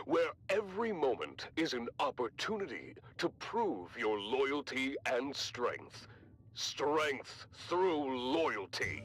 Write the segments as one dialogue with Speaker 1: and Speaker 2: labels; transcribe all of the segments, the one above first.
Speaker 1: where every moment is an opportunity to prove your loyalty and strength. Strength through loyalty.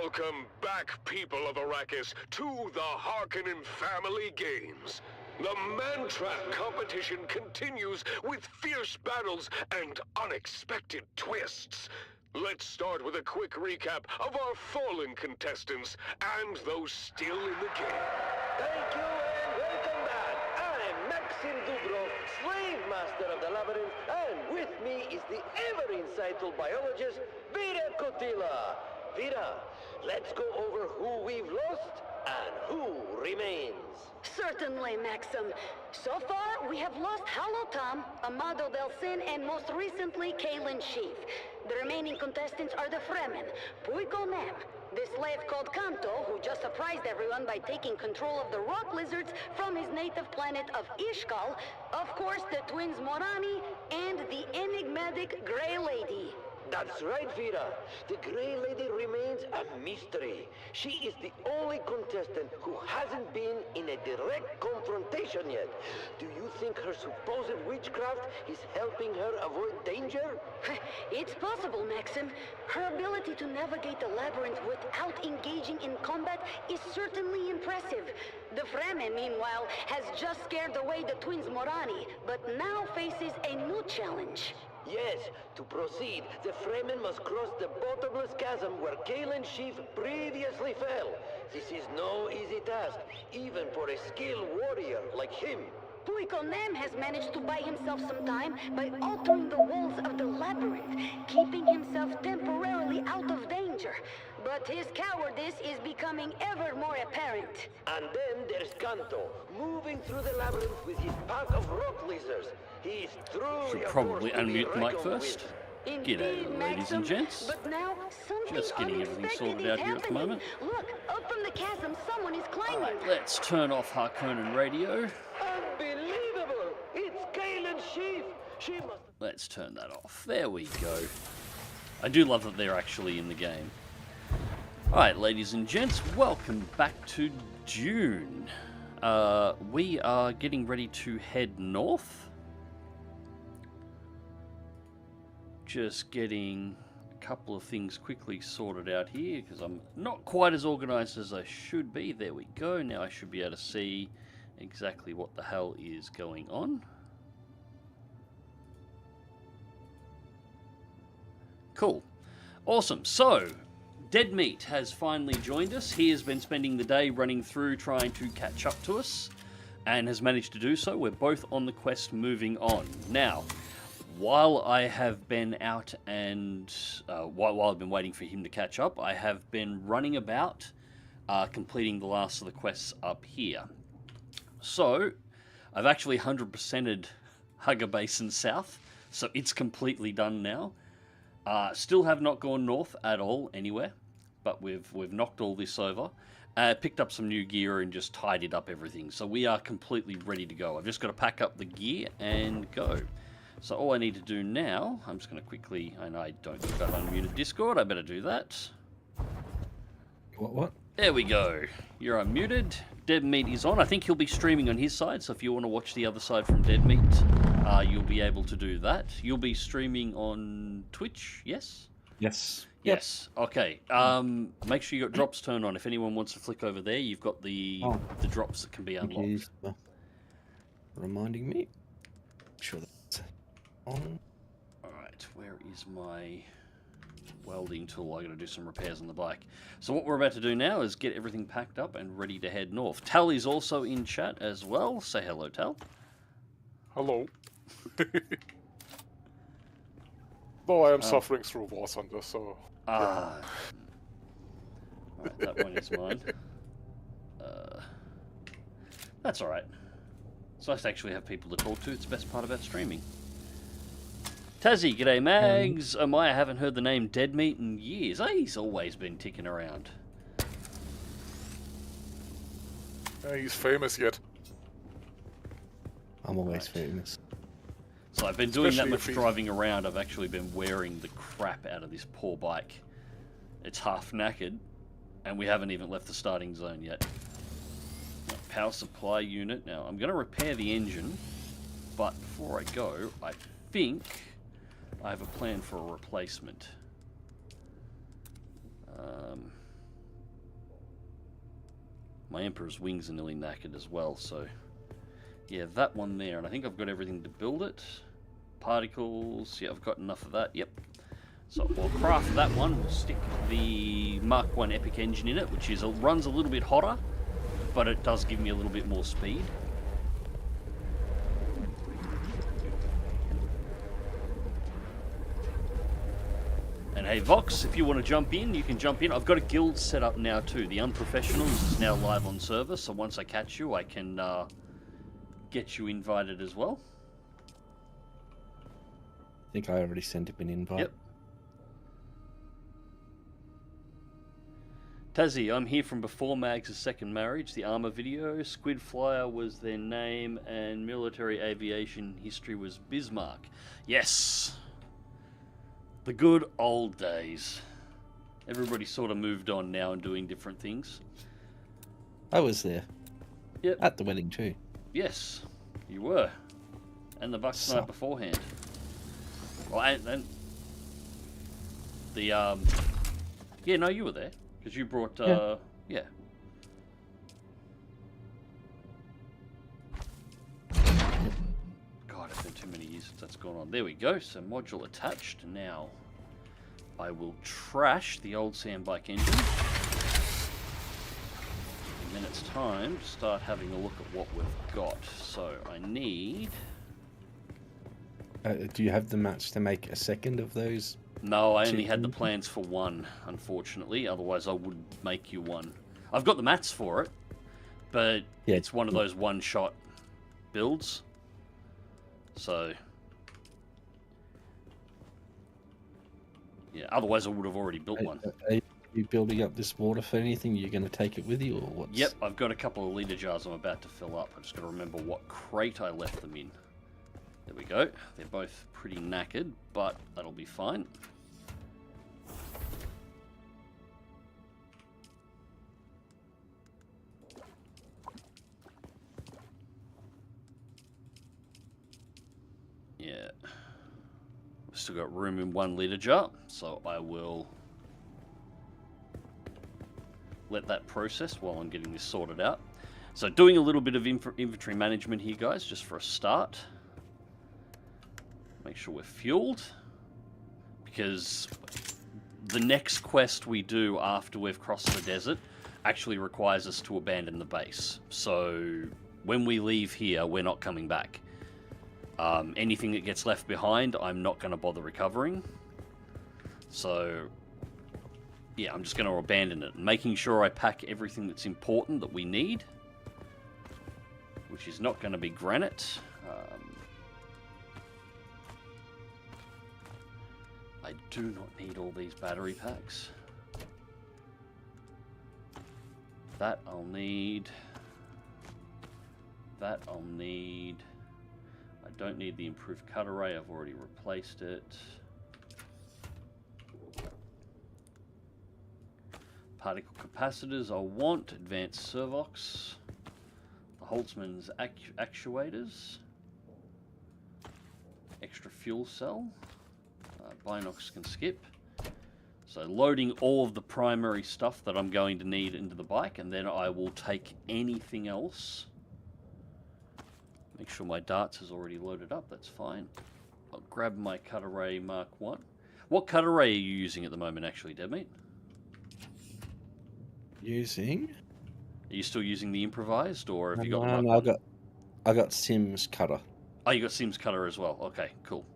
Speaker 1: Welcome back, people of Arrakis, to the Harkonnen family games. The man-trap competition continues with fierce battles and unexpected twists. Let's start with a quick recap of our fallen contestants and those still in the game.
Speaker 2: Thank you and welcome back. I'm Maxim Dubrov, slave master of the labyrinth, and with me is the ever-insightful biologist, Vera Kotila. Vera, let's go over who we've lost and who remains.
Speaker 3: Certainly, Maxim. So far, we have lost HoTaS, Amado Delsin, and most recently, Kalen Sheaf. The remaining contestants are the Fremen, Puiko Nem, the slave called Kanto, who just surprised everyone by taking control of the rock lizards from his native planet of Ishkal, of course, the twins Morani, and the enigmatic Grey Lady.
Speaker 2: That's right, Vera. The Grey Lady remains a mystery. She is the only contestant who hasn't been in a direct confrontation yet. Do you think her supposed witchcraft is helping her avoid danger?
Speaker 3: It's possible, Maxim. Her ability to navigate the labyrinth without engaging in combat is certainly impressive. The Fremen, meanwhile, has just scared away the twins Morani, but now faces a new challenge.
Speaker 2: Yes, to proceed, the Fremen must cross the bottomless chasm where Kalen Sheaf previously fell. This is no easy task, even for a skilled warrior like him.
Speaker 3: Puiko Nem has managed to buy himself some time by altering the walls of the labyrinth, keeping himself temporarily out of danger. But his cowardice is becoming ever more apparent.
Speaker 2: And then there's Kanto, moving through the labyrinth with his pack of rock lizards. He's truly
Speaker 4: Should
Speaker 2: a
Speaker 4: probably
Speaker 2: force to be
Speaker 4: unmute the mic
Speaker 2: reckoned
Speaker 4: first.
Speaker 2: with.
Speaker 4: G'day, ladies and gents.
Speaker 3: But now something
Speaker 4: Just getting everything
Speaker 3: unexpected
Speaker 4: sorted
Speaker 3: is
Speaker 4: out here at the
Speaker 3: happening.
Speaker 4: moment.
Speaker 3: Look, up from the chasm, someone is climbing.
Speaker 4: Alright, let's turn off Harkonnen radio.
Speaker 2: Unbelievable! It's Kalen Sheaf! She must...
Speaker 4: Let's turn that off. There we go. I do love that they're actually in the game. Alright, ladies and gents, welcome back to Dune. We are getting ready to head north. Just getting couple of things quickly sorted out here because I'm not quite as organized as I should be. There we go. Now I should be able to see exactly what the hell is going on. Cool. Awesome. So, Dead Meat has finally joined us. He has been spending the day running through trying to catch up to us and has managed to do so. We're both on the quest moving on. Now, while I have been out and while I've been waiting for him to catch up, I have been running about completing the last of the quests up here. So, I've actually 100%ed Hugger Basin South, so it's completely done now. Still have not gone north at all anywhere, but we've knocked all this over. Picked up some new gear and just tidied up everything. So we are completely ready to go. I've just got to pack up the gear and go. So all I need to do now, I'm just going to quickly, and I don't think I've unmuted Discord, I better do that.
Speaker 5: What?
Speaker 4: There we go. You're unmuted. Dead Meat is on. I think he'll be streaming on his side, so if you want to watch the other side from Dead Meat, you'll be able to do that. You'll be streaming on Twitch, yes?
Speaker 5: Yes.
Speaker 4: Yes. Okay. Make sure you got drops turned on. If anyone wants to flick over there, you've got the drops that can be unlocked.
Speaker 5: Thank you for reminding me. Sure that's on.
Speaker 4: Alright, where is my welding tool? I got to do some repairs on the bike. So what we're about to do now is get everything packed up and ready to head north. Tal is also in chat as well. Say hello, Tal.
Speaker 6: Hello. No, I am suffering through War Thunder, so...
Speaker 4: Alright, that one is mine. That's alright. It's nice to actually have people to talk to. It's the best part about streaming. Tazzy, g'day Mags. I haven't heard the name Dead Meat in years. He's always been ticking around.
Speaker 6: He's famous yet.
Speaker 5: I'm always famous.
Speaker 4: So I've been doing that
Speaker 6: Especially
Speaker 4: much
Speaker 6: if
Speaker 4: driving around. I've actually been wearing the crap out of this poor bike. It's half knackered, and we haven't even left the starting zone yet. Power supply unit. Now, I'm going to repair the engine, but before I go, I think I have a plan for a replacement. My Emperor's wings are nearly knackered as well, so yeah, that one there, and I think I've got everything to build it. Particles, yeah, I've got enough of that, yep. So we'll craft that one, we'll stick the Mark 1 Epic engine in it, which runs a little bit hotter, but it does give me a little bit more speed. And hey Vox, if you want to jump in, you can jump in. I've got a guild set up now too. The Unprofessionals is now live on server, so once I catch you, I can get you invited as well.
Speaker 5: I think I already sent him an invite.
Speaker 4: Yep. Tazzy, I'm here from before Mags' second marriage, the armor video. Squid Flyer was their name, and military aviation history was Bismarck. Yes! The good old days. Everybody sort of moved on now and doing different things.
Speaker 5: I was there.
Speaker 4: Yep.
Speaker 5: At the wedding too.
Speaker 4: Yes, you were. And the Bucks night beforehand. Well, and the, yeah, no, you were there. Because you brought, yeah. God, it's been too many years since that's gone on. There we go, so module attached. Now, I will trash the old sandbike engine. And then it's time to start having a look at what we've got. So, I need...
Speaker 5: do you have the match to make a second of those?
Speaker 4: No, I only had the plans for one, unfortunately. Otherwise, I would make you one. I've got the mats for it, but
Speaker 5: yeah,
Speaker 4: it's one of those one-shot builds. So, yeah, otherwise I would have already built one.
Speaker 5: Are you building up this water for anything? You're going to take it with you, or what?
Speaker 4: Yep, I've got a couple of litre jars I'm about to fill up. I just got to remember what crate I left them in. There we go. They're both pretty knackered, but that'll be fine. Yeah. still got room in 1 litre jar, so I will let that process while I'm getting this sorted out. So doing a little bit of inventory management here, guys, just for a start. Make sure we're fueled, because the next quest we do after we've crossed the desert actually requires us to abandon the base. So when we leave here, we're not coming back. Anything that gets left behind, I'm not going to bother recovering. So yeah, I'm just going to abandon it, making sure I pack everything that's important that we need, which is not going to be granite. I do not need all these battery packs. That I'll need. That I'll need. I don't need the improved cut array, I've already replaced it. Particle capacitors I want, advanced servox, the Holtzmann's actuators, extra fuel cell, Binox can skip. So loading all of the primary stuff that I'm going to need into the bike, and then I will take anything else. Make sure my darts is already loaded up, that's fine. I'll grab my cut array Mark 1. What cut array are you using at the moment actually, Deadmeat?
Speaker 5: Using?
Speaker 4: Are you still using the improvised, or have you got
Speaker 5: No,
Speaker 4: Mark 1?
Speaker 5: I got Sims cutter.
Speaker 4: Oh, you got Sims cutter as well. Okay, cool.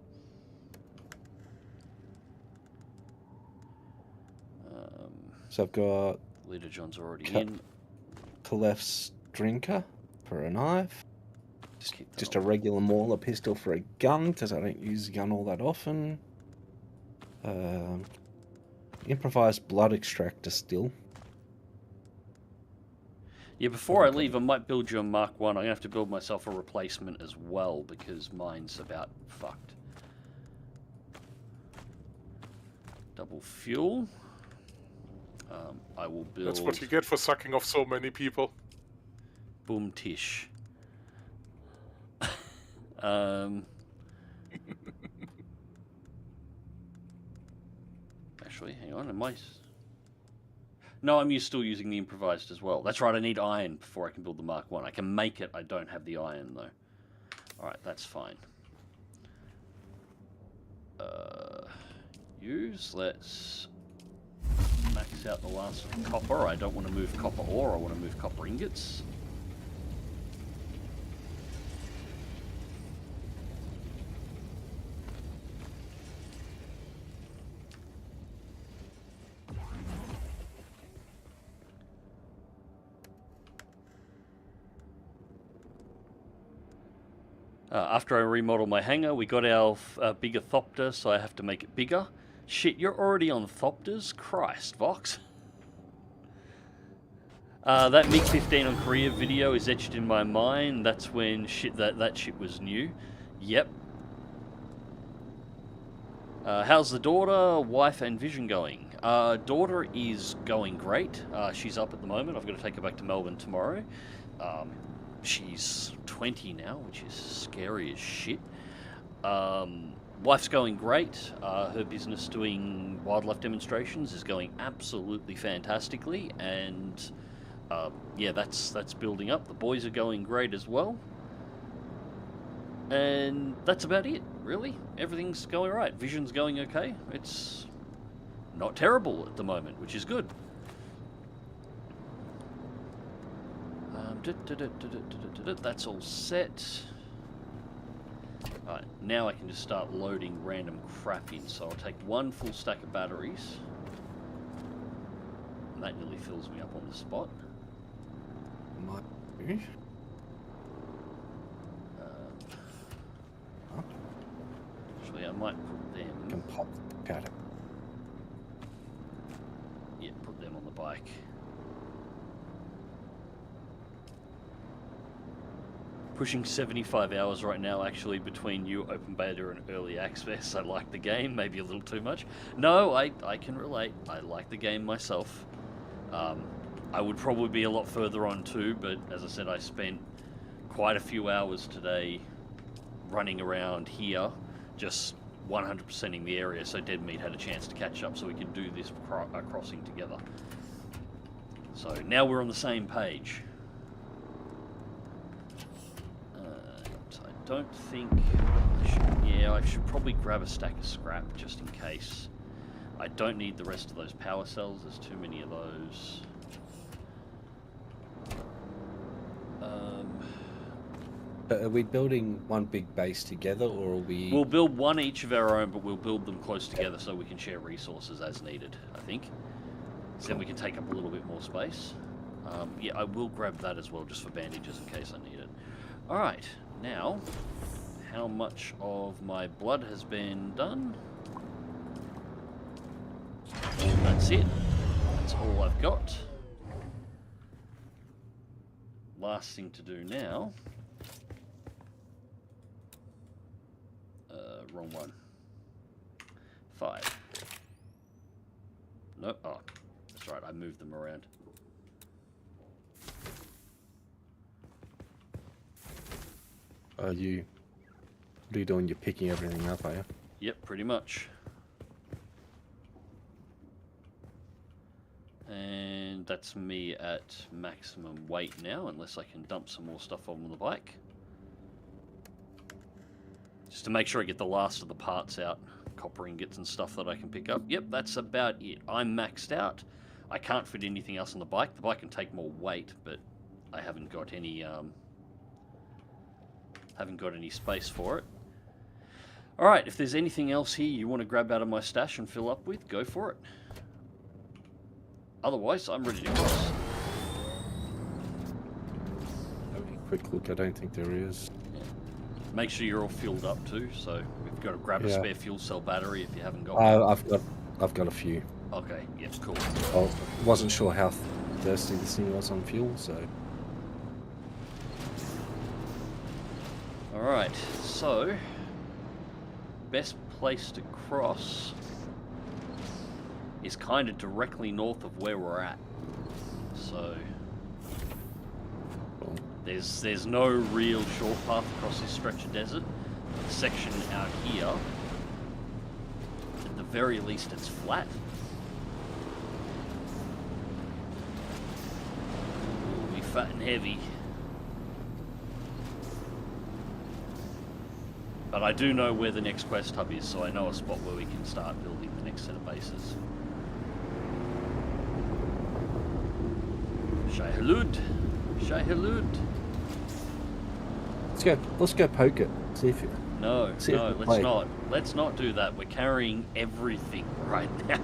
Speaker 5: So I've got
Speaker 4: Leader John's already in.
Speaker 5: Kalef's drinker for a knife.
Speaker 4: Keep that
Speaker 5: Just
Speaker 4: on.
Speaker 5: a regular mauler pistol for a gun, because I don't use a gun all that often. Improvised blood extractor still.
Speaker 4: Yeah, before I leave, I might build you a Mark 1. I'm going to have to build myself a replacement as well, because mine's about fucked. Double fuel. I will build...
Speaker 6: That's what you get for sucking off so many people.
Speaker 4: Boom tish. Actually, hang on, am I... No, I'm still using the improvised as well. That's right, I need iron before I can build the Mark 1. I can make it, I don't have the iron though. Alright, that's fine. Let's max out the last copper. I don't want to move copper ore, I want to move copper ingots. After I remodel my hangar, we got our bigger Thopter, so I have to make it bigger. Shit, you're already on Thopters? Christ, Vox. That MiG-15 on Korea video is etched in my mind. That's when shit that shit was new. Yep. How's the daughter, wife, and vision going? Daughter is going great. She's up at the moment. I've got to take her back to Melbourne tomorrow. She's 20 now, which is scary as shit. Wife's going great. Her business doing wildlife demonstrations is going absolutely fantastically, and yeah, that's building up. The boys are going great as well, and that's about it, really. Everything's going right. Vision's going okay. It's not terrible at the moment, which is good. That's all set. Alright, now I can just start loading random crap in. So I'll take one full stack of batteries. And that nearly fills me up on the spot. Actually, I might put them...
Speaker 5: Can pop got it.
Speaker 4: Yeah, put them on the bike. Pushing 75 hours right now, actually, between you, open beta, and early access. I like the game, maybe a little too much. No, I can relate. I like the game myself. I would probably be a lot further on too, but as I said, I spent quite a few hours today running around here, just 100%ing the area so Dead Meat had a chance to catch up so we could do this crossing together. So now we're on the same page. I don't think... I should probably grab a stack of scrap just in case. I don't need the rest of those power cells. There's too many of those.
Speaker 5: Are we building one big base together, or are we...
Speaker 4: We'll build one each of our own, but we'll build them close together so we can share resources as needed, I think. So then we can take up a little bit more space. Yeah, I will grab that as well, just for bandages in case I need it. Alright, now, how much of my blood has been done? That's it. That's all I've got. Last thing to do now... wrong one. 5. Nope. Oh, that's right. I moved them around.
Speaker 5: What are you doing? You're picking everything up, are you?
Speaker 4: Yep, pretty much. And that's me at maximum weight now, unless I can dump some more stuff on the bike. Just to make sure I get the last of the parts out, copper ingots and stuff that I can pick up. Yep, that's about it. I'm maxed out. I can't fit anything else on the bike. The bike can take more weight, but I haven't got any space for it. All right, if there's anything else here you want to grab out of my stash and fill up with, go for it. Otherwise, I'm ready to cross.
Speaker 5: Having a quick look, I don't think there is.
Speaker 4: Make sure you're all fueled up too. So we've got to grab a spare fuel cell battery if you haven't got one.
Speaker 5: I've got a few.
Speaker 4: Okay, yeah, cool.
Speaker 5: I wasn't sure how thirsty this thing was on fuel, so.
Speaker 4: All right, so best place to cross is kind of directly north of where we're at. So. There's no real short path across this stretch of desert. The section out here, at the very least, it's flat. We'll be fat and heavy. But I do know where the next quest hub is, so I know a spot where we can start building the next set of bases. Shai Hulud. Shai Hulud.
Speaker 5: Let's go poke it. See if
Speaker 4: let's not. Let's not do that. We're carrying everything right now.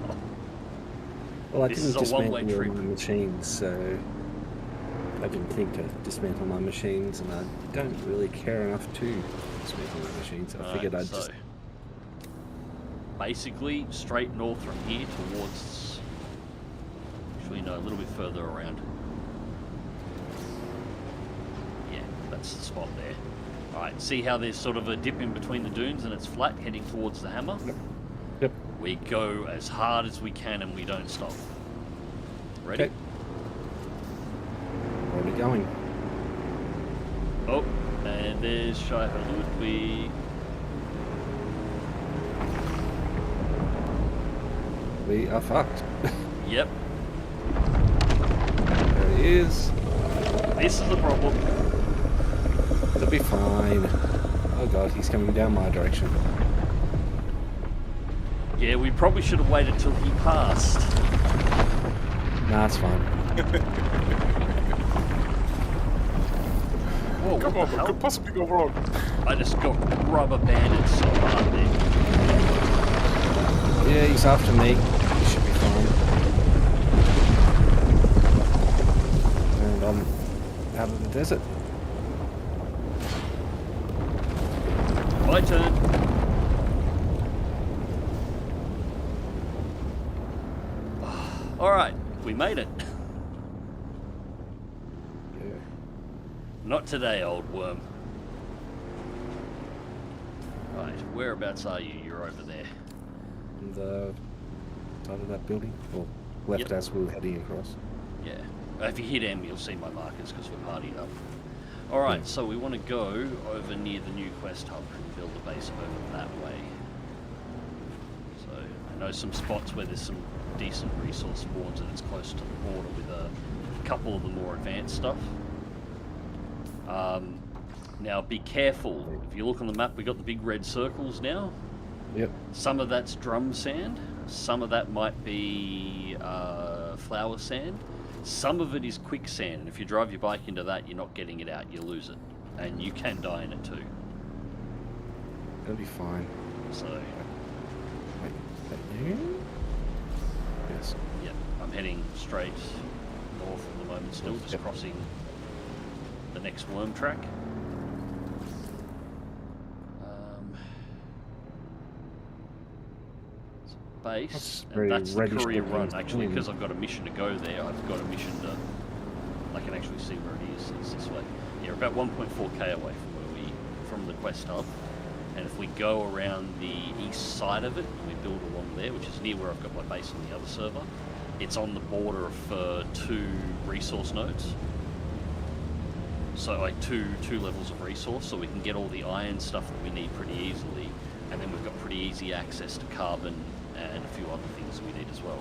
Speaker 5: Well, I
Speaker 4: This
Speaker 5: didn't
Speaker 4: is a one-way
Speaker 5: dismantle
Speaker 4: trip.
Speaker 5: my machines, so I didn't think to dismantle my machines, and I don't really care enough to dismantle my machines. I figured I'd just...
Speaker 4: Basically, straight north from here towards... Actually, no, a little bit further around. Yeah, that's the spot there. Alright, see how there's sort of a dip in between the dunes and it's flat heading towards the hammer?
Speaker 5: Yep.
Speaker 4: We go as hard as we can and we don't stop. Ready?
Speaker 5: Okay. Where are we going?
Speaker 4: Oh, and there's Shai Hulud.
Speaker 5: We are fucked.
Speaker 4: Yep.
Speaker 5: There he is.
Speaker 4: This is the problem.
Speaker 5: It'll be fine. Oh god, he's coming down my direction.
Speaker 4: Yeah, we probably should have waited till he passed.
Speaker 5: Nah, it's fine.
Speaker 4: Whoa,
Speaker 6: Come
Speaker 4: what
Speaker 6: on,
Speaker 4: the
Speaker 6: what
Speaker 4: hell?
Speaker 6: could possibly go wrong?
Speaker 4: I just got rubber banded so hard there.
Speaker 5: Yeah, he's after me. He should be fine. And I'm out of the desert.
Speaker 4: My turn. Alright, we made it.
Speaker 5: Yeah.
Speaker 4: Not today, old worm. Right, whereabouts are you? You're over there.
Speaker 5: On the side of that building, or left
Speaker 4: Yep.
Speaker 5: as we were heading across.
Speaker 4: Yeah. If you hit M, you'll see my markers because we're partied up. Alright,
Speaker 5: Yeah.
Speaker 4: so we want to go over near the new quest hub and build a base over that way. So I know some spots where there's some decent resource spawns and it's close to the border with a couple of the more advanced stuff. Now be careful. If you look on the map, we got the big red circles now.
Speaker 5: Yep.
Speaker 4: Some of that's drum sand. Some of that might be flower sand. Some of it is quicksand. And if you drive your bike into that, you're not getting it out. You lose it, and you can die in it too.
Speaker 5: It'll be fine.
Speaker 4: So.
Speaker 5: Wait, you? Yes.
Speaker 4: Yep. I'm heading straight north at the moment. Still just
Speaker 5: Yep.
Speaker 4: crossing the next worm track. Base, and that's the courier run. Actually, because I've got a mission to go there, I've got a mission to. I can actually see where it is. It's this way. Yeah, about 1.4k away from the quest hub. And if we go around the east side of it, and we build along there, which is near where I've got my base on the other server, it's on the border of 2 resource nodes. So like two levels of resource, so we can get all the iron stuff that we need pretty easily, and then we've got pretty easy access to carbon and a few other things we need as well.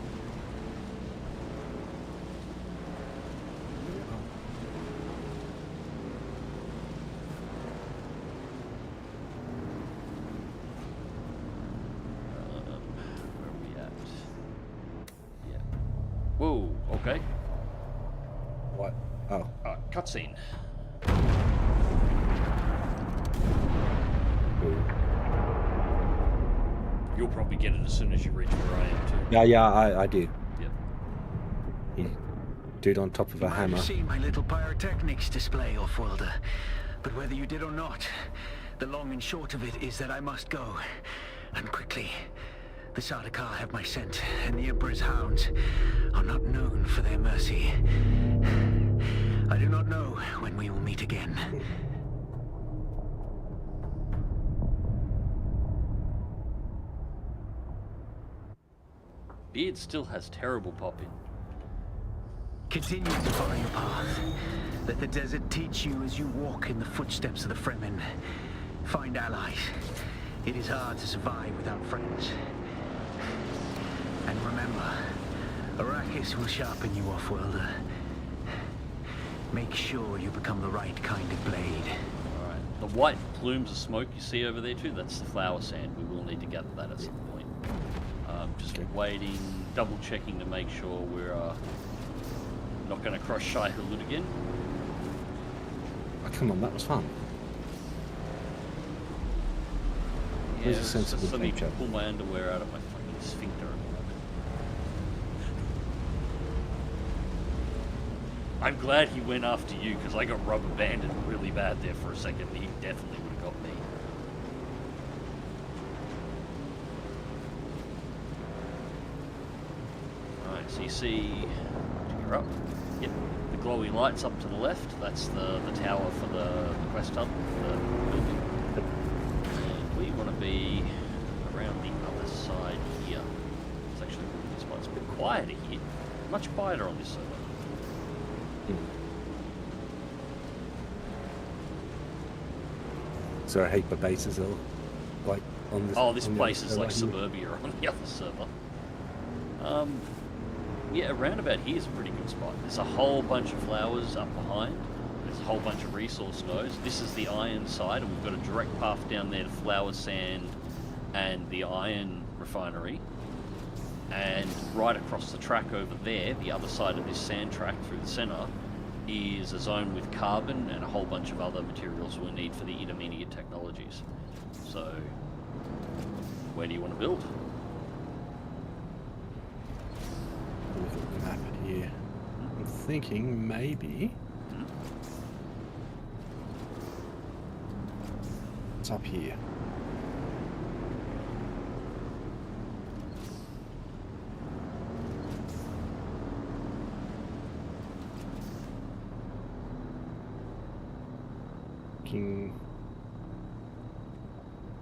Speaker 4: Where are we at? Yeah. Whoa, okay.
Speaker 5: What? Oh.
Speaker 4: Cutscene. You'll probably get it as soon as you reach where I am too.
Speaker 5: Yeah, I did.
Speaker 4: Yep.
Speaker 5: Dude on top of a hammer.
Speaker 7: I've seen my little pyrotechnics display, Offworlder. But whether you did or not, the long and short of it is that I must go. And quickly. The Sardaukar have my scent, and the Emperor's hounds are not known for their mercy. I do not know when we will meet again.
Speaker 4: Beard still has terrible pop-in.
Speaker 7: Continue to follow your path. Let the desert teach you as you walk in the footsteps of the Fremen. Find allies. It is hard to survive without friends. And remember, Arrakis will sharpen you, Offworlder. Make sure you become the right kind of blade.
Speaker 4: Alright. The white plumes of smoke you see over there too, that's the flower sand. We will need to gather that at some point. Just waiting, double checking to make sure we're not going to cross Shai-Hulud again.
Speaker 5: Oh, come on, that was fun.
Speaker 4: Yeah,
Speaker 5: There's a sense of
Speaker 4: let me
Speaker 5: adventure.
Speaker 4: pull my underwear out of my fucking sphincter at the moment. I'm glad he went after you, because I got rubber banded really bad there for a second. He definitely would have got me. Alright, so you see... You're up. Yep. The glowy lights up to the left. That's the tower for the quest hub, the building. And we want to be around the other side here. It's actually a really good spot. It's a bit quieter here. Much quieter on this server.
Speaker 5: So I hate the bases though. Like on this.
Speaker 4: Oh, this
Speaker 5: on the
Speaker 4: place
Speaker 5: other
Speaker 4: is like
Speaker 5: server.
Speaker 4: suburbia on the other server. Yeah, around about here is a pretty good spot. There's a whole bunch of flowers up behind. There's a whole bunch of resource nodes. This is the iron side, and we've got a direct path down there to flower sand and the iron refinery. And right across the track over there, the other side of this sand track through the center, is a zone with carbon and a whole bunch of other materials we'll need for the intermediate technologies. So, where do you want to build?
Speaker 5: Look at the map here. I'm thinking maybe it's up here.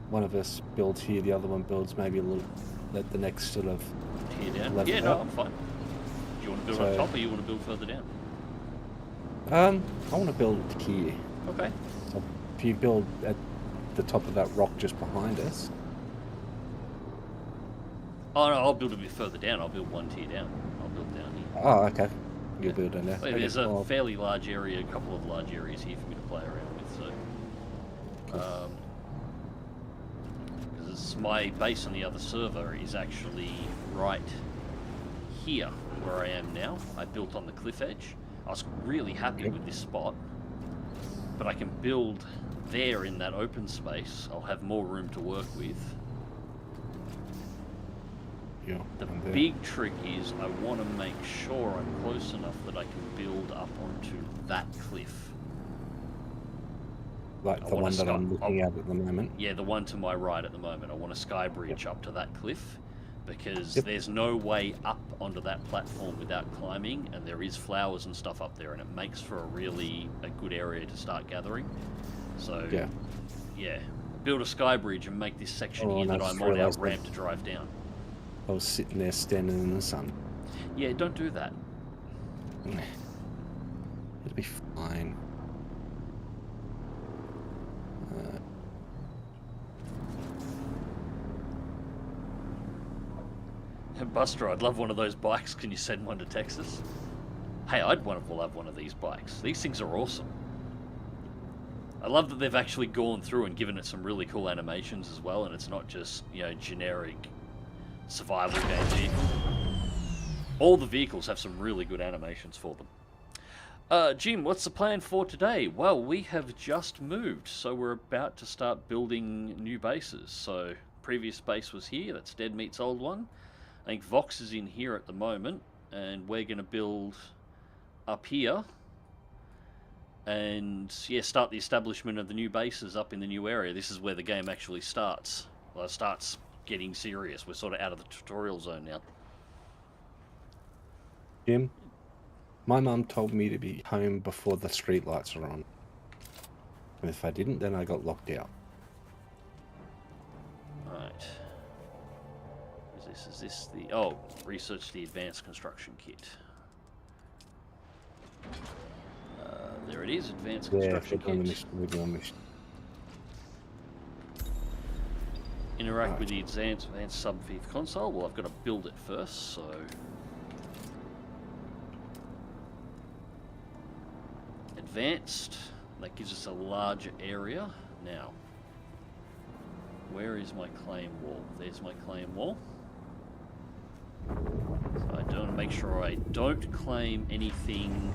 Speaker 5: One of us builds here, the other one builds maybe a little at the next sort of
Speaker 4: Here down?
Speaker 5: level
Speaker 4: Yeah, no,
Speaker 5: up.
Speaker 4: I'm fine. Do you want to build
Speaker 5: So-
Speaker 4: on top or you want to build further down?
Speaker 5: I want to build here.
Speaker 4: Okay.
Speaker 5: So if you build at the top of that rock just behind us,
Speaker 4: Oh no, I'll build a bit further down. I'll build one tier down. I'll build down here.
Speaker 5: Oh, okay. You'll build it now.
Speaker 4: Well, there's a fairly large area, a couple of large areas here for me to play around with. So, because my base on the other server is actually right here where I am now. I built on the cliff edge. I was really happy with this spot, but I can build there in that open space. I'll have more room to work with.
Speaker 5: Yeah,
Speaker 4: the big trick is I want to make sure I'm close enough that I can build up onto that cliff.
Speaker 5: Like the one that I'm looking at the moment?
Speaker 4: Yeah, the one to my right at the moment. I want a sky bridge up to that cliff, because there's no way up onto that platform without climbing, and there is flowers and stuff up there, and it makes for a good area to start gathering. So, yeah, build a sky bridge and make this section here that I'm on our ramp to drive down.
Speaker 5: I was sitting there standing in the sun.
Speaker 4: Yeah, don't do that.
Speaker 5: It'll be fine.
Speaker 4: Buster, I'd love one of those bikes. Can you send one to Texas? Hey, I'd love one of these bikes. These things are awesome. I love that they've actually gone through and given it some really cool animations as well, and it's not just, you know, generic survival game vehicle. All the vehicles have some really good animations for them. Jim, what's the plan for today? Well, we have just moved, so we're about to start building new bases. So, previous base was here, that's Dead Meat's old one. I think Vox is in here at the moment, and we're going to build up here. And, yeah, start the establishment of the new bases up in the new area. This is where the game actually starts. Well, it starts getting serious. We're sort of out of the tutorial zone now.
Speaker 5: Jim, my mum told me to be home before the street lights are on. And if I didn't, then I got locked out.
Speaker 4: Right. Is this the... Oh, research the advanced construction kit. There it is, advanced construction kit. Interact with the advanced sub-thief console. Well, I've got to build it first, so... Advanced. That gives us a larger area. Now, where is my claim wall? There's my claim wall. So I want to make sure I don't claim anything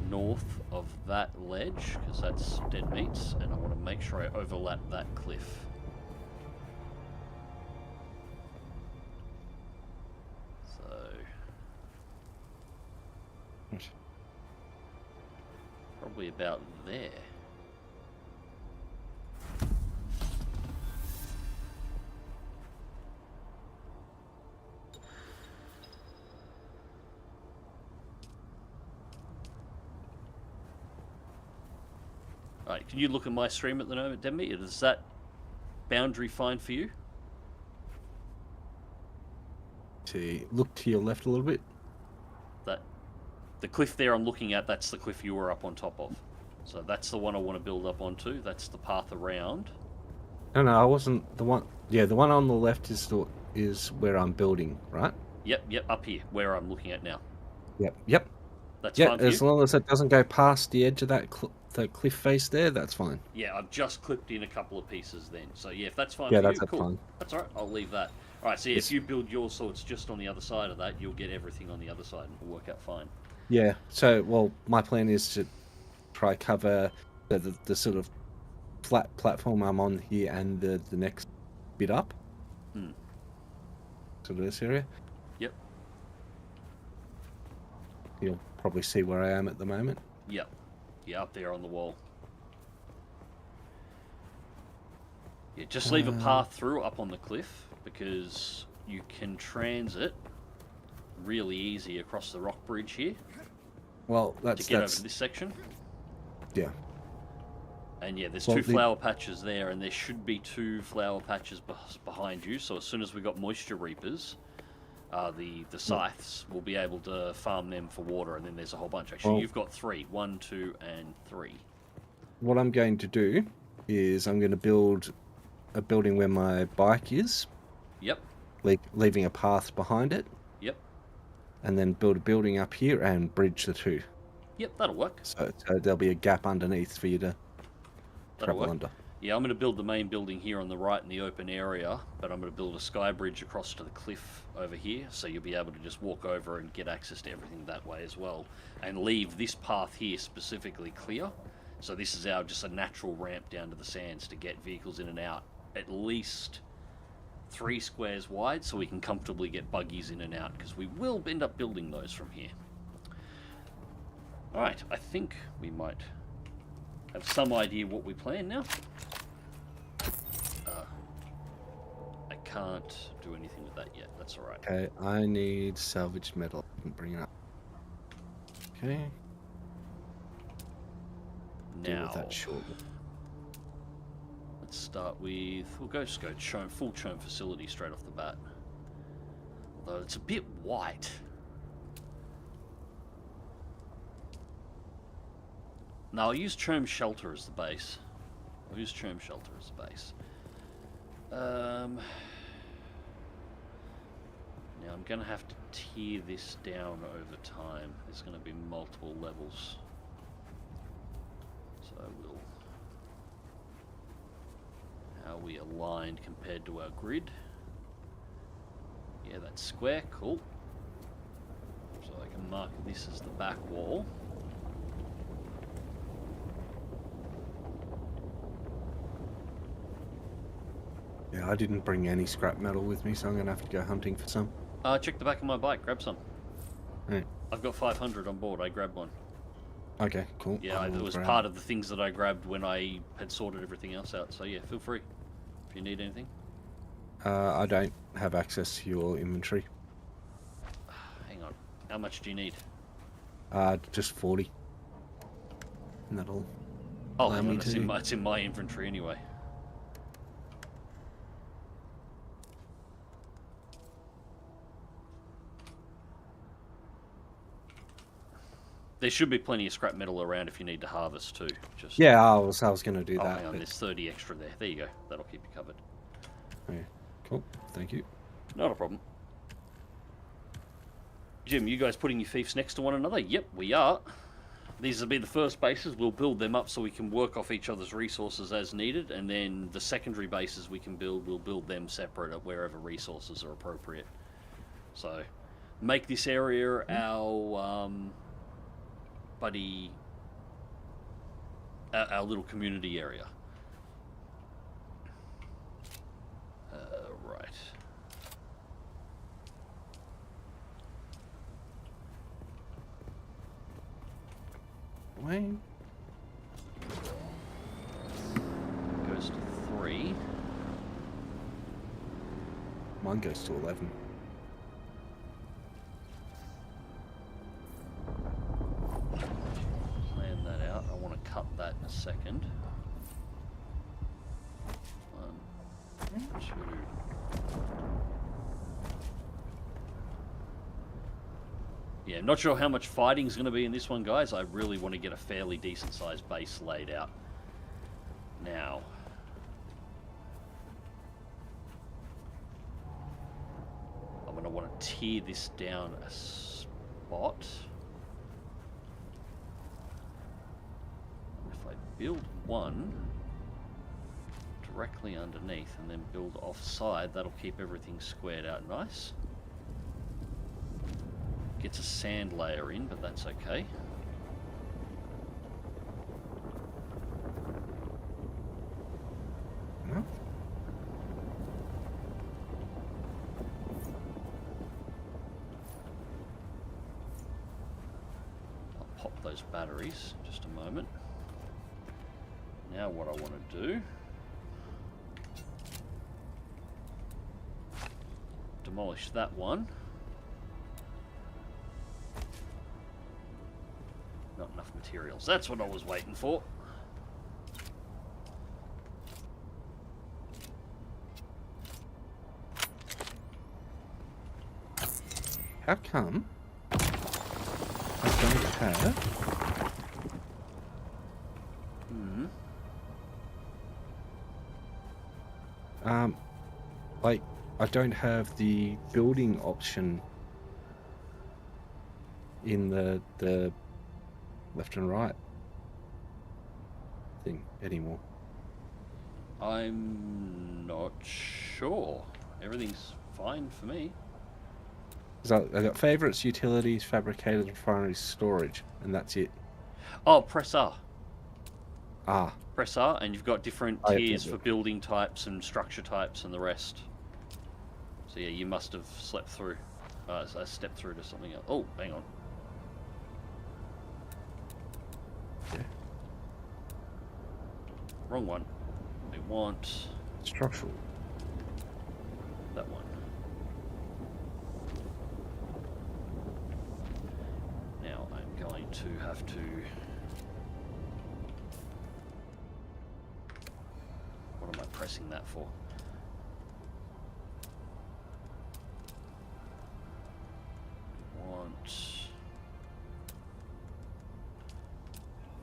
Speaker 4: north of that ledge, because that's Dead Meats, and I want to make sure I overlap that cliff. So... probably about there. Alright, can you look at my stream at the moment, Demi? Is that boundary fine for you?
Speaker 5: See, look to your left a little bit.
Speaker 4: The cliff there I'm looking at, that's the cliff you were up on top of. So that's the one I want to build up onto. That's the path around.
Speaker 5: No, I wasn't the one. Yeah, the one on the left is where I'm building, right?
Speaker 4: Yep, up here, where I'm looking at now.
Speaker 5: Yep.
Speaker 4: That's fine for you?
Speaker 5: As long as it doesn't go past the edge of that cliff face there, that's fine.
Speaker 4: Yeah, I've just clipped in a couple of pieces then. So yeah, if that's fine
Speaker 5: for
Speaker 4: you,
Speaker 5: that's
Speaker 4: cool.
Speaker 5: Fine.
Speaker 4: That's alright, I'll leave that. Alright, so yeah, if you build yours so it's just on the other side of that, you'll get everything on the other side and it'll work out fine.
Speaker 5: Yeah, so, well, my plan is to try cover the sort of flat platform I'm on here and the next bit up. Sort of this area.
Speaker 4: Yep.
Speaker 5: You'll probably see where I am at the moment.
Speaker 4: Yep. Yeah, up there on the wall. Yeah, just leave a path through up on the cliff, because you can transit really easy across the rock bridge here.
Speaker 5: Well,
Speaker 4: to get over to this section.
Speaker 5: Yeah.
Speaker 4: And yeah, there's two flower patches there, and there should be two flower patches behind you. So as soon as we got moisture reapers, the scythes, we'll be able to farm them for water. And then there's a whole bunch. Actually, you've got 3. 1, 2, and 3.
Speaker 5: What I'm going to do is I'm going to build a building where my bike is.
Speaker 4: Yep.
Speaker 5: leaving a path behind it,
Speaker 4: Yep.
Speaker 5: and then build a building up here and bridge the two.
Speaker 4: Yep, that'll work.
Speaker 5: So there'll be a gap underneath for you to
Speaker 4: That'll
Speaker 5: travel
Speaker 4: work.
Speaker 5: under.
Speaker 4: Yeah, I'm going to build the main building here on the right in the open area, but I'm going to build a sky bridge across to the cliff over here, so you'll be able to just walk over and get access to everything that way as well, and leave this path here specifically clear. So this is just a natural ramp down to the sands to get vehicles in and out, at least 3 squares wide, so we can comfortably get buggies in and out, because we will end up building those from here. Alright, I think we might have some idea what we plan now. I can't do anything with that yet, that's alright.
Speaker 5: Okay, I need salvaged metal. Bring it up. Okay. Deal with
Speaker 4: Now,
Speaker 5: that shortly.
Speaker 4: let's start with, just go full churn facility straight off the bat. Although it's a bit white. No, I'll use Churn Shelter as the base. Now I'm going to have to tear this down over time. There's going to be multiple levels. So how are we aligned compared to our grid? Yeah, that's square, cool. So I can mark this as the back wall.
Speaker 5: Yeah, I didn't bring any scrap metal with me, so I'm going to have to go hunting for some.
Speaker 4: Check the back of my bike, grab some.
Speaker 5: Right.
Speaker 4: I've got 500 on board, I grabbed one.
Speaker 5: Okay, cool.
Speaker 4: Yeah, it was part of the things that I grabbed when I had sorted everything else out, so yeah, feel free if you need anything.
Speaker 5: I don't have access to your inventory.
Speaker 4: Hang on, how much do you need?
Speaker 5: Just 40. And that'll
Speaker 4: Oh,
Speaker 5: allow
Speaker 4: hang
Speaker 5: me
Speaker 4: on,
Speaker 5: to...
Speaker 4: it's in my inventory anyway. There should be plenty of scrap metal around if you need to harvest too. Just
Speaker 5: Yeah, I was going to do that.
Speaker 4: hang on,
Speaker 5: but...
Speaker 4: there's 30 extra there. There you go. That'll keep you covered.
Speaker 5: Yeah, cool. Thank you.
Speaker 4: Not a problem. Jim, you guys putting your fiefs next to one another? Yep, we are. These will be the first bases. We'll build them up so we can work off each other's resources as needed, and then the secondary bases we can build, we'll build them separate at wherever resources are appropriate. So, make this area our our little community area. Right.
Speaker 5: Wayne.
Speaker 4: Goes to 3.
Speaker 5: Mine goes to 11.
Speaker 4: Plan that out. I want to cut that in a second. 1, 2. Yeah, not sure how much fighting is going to be in this one, guys. I really want to get a fairly decent-sized base laid out now. I'm going to want to tear this down a spot. If I build one directly underneath and then build offside, that'll keep everything squared out nice. Gets a sand layer in, but that's okay.
Speaker 5: No?
Speaker 4: I'll pop those batteries just a moment. Now what I want to do, demolish that one. Not enough materials. That's what I was waiting for.
Speaker 5: How come I don't have... like I don't have the building option in the left and right thing anymore.
Speaker 4: I'm not sure. Everything's fine for me.
Speaker 5: So I got favorites, utilities, fabricators, refineries, storage, and that's it.
Speaker 4: Oh, press R.
Speaker 5: Ah,
Speaker 4: Press R, and you've got different
Speaker 5: Oh, yeah,
Speaker 4: tiers
Speaker 5: yeah.
Speaker 4: for building types and structure types and the rest. So yeah, you must have slept through. I stepped through to something else. Oh, hang on.
Speaker 5: yeah.
Speaker 4: Wrong one. We want
Speaker 5: Structural.
Speaker 4: that one. Now I'm going to have to... What am I pressing that for? Want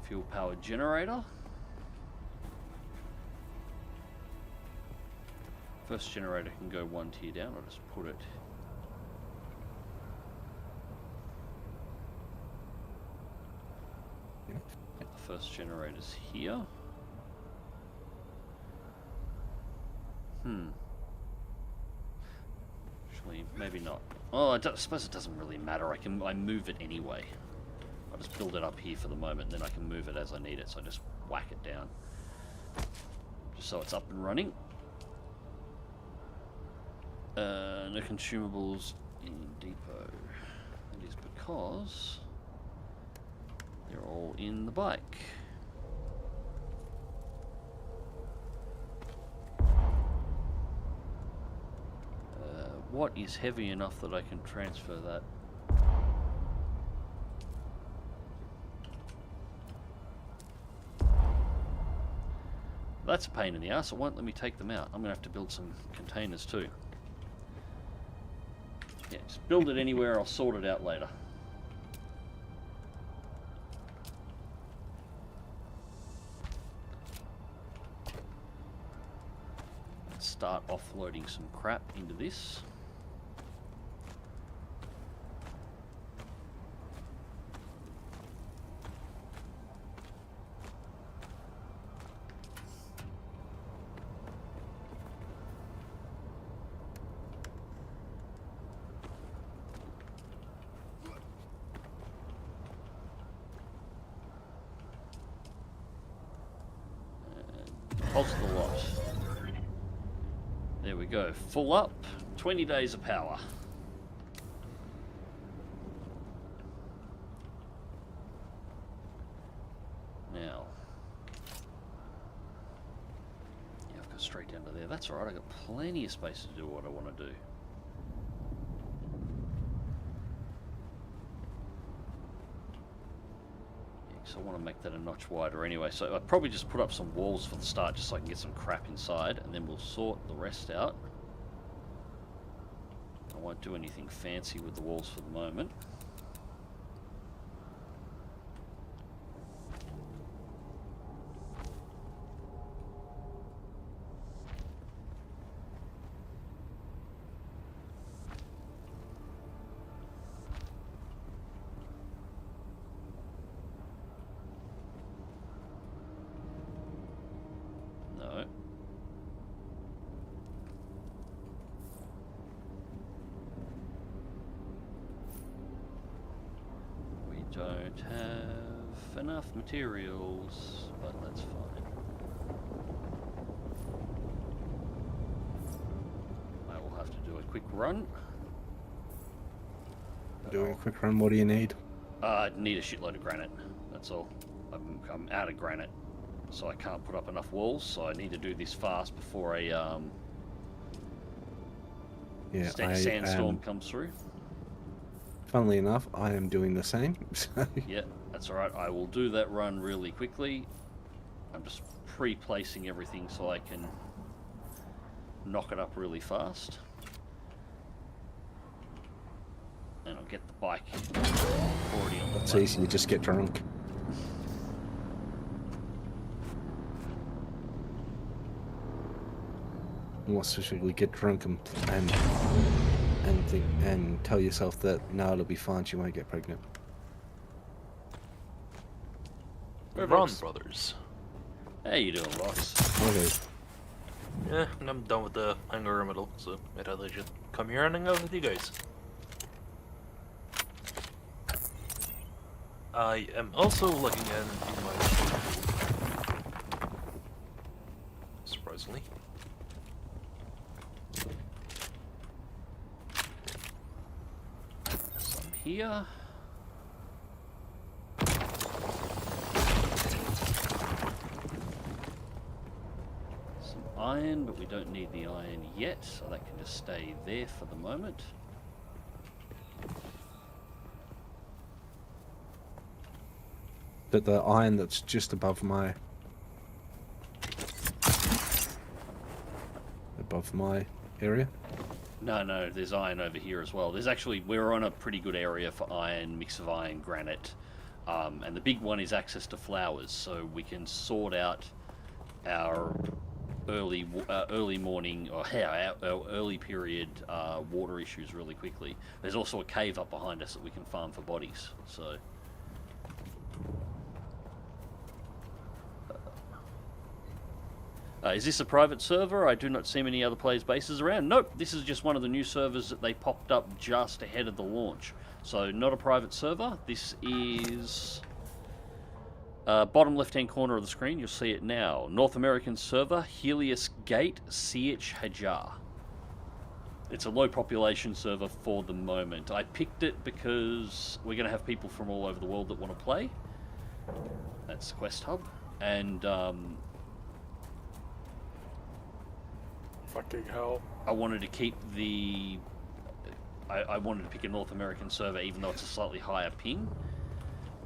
Speaker 4: fuel powered generator. First generator can go one tier down. I'll just put it.
Speaker 5: Yeah.
Speaker 4: Get the first generators here. Actually, maybe not. Oh, I suppose it doesn't really matter. I move it anyway. I'll just build it up here for the moment, and then I can move it as I need it. So I just whack it down, just so it's up and running. No consumables in depot. That is because they're all in the bike. What is heavy enough that I can transfer that? That's a pain in the ass. It won't let me take them out. I'm going to have to build some containers too. Yeah, just build it anywhere. I'll sort it out later. Let's start offloading some crap into this. Deposit the lot. There we go. Full up. 20 days of power. Now. Yeah, I've got straight down to there. That's alright. I've got plenty of space to do what I want to do. So I want to make that a notch wider anyway. So I'll probably just put up some walls for the start just so I can get some crap inside, and then we'll sort the rest out. I won't do anything fancy with the walls for the moment. Don't have enough materials, but that's fine. I will have to do a quick run.
Speaker 5: Doing a quick run, what do you need?
Speaker 4: I need a shitload of granite, that's all. I'm out of granite, so I can't put up enough walls, so I need to do this fast before a sandstorm comes through.
Speaker 5: Funnily enough, I am doing the same. So.
Speaker 4: Yeah, that's alright. I will do that run really quickly. I'm just pre-placing everything so I can knock it up really fast. And I'll get the bike already on the
Speaker 5: It's
Speaker 4: button.
Speaker 5: easy, you just get drunk. more specifically, get drunk and tell yourself that no, it'll be fine. She won't get pregnant.
Speaker 6: Hey,
Speaker 8: Run,
Speaker 6: Vox.
Speaker 8: brothers.
Speaker 4: How you doing, Rox?
Speaker 5: Okay.
Speaker 8: Yeah, and I'm done with the hangar middle, so I thought I should come here and hang out with you guys. I am also looking in my surprisingly.
Speaker 4: Some here. Some iron, but we don't need the iron yet, so that can just stay there for the moment.
Speaker 5: But the iron that's just above my area.
Speaker 4: No, there's iron over here as well. There's actually, we're on a pretty good area for iron, mix of iron, granite, and the big one is access to flowers, so we can sort out our early morning, or our early period water issues really quickly. There's also a cave up behind us that we can farm for bodies, so... is this a private server? I do not see many other players' bases around. Nope, this is just one of the new servers that they popped up just ahead of the launch. So, not a private server. This is... bottom left-hand corner of the screen, you'll see it now. North American server, Helios Gate, CH Hajar. It's a low population server for the moment. I picked it because we're going to have people from all over the world that want to play. That's Quest Hub. And,
Speaker 6: Fucking hell.
Speaker 4: I wanted to keep the... I wanted to pick a North American server even though it's a slightly higher ping.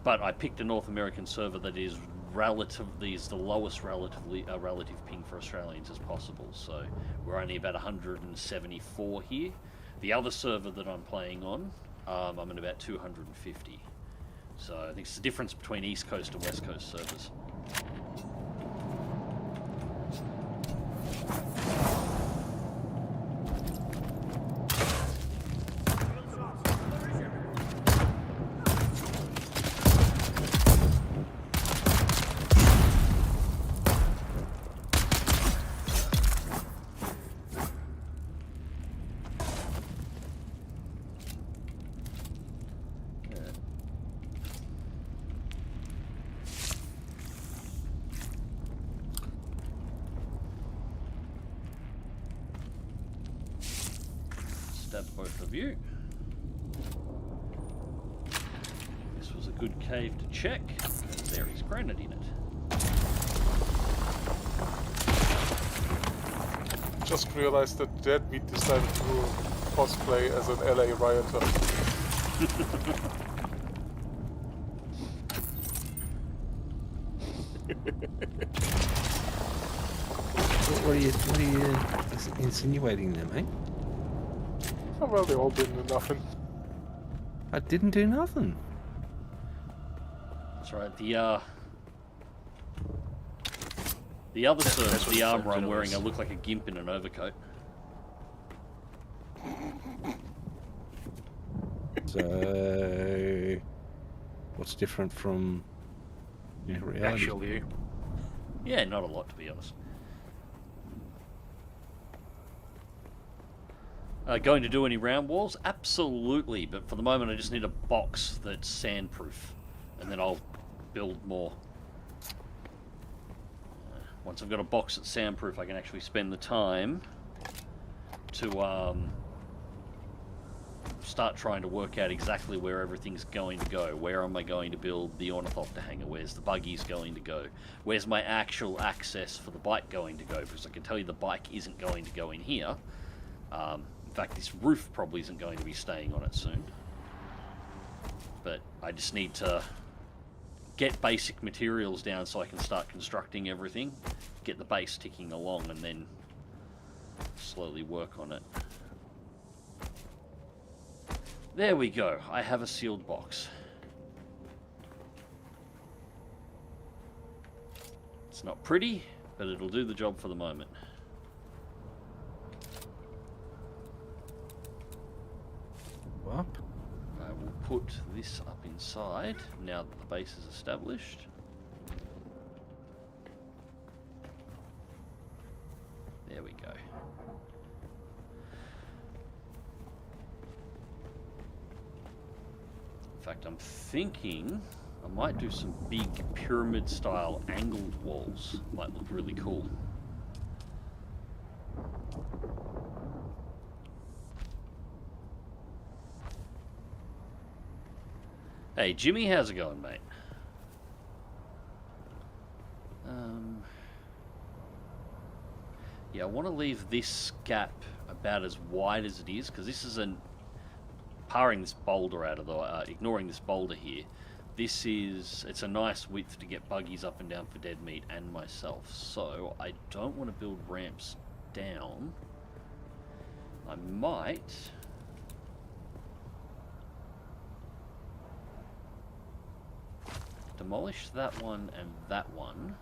Speaker 4: But I picked a North American server that is the lowest relative ping for Australians as possible. So we're only about 174 here. The other server that I'm playing on, I'm at about 250. So I think it's the difference between East Coast and West Coast servers. Both of you. This was a good cave to check. There is granite in it.
Speaker 6: Just realized that Deadbeat decided to cosplay as an LA rioter.
Speaker 5: What are you insinuating there, mate?
Speaker 6: Oh, well, they all didn't do nothing.
Speaker 5: I didn't do nothing.
Speaker 4: That's right. The other server, the armor I'm wearing, I look like a gimp in an overcoat.
Speaker 5: So, what's different from reality?
Speaker 8: Actual view.
Speaker 4: Yeah, not a lot to be honest. Going to do any round walls? Absolutely, but for the moment I just need a box that's sandproof, and then I'll build more. Once I've got a box that's sandproof, I can actually spend the time to start trying to work out exactly where everything's going to go. Where am I going to build the ornithopter hangar? Where's the buggies going to go? Where's my actual access for the bike going to go? Because I can tell you the bike isn't going to go in here. In fact, this roof probably isn't going to be staying on it soon. But I just need to get basic materials down so I can start constructing everything, get the base ticking along, and then slowly work on it. There we go. I have a sealed box. It's not pretty, but it'll do the job for the moment. put this up inside now that the base is established. There we go. In fact, I'm thinking I might do some big pyramid-style angled walls. Might look really cool. Hey, Jimmy, how's it going, mate? Yeah, I want to leave this gap about as wide as it is, because this isn't powering this boulder out of the, ignoring this boulder here. It's a nice width to get buggies up and down for dead meat and myself. So I don't want to build ramps down. I might demolish that one and that one.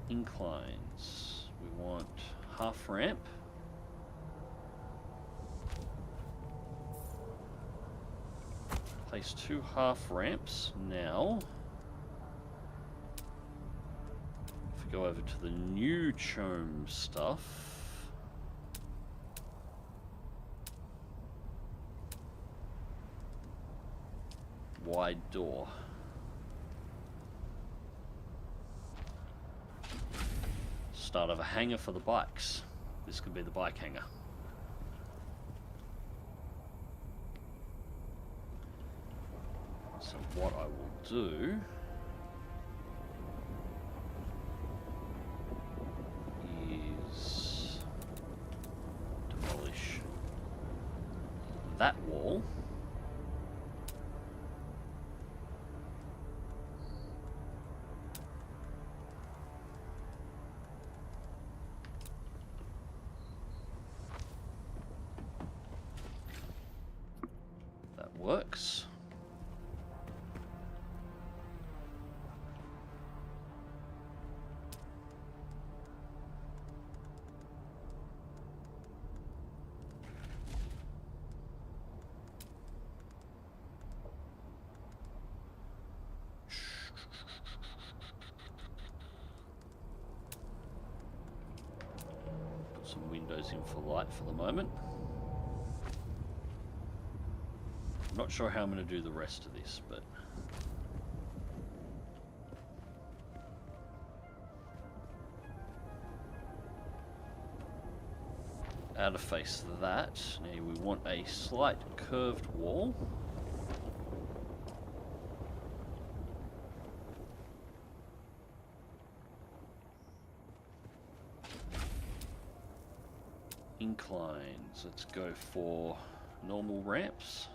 Speaker 4: Inclines. We want half ramp. Place 2 half ramps now. If we go over to the new Chome stuff. Wide door. Start of a hangar for the bikes. This could be the bike hangar. So what I will do is demolish that wall. That works. Some windows in for light for the moment. I'm not sure how I'm going to do the rest of this, but how to face that. Now we want a slight curved wall. Inclines. Let's go for normal ramps.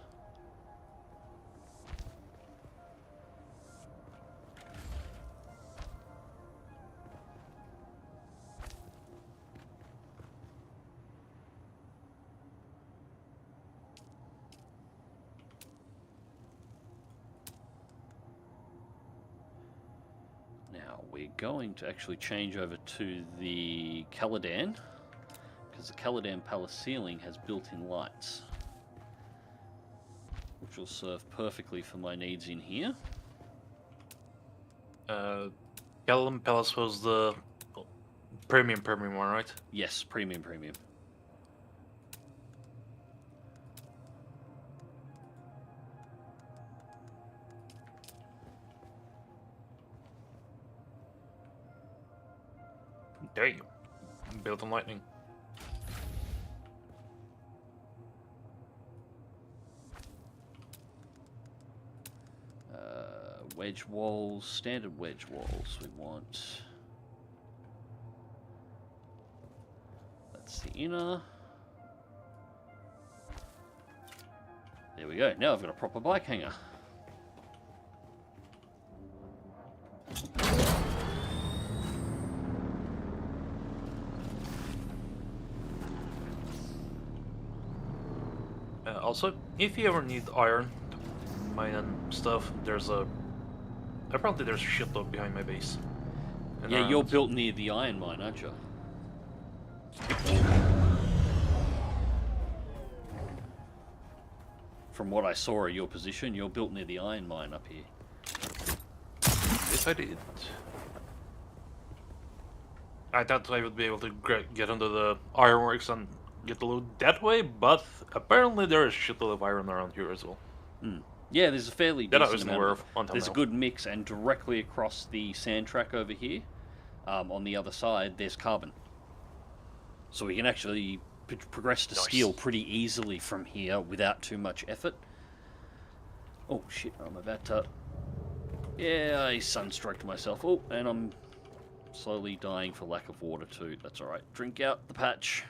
Speaker 4: Now we're going to actually change over to the Caladan, because the Caladan Palace ceiling has built-in lights, which will serve perfectly for my needs in here.
Speaker 8: Caladan Palace was the premium one, right?
Speaker 4: Yes, premium.
Speaker 8: Damn. Built on lightning.
Speaker 4: Wedge walls, standard wedge walls. We want. That's the inner. There we go. Now I've got a proper bike hanger.
Speaker 8: Also, if you ever need iron, mine stuff, there's a shitload behind my base. And
Speaker 4: yeah, you're built near the iron mine, aren't you? From what I saw of your position, you're built near the iron mine up here.
Speaker 8: Yes, I did. I thought I would be able to get into the ironworks and get the loot that way, but apparently there is a shitload of iron around here as well.
Speaker 4: Yeah, there's a fairly
Speaker 8: That I
Speaker 4: decent
Speaker 8: wasn't
Speaker 4: amount
Speaker 8: aware
Speaker 4: of.
Speaker 8: of until
Speaker 4: There's a
Speaker 8: now.
Speaker 4: good mix, and directly across the sand track over here, on the other side, there's carbon. So we can actually progress to
Speaker 8: Nice.
Speaker 4: steel pretty easily from here without too much effort. Oh shit, I'm about to... Yeah, I sunstroked myself. Oh, and I'm slowly dying for lack of water too. That's alright. Drink out the patch.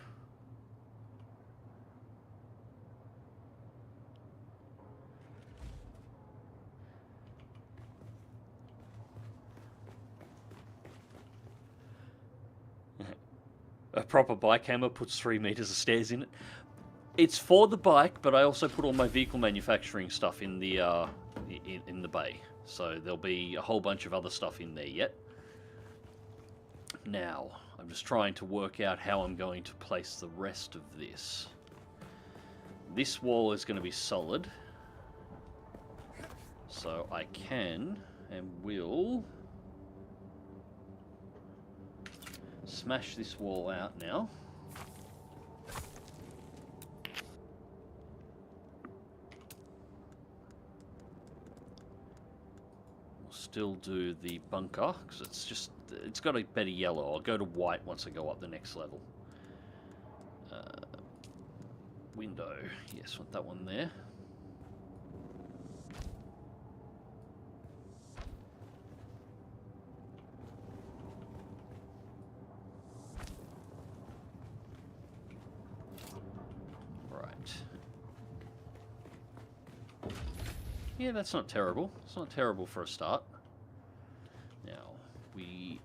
Speaker 4: A proper bike hammer puts 3 meters of stairs in it. It's for the bike, but I also put all my vehicle manufacturing stuff in the in the bay. So there'll be a whole bunch of other stuff in there yet. Now, I'm just trying to work out how I'm going to place the rest of this. This wall is going to be solid. So I can and will smash this wall out now. We'll still do the bunker, because it's got a better yellow. I'll go to white once I go up the next level. Window, yes, want that one there. Yeah, that's not terrible. It's not terrible for a start. Now, we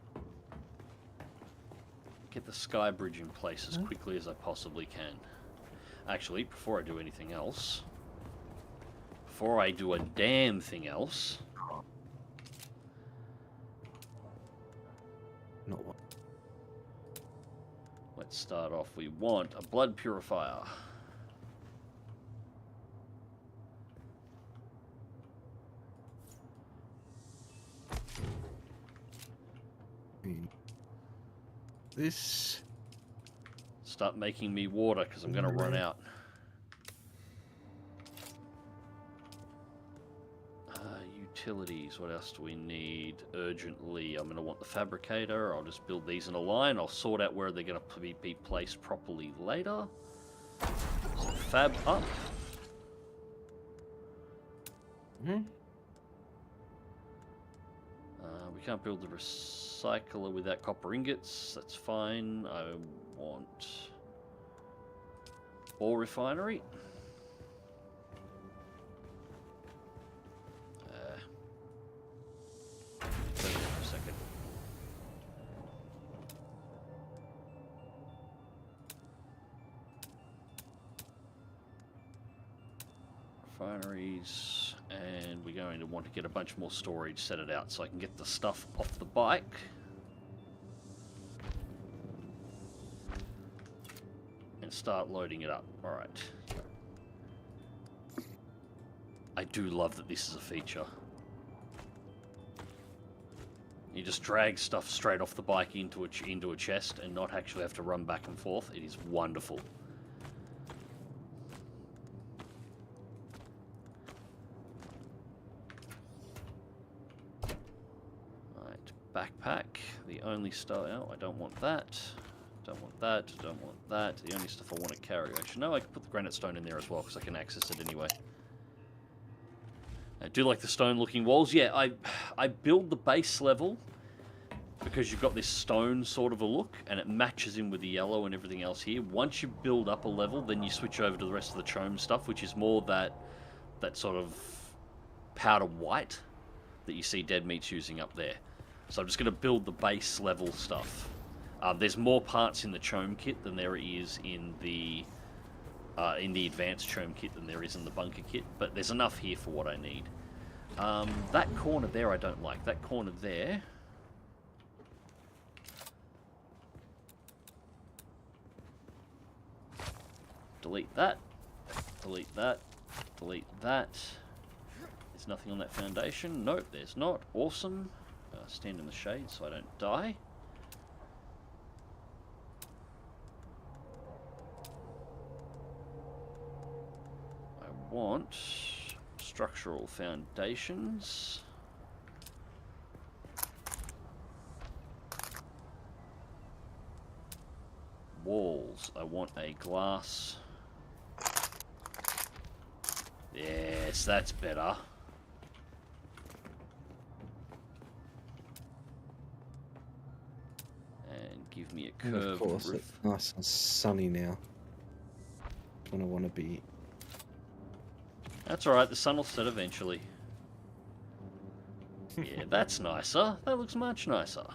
Speaker 4: get the sky bridge in place as quickly as I possibly can. Actually, before I do anything else, before I do a damn thing else,
Speaker 5: Not what.
Speaker 4: let's start off. We want a blood purifier.
Speaker 5: This.
Speaker 4: Start making me water because I'm going to run out. Utilities, what else do we need urgently? I'm going to want the fabricator. I'll just build these in a line. I'll sort out where they're going to be placed properly later. So fab up. We can't build the recycler without copper ingots. That's fine. I want ore refinery. Wait a second. Refineries, and we're going to want to get a bunch more storage, set it out so I can get the stuff off the bike. And start loading it up. Alright. I do love that this is a feature. You just drag stuff straight off the bike into a chest and not actually have to run back and forth. It is wonderful. Alright, backpack. The only stuff... Oh, I don't want that. Don't want that. Don't want that. The only stuff I want to carry... Actually, no, I can put the granite stone in there as well because I can access it anyway. I do like the stone-looking walls. Yeah, I build the base level because you've got this stone sort of a look, and it matches in with the yellow and everything else here. Once you build up a level, then you switch over to the rest of the chome stuff, which is more that sort of powder white that you see Dead Meat's using up there. So I'm just going to build the base level stuff. There's more parts in the chome kit than there is in the advanced chome kit than there is in the bunker kit, but there's enough here for what I need. That corner there I don't like. That corner there... delete that, delete that, delete that. There's nothing on that foundation. Nope, there's not. Awesome. Stand in the shade so I don't die. I want structural foundations. Walls. I want a glass. Yes, that's better. And give me a
Speaker 5: And
Speaker 4: curved
Speaker 5: of course,
Speaker 4: roof.
Speaker 5: it's nice and sunny now. When I want to be.
Speaker 4: That's alright, the sun will set eventually. Yeah, that's nicer. That looks much nicer.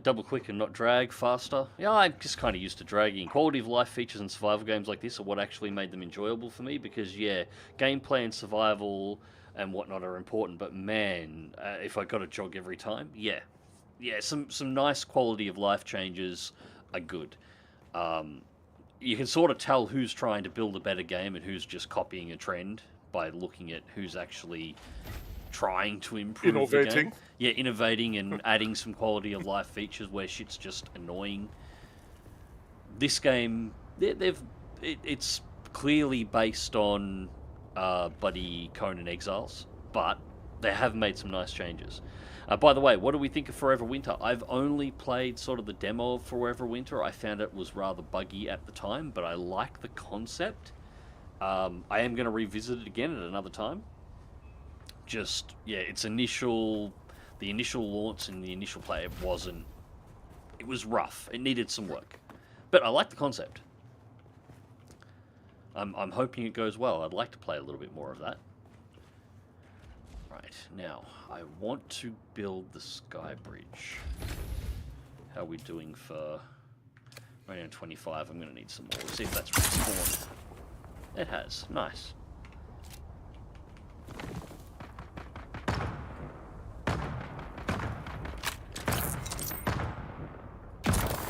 Speaker 4: Double click and not drag faster. Yeah, I'm just kind of used to dragging. Quality of life features in survival games like this are what actually made them enjoyable for me, because yeah, gameplay and survival and whatnot are important, but man, if I got to jog every time, yeah, some nice quality of life changes are good. You can sort of tell who's trying to build a better game and who's just copying a trend by looking at who's actually trying to improve the game. Yeah, innovating and adding some quality of life features where shit's just annoying. This game, it's clearly based on Buddy Conan Exiles, but they have made some nice changes. By the way, what do we think of Forever Winter? I've only played sort of the demo of Forever Winter. I found it was rather buggy at the time, but I like the concept. I am going to revisit it again at another time. Just, yeah, the initial launch and the initial play, it was rough. It needed some work. But I like the concept. I'm hoping it goes well. I'd like to play a little bit more of that. Right, now, I want to build the sky bridge. How are we doing for... Right on 25, I'm going to need some more. Let's see if that's respawned. It has. Nice.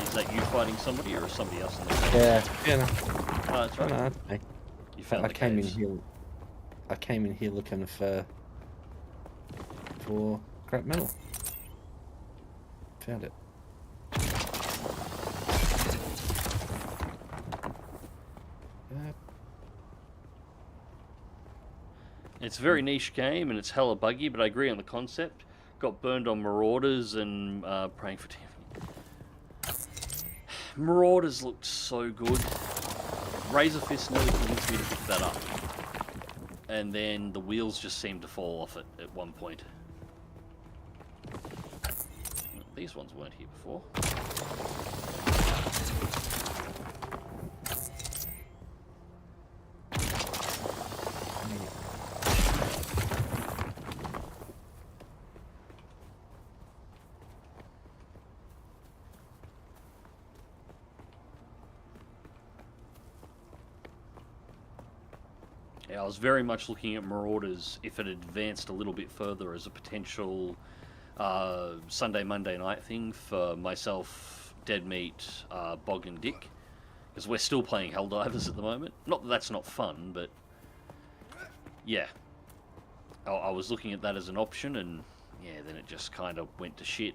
Speaker 4: Is that you fighting somebody or somebody else in the game?
Speaker 5: Yeah, no.
Speaker 4: Oh, that's right.
Speaker 5: No,
Speaker 4: You found
Speaker 5: I
Speaker 4: the
Speaker 5: came in
Speaker 4: caves.
Speaker 5: here. I came in here looking for scrap metal. Found it.
Speaker 4: It's a very niche game and it's hella buggy, but I agree on the concept. Got burned on Marauders and praying for team. Marauders looked so good. Razor Fist nearly convinced me to pick that up. And then the wheels just seemed to fall off it at one point. These ones weren't here before. Yeah, I was very much looking at Marauders if it advanced a little bit further as a potential Sunday, Monday night thing for myself, Dead Meat, Bog and Dick. Because we're still playing Helldivers at the moment. Not that that's not fun, but yeah. I was looking at that as an option and yeah, then it just kind of went to shit.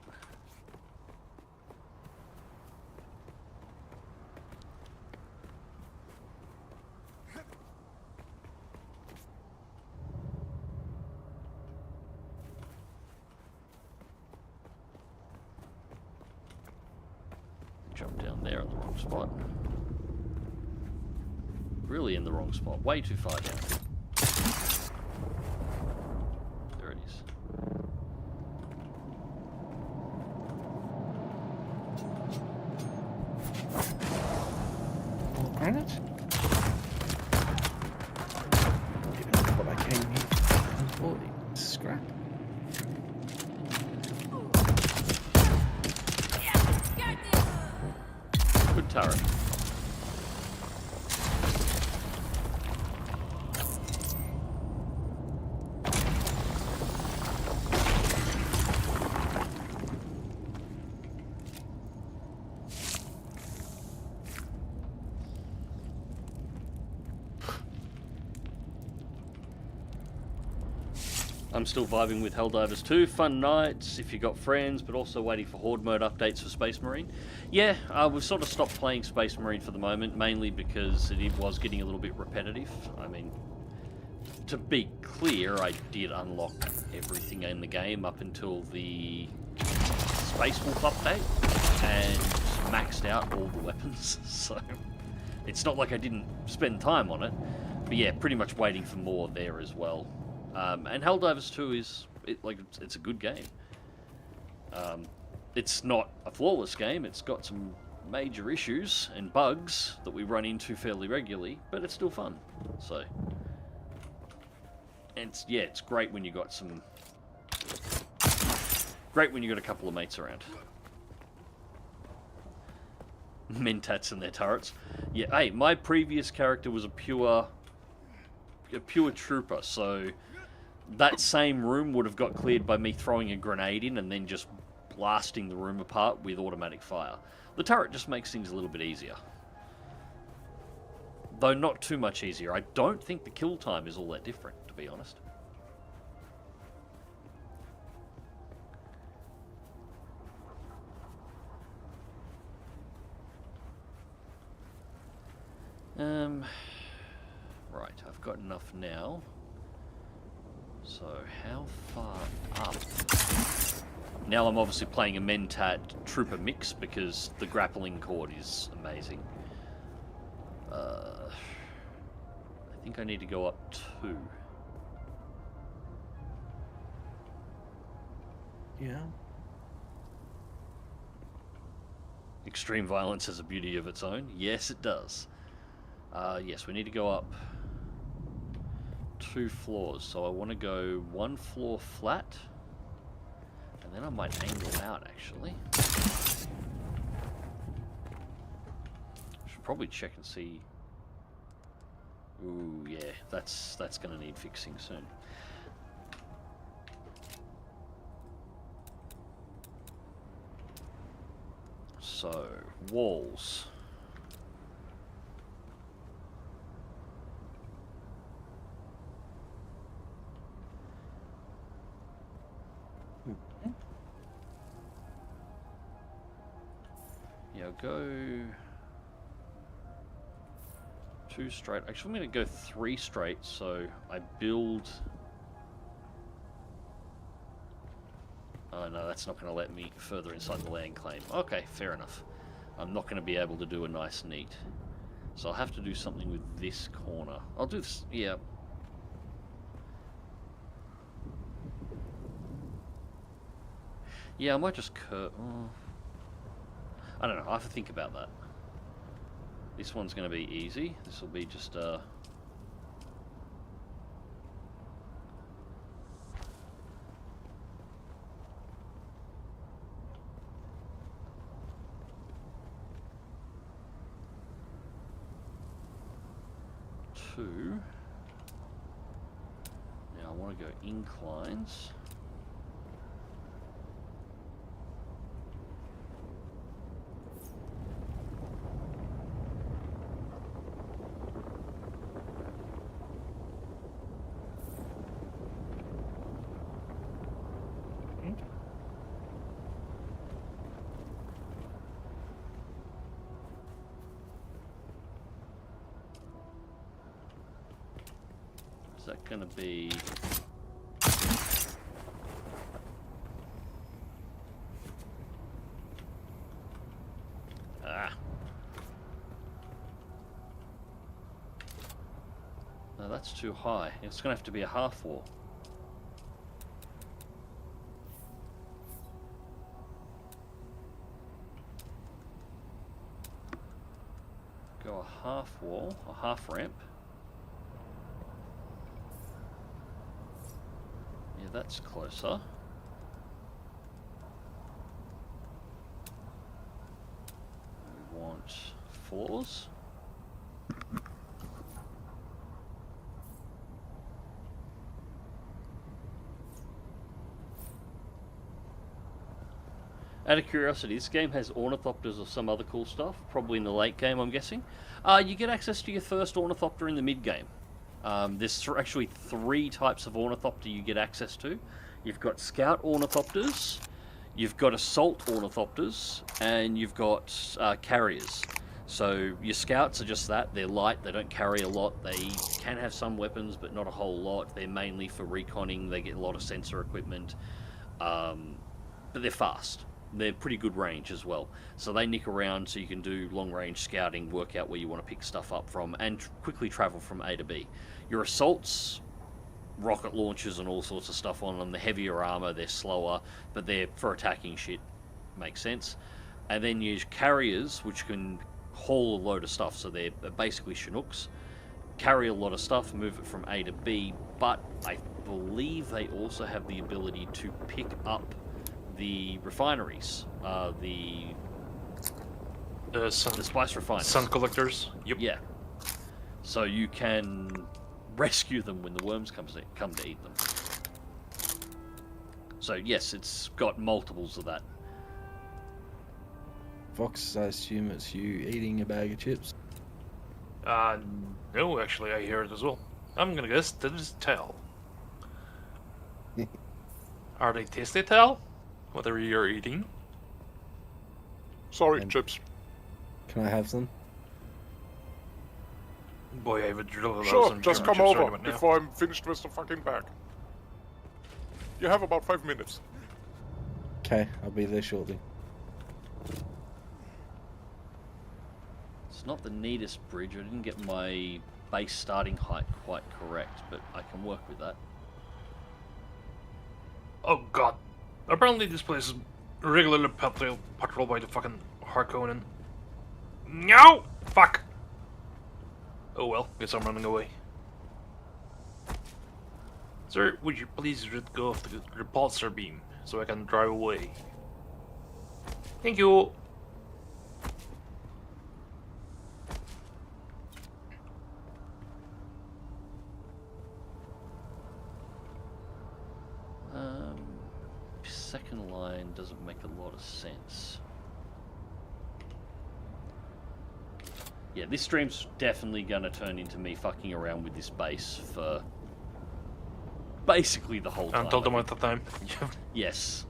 Speaker 4: Jump down there in the wrong spot. Really in the wrong spot. Way too far down. There it is.
Speaker 5: More granite? Given what I came here for, scrap.
Speaker 4: Good turret. I'm still vibing with Helldivers 2. Fun nights if you got friends, but also waiting for Horde mode updates for Space Marine. Yeah, we've sort of stopped playing Space Marine for the moment, mainly because it was getting a little bit repetitive. I mean, to be clear, I did unlock everything in the game up until the Space Wolf update, and maxed out all the weapons, so it's not like I didn't spend time on it. But yeah, pretty much waiting for more there as well. And Helldivers 2 is, it's a good game. It's not a flawless game, it's got some major issues and bugs that we run into fairly regularly, but it's still fun, so. And it's great when you got a couple of mates around. Mentats and their turrets. Yeah, hey, my previous character was a pure trooper, so that same room would have got cleared by me throwing a grenade in and then just blasting the room apart with automatic fire. The turret just makes things a little bit easier. Though not too much easier. I don't think the kill time is all that different, to be honest. Right, I've got enough now. So, how far up? Now I'm obviously playing a Mentat Trooper mix because the grappling cord is amazing. I think I need to go up 2.
Speaker 5: Yeah.
Speaker 4: Extreme violence has a beauty of its own. Yes, it does. Yes, we need to go up 2 floors. So I want to go 1 floor flat. And then I might angle out, actually. Should probably check and see. Ooh, yeah, that's going to need fixing soon. So, walls. Yeah, I'll go 2 straight. Actually, I'm going to go 3 straight, so I build... Oh no, that's not going to let me further inside the land claim. Okay, fair enough. I'm not going to be able to do a nice neat. So I'll have to do something with this corner. I'll do this, yeah. Yeah, I might just curve... I don't know, I have to think about that. This one's going to be easy. This will be just, 2. Now I want to go inclines. Is that going to be... No, that's too high. It's going to have to be a half wall. Go a half wall, a half ramp. Yeah, that's closer. We want floors. Out of curiosity, this game has ornithopters or some other cool stuff, probably in the late game, I'm guessing. You get access to your first ornithopter in the mid game. There's actually 3 types of ornithopter you get access to. You've got scout ornithopters, you've got assault ornithopters, and you've got carriers. So your scouts are just that. They're light, they don't carry a lot, they can have some weapons but not a whole lot. They're mainly for reconning, they get a lot of sensor equipment, but they're fast. They're pretty good range as well. So they nick around so you can do long range scouting, work out where you want to pick stuff up from, and quickly travel from A to B. Your assaults, rocket launchers and all sorts of stuff on them. The heavier armor, they're slower, but they're for attacking shit. Makes sense. And then you use carriers, which can haul a load of stuff, so they're basically Chinooks. Carry a lot of stuff, move it from A to B, but I believe they also have the ability to pick up the refineries, the spice refiners.
Speaker 8: Sun collectors. Yep.
Speaker 4: Yeah. So you can rescue them when the worms come to eat them. So yes, it's got multiples of that.
Speaker 5: Fox, I assume it's you eating a bag of chips.
Speaker 8: No, actually, I hear it as well. I'm gonna guess that is tail. Are they tasty tail? Whatever you're eating.
Speaker 6: Sorry,
Speaker 5: And-
Speaker 6: chips.
Speaker 5: Can I have some?
Speaker 8: Boy, I would really love
Speaker 6: Sure,
Speaker 8: some
Speaker 6: just
Speaker 8: German
Speaker 6: come
Speaker 8: chips
Speaker 6: over
Speaker 8: right about now.
Speaker 6: before I'm finished with the fucking bag. You have about 5 minutes.
Speaker 5: Okay, I'll be there shortly.
Speaker 4: It's not the neatest bridge. I didn't get my base starting height quite correct, but I can work with that.
Speaker 8: Oh god. Apparently this place is regularly patrolled by the fucking Harkonnen. No! Fuck! Oh well, guess I'm running away. Sir, would you please let go of the repulsor beam so I can drive away? Thank you!
Speaker 4: Second line doesn't make a lot of sense. Yeah, this stream's definitely gonna turn into me fucking around with this base for basically the whole time.
Speaker 8: Until the month of time.
Speaker 4: Yes.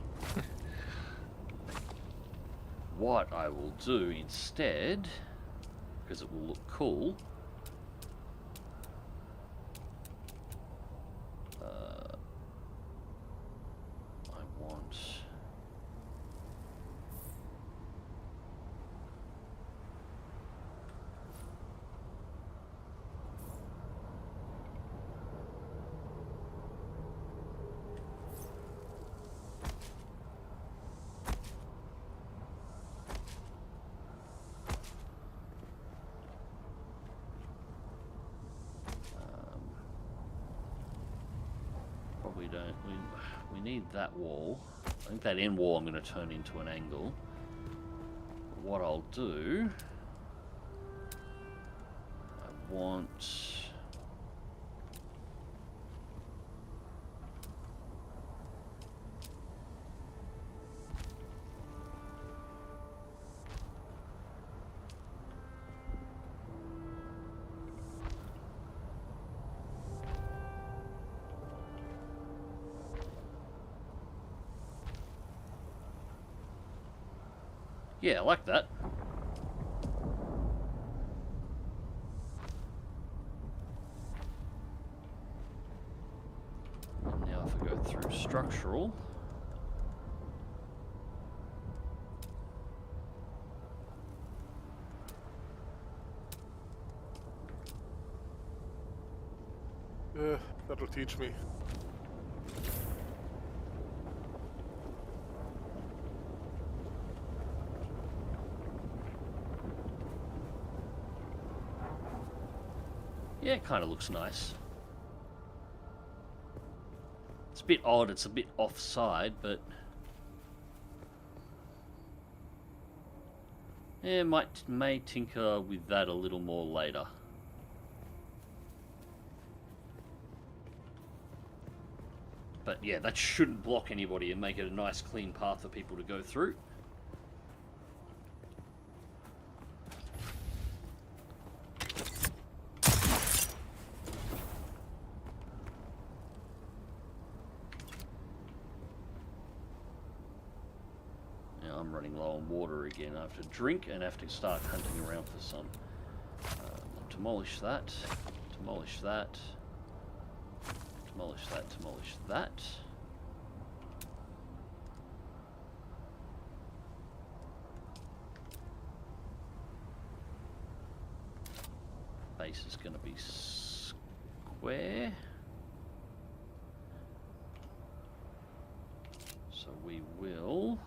Speaker 4: What I will do instead, because it will look cool, I want... Probably don't. We need that wall. I think that end wall I'm going to turn into an angle. What I'll do, I want... Yeah, I like that. And now if I go through structural,
Speaker 6: That'll teach me.
Speaker 4: yeah, it kind of looks nice. It's a bit odd, it's a bit offside, but... yeah, may tinker with that a little more later. But yeah, that shouldn't block anybody and make it a nice clean path for people to go through. running low on water again. I have to drink and have to start hunting around for some. Demolish that. Demolish that. Demolish that. Demolish that. Base is going to be square. So we will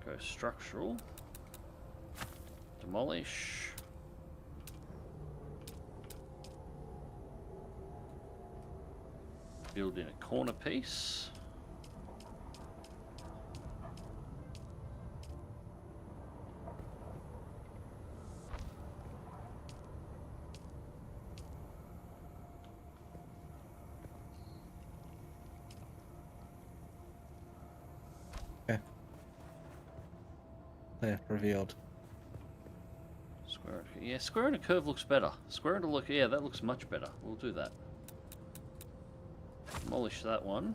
Speaker 4: go structural, demolish, build in a corner piece.
Speaker 5: There, revealed.
Speaker 4: Square, yeah, square and a curve looks better. Square and a look, yeah, that looks much better. We'll do that. Demolish that one.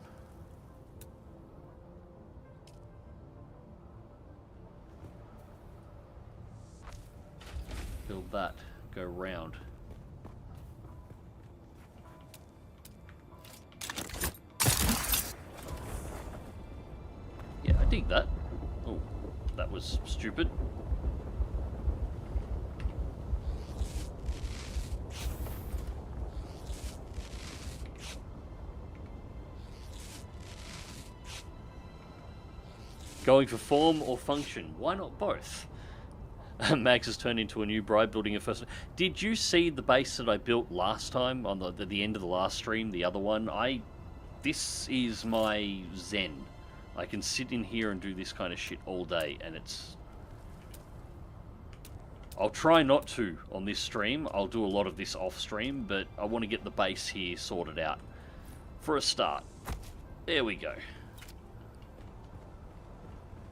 Speaker 4: Build that. Go round. Yeah, I dig that. Oh, that was stupid. Going for form or function? Why not both? Max has turned into a new bride building a first. Did you see the base that I built last time on the end of the last stream? The other one. This is my zen. I can sit in here and do this kind of shit all day, and it's. I'll try not to on this stream. I'll do a lot of this off stream, but I want to get the base here sorted out for a start. There we go.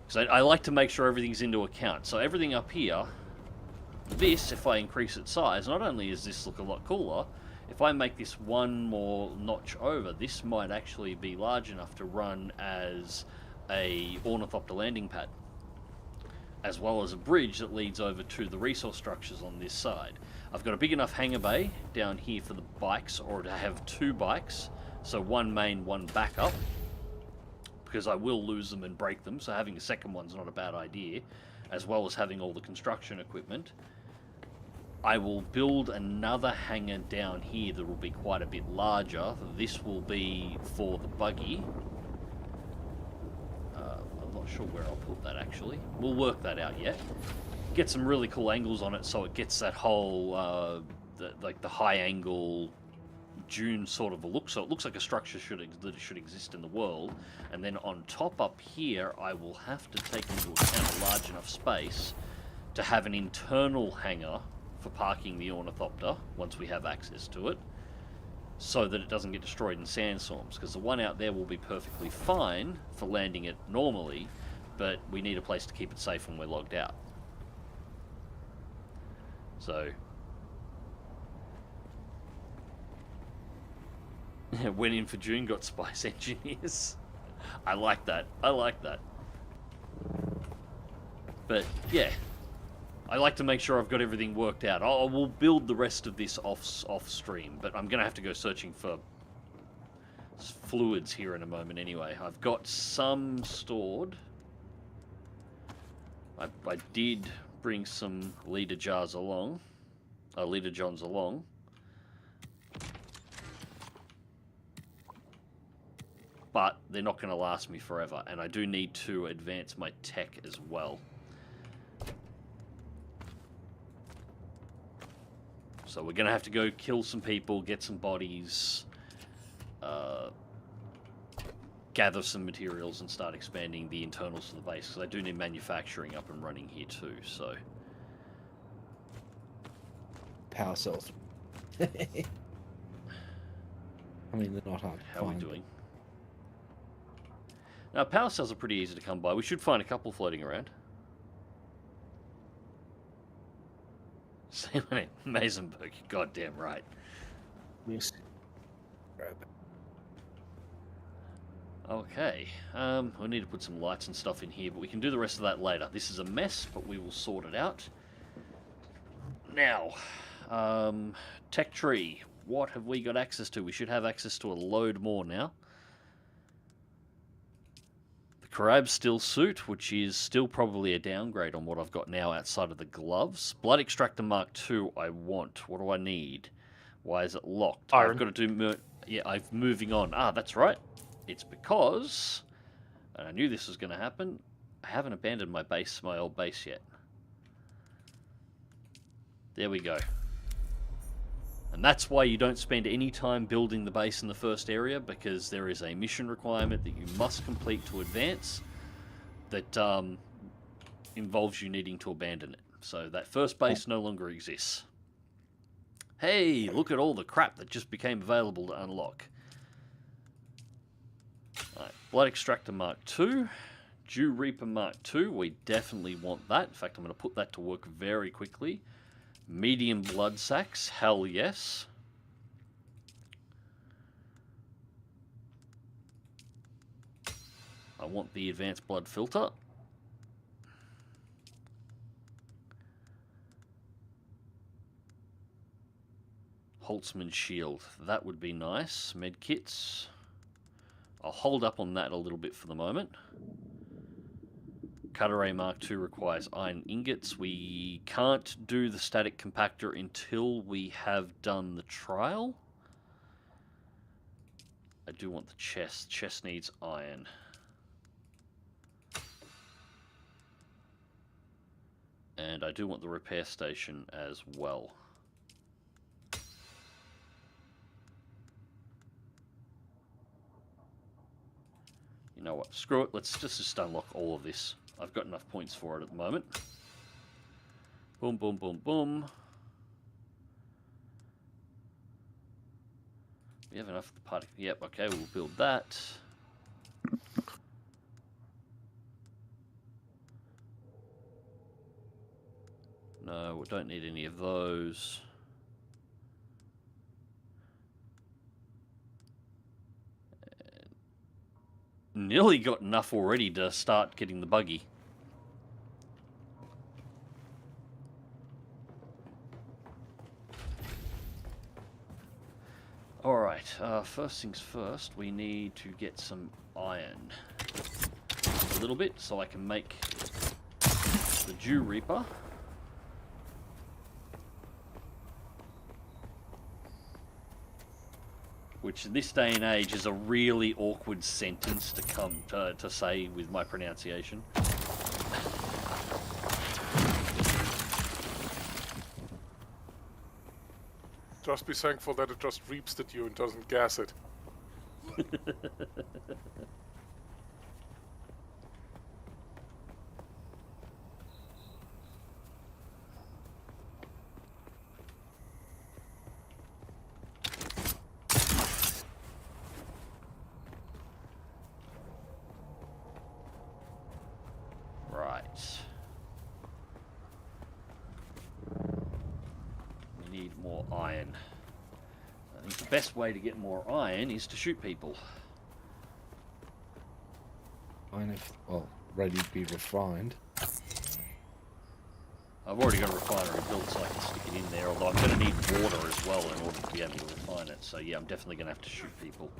Speaker 4: Because I like to make sure everything's into account. So everything up here, this, if I increase its size, not only does this look a lot cooler, if I make this one more notch over, this might actually be large enough to run as a ornithopter landing pad, as well as a bridge that leads over to the resource structures on this side. I've got a big enough hangar bay down here for the bikes, or to have two bikes, so one main, one backup, because I will lose them and break them, so having a second one's not a bad idea, as well as having all the construction equipment. I will build another hangar down here that will be quite a bit larger. This will be for the buggy. I'm not sure where I'll put that actually. We'll work that out yet. Get some really cool angles on it so it gets that whole, like the high angle Dune sort of a look, so it looks like a structure that should exist in the world. And then on top up here, I will have to take into account a large enough space to have an internal hangar for parking the ornithopter once we have access to it, so that it doesn't get destroyed in sandstorms, because the one out there will be perfectly fine for landing it normally, but we need a place to keep it safe when we're logged out. So went in for June, got spice engineers. I like that. I like that. But yeah, I like to make sure I've got everything worked out. I will build the rest of this off stream, but I'm gonna have to go searching for fluids here in a moment anyway. I've got some stored. I did bring some leader jars along, leader johns along. But they're not going to last me forever, and I do need to advance my tech as well. So we're going to have to go kill some people, get some bodies, gather some materials, and start expanding the internals of the base, because I do need manufacturing up and running here too, so.
Speaker 5: Power cells. I mean, they're not hard to
Speaker 4: How are we
Speaker 5: find.
Speaker 4: doing? Now, power cells are pretty easy to come by. We should find a couple floating around. Say my name, Maisenberg, you're goddamn right.
Speaker 5: Yes.
Speaker 4: Okay, we need to put some lights and stuff in here, but we can do the rest of that later. This is a mess, but we will sort it out. Now, tech tree. What have we got access to? We should have access to a load more now. The Karab Still suit, which is still probably a downgrade on what I've got now outside of the gloves. Blood Extractor Mark II I want. What do I need? Why is it locked?
Speaker 8: Iron.
Speaker 4: I've got to do... Yeah, I'm moving on. Ah, that's right. It's because, and I knew this was going to happen, I haven't abandoned my base, my old base yet. There we go. And that's why you don't spend any time building the base in the first area, because there is a mission requirement that you must complete to advance that involves you needing to abandon it. So that first base no longer exists. Hey, look at all the crap that just became available to unlock. Right, Blood Extractor Mark II, Dew Reaper Mark II, we definitely want that. In fact, I'm going to put that to work very quickly. Medium blood sacks, hell yes. I want the advanced blood filter. Holtzman shield, that would be nice. Med kits. I'll hold up on that a little bit for the moment. Cutter Ray Mark II requires iron ingots. We can't do the static compactor until we have done the trial. I do want the chest. Chest needs iron. And I do want the repair station as well. You know what, screw it, let's just unlock all of this. I've got enough points for it at the moment. Boom, boom, boom, boom. We have enough of the party. Yep, okay, we'll build that. No, we don't need any of those. Nearly got enough already to start getting the buggy. Alright, first things first, we need to get some iron. A little bit, so I can make the Dew Reaper. Which in this day and age is a really awkward sentence to come to say with my pronunciation.
Speaker 6: Just be thankful that it just reaps the dew and doesn't gas it.
Speaker 4: The best way to get more iron is to shoot people.
Speaker 5: Iron, well, ready to be refined.
Speaker 4: I've already got a refinery built, so I can stick it in there, although I'm going to need water as well in order to be able to refine it. So yeah, I'm definitely going to have to shoot people.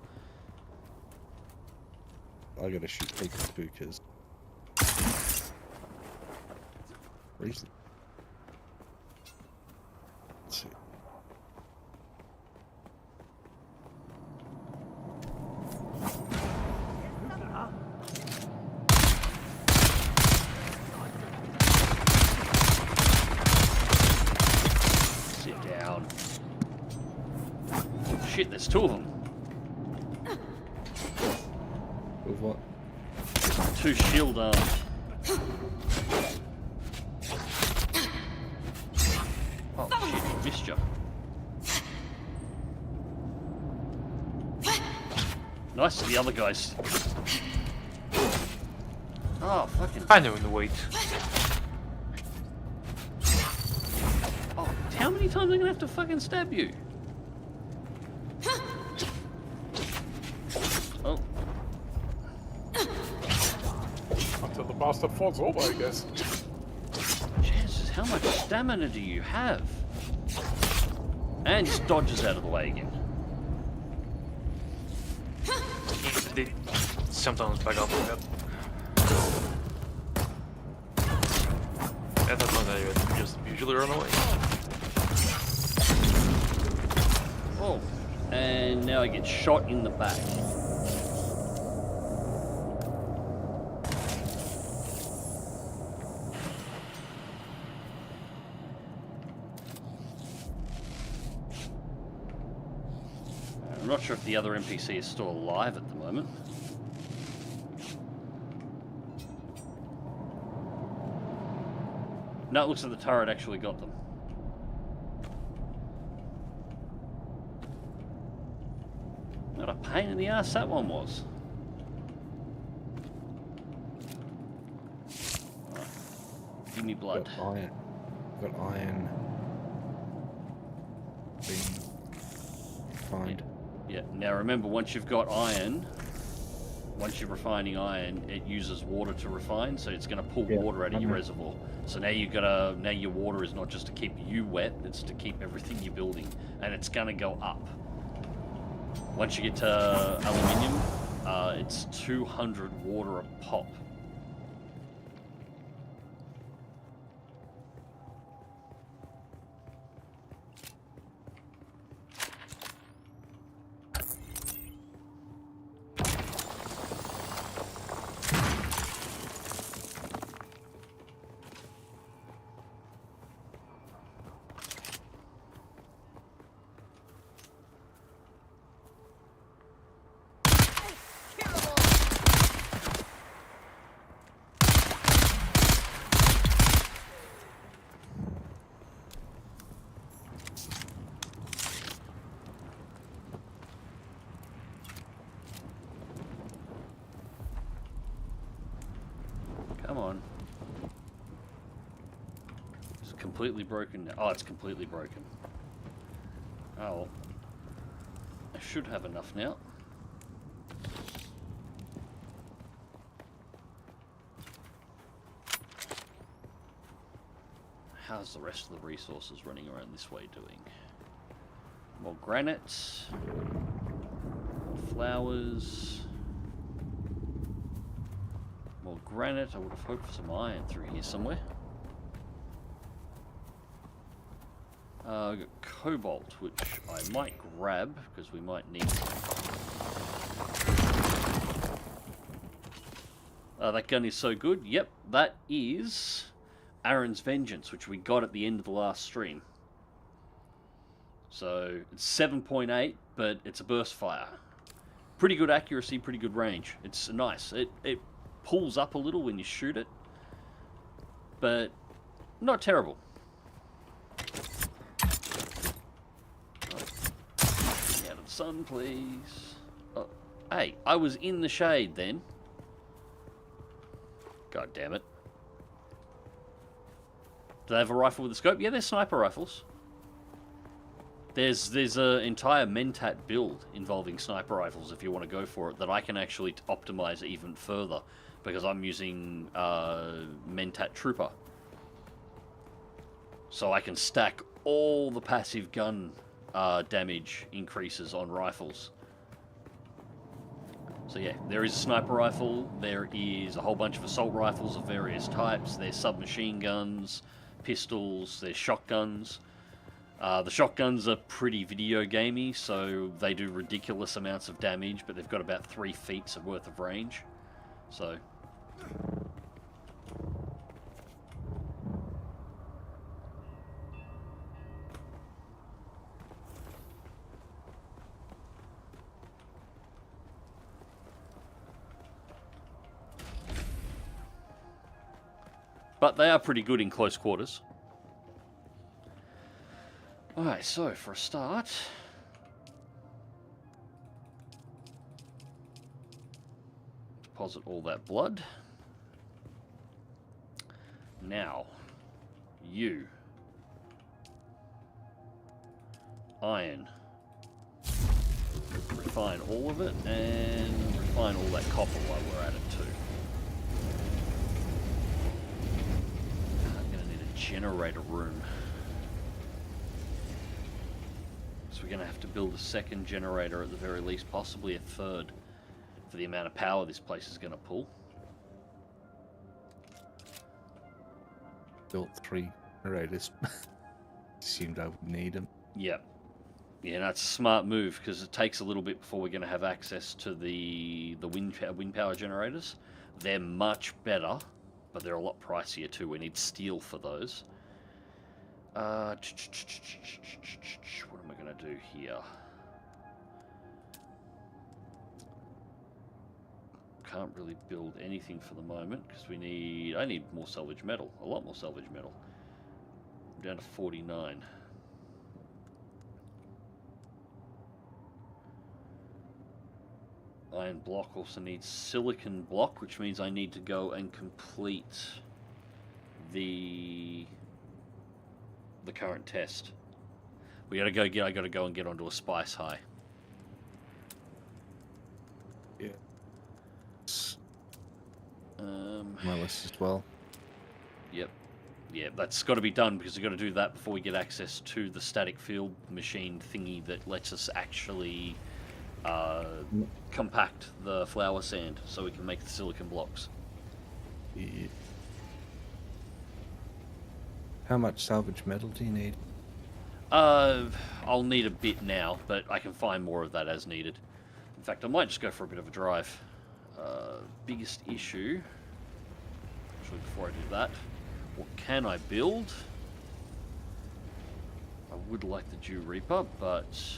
Speaker 5: I got to shoot people too, because reason. Let's see.
Speaker 4: Shit, there's two of them.
Speaker 5: With what?
Speaker 4: Two shield arms. Oh shit, missed you. Nice, the other guys. Oh, fucking...
Speaker 8: I know in the wait.
Speaker 4: Oh, how many times am I gonna have to fucking stab you? Oh.
Speaker 6: bastard falls over, I guess.
Speaker 4: Jesus, how much stamina do you have? And just dodges out of the way again.
Speaker 8: They sometimes back up like that. I thought that you would just usually run away.
Speaker 4: Oh, and now I get shot in the back. I'm not sure if the other NPC is still alive at the moment. No, it looks like the turret actually got them. What a pain in the ass that one was. Right. Give me blood.
Speaker 5: Got iron. Being refined.
Speaker 4: Yeah, now remember, once you've got iron, once you're refining iron, it uses water to refine, so it's going to pull water out of your reservoir. So now now your water is not just to keep you wet, it's to keep everything you're building, and it's going to go up. Once you get to aluminium, it's 200 water a pop. Come on. It's completely broken now. Oh, it's completely broken. Oh, well. I should have enough now. How's the rest of the resources running around this way doing? More granite. More flowers. More granite. I would have hoped for some iron through here somewhere. I've got cobalt, which I might grab because we might need some. That gun is so good. Yep, that is Aaron's Vengeance, which we got at the end of the last stream. So it's 7.8, but it's a burst fire. Pretty good accuracy, pretty good range. It's nice. It pulls up a little when you shoot it, but not terrible. Get me out of the sun, please. Oh, hey, I was in the shade then. God damn it. Do they have a rifle with a scope? Yeah, they're sniper rifles. There's an entire Mentat build involving sniper rifles if you want to go for it that I can actually optimize even further because I'm using Mentat Trooper. So I can stack all the passive gun damage increases on rifles. So yeah, there is a sniper rifle, there is a whole bunch of assault rifles of various types, there's submachine guns, pistols, there's shotguns. The shotguns are pretty video gamey, so they do ridiculous amounts of damage, but they've got about 3 feet worth of range. So but they are pretty good in close quarters. Alright, so for a start, deposit all that blood. Now, you. Iron. Refine all of it, and refine all that copper while we're at it too. generator room. So we're going to have to build a second generator at the very least, possibly a third, for the amount of power this place is going to pull.
Speaker 5: Built 3 generators. Assumed I would need them.
Speaker 4: Yep. Yeah, that's a smart move, because it takes a little bit before we're going to have access to the wind power generators. They're much better, but they're a lot pricier too. We need steel for those. What am I going to do here? Can't really build anything for the moment, because I need more salvage metal. A lot more salvage metal. I'm down to 49. Iron block also needs silicon block, which means I need to go and complete the current test. I gotta go and get onto a spice high.
Speaker 5: Yeah. My list as well.
Speaker 4: Yep. Yeah, that's got to be done, because we've got to do that before we get access to the static field machine thingy that lets us actually compact the flour sand so we can make the silicon blocks.
Speaker 5: Yeah. How much salvage metal do you need?
Speaker 4: I'll need a bit now, but I can find more of that as needed. In fact, I might just go for a bit of a drive. Biggest issue, actually, before I do that, what can I build? I would like the Dew Reaper, but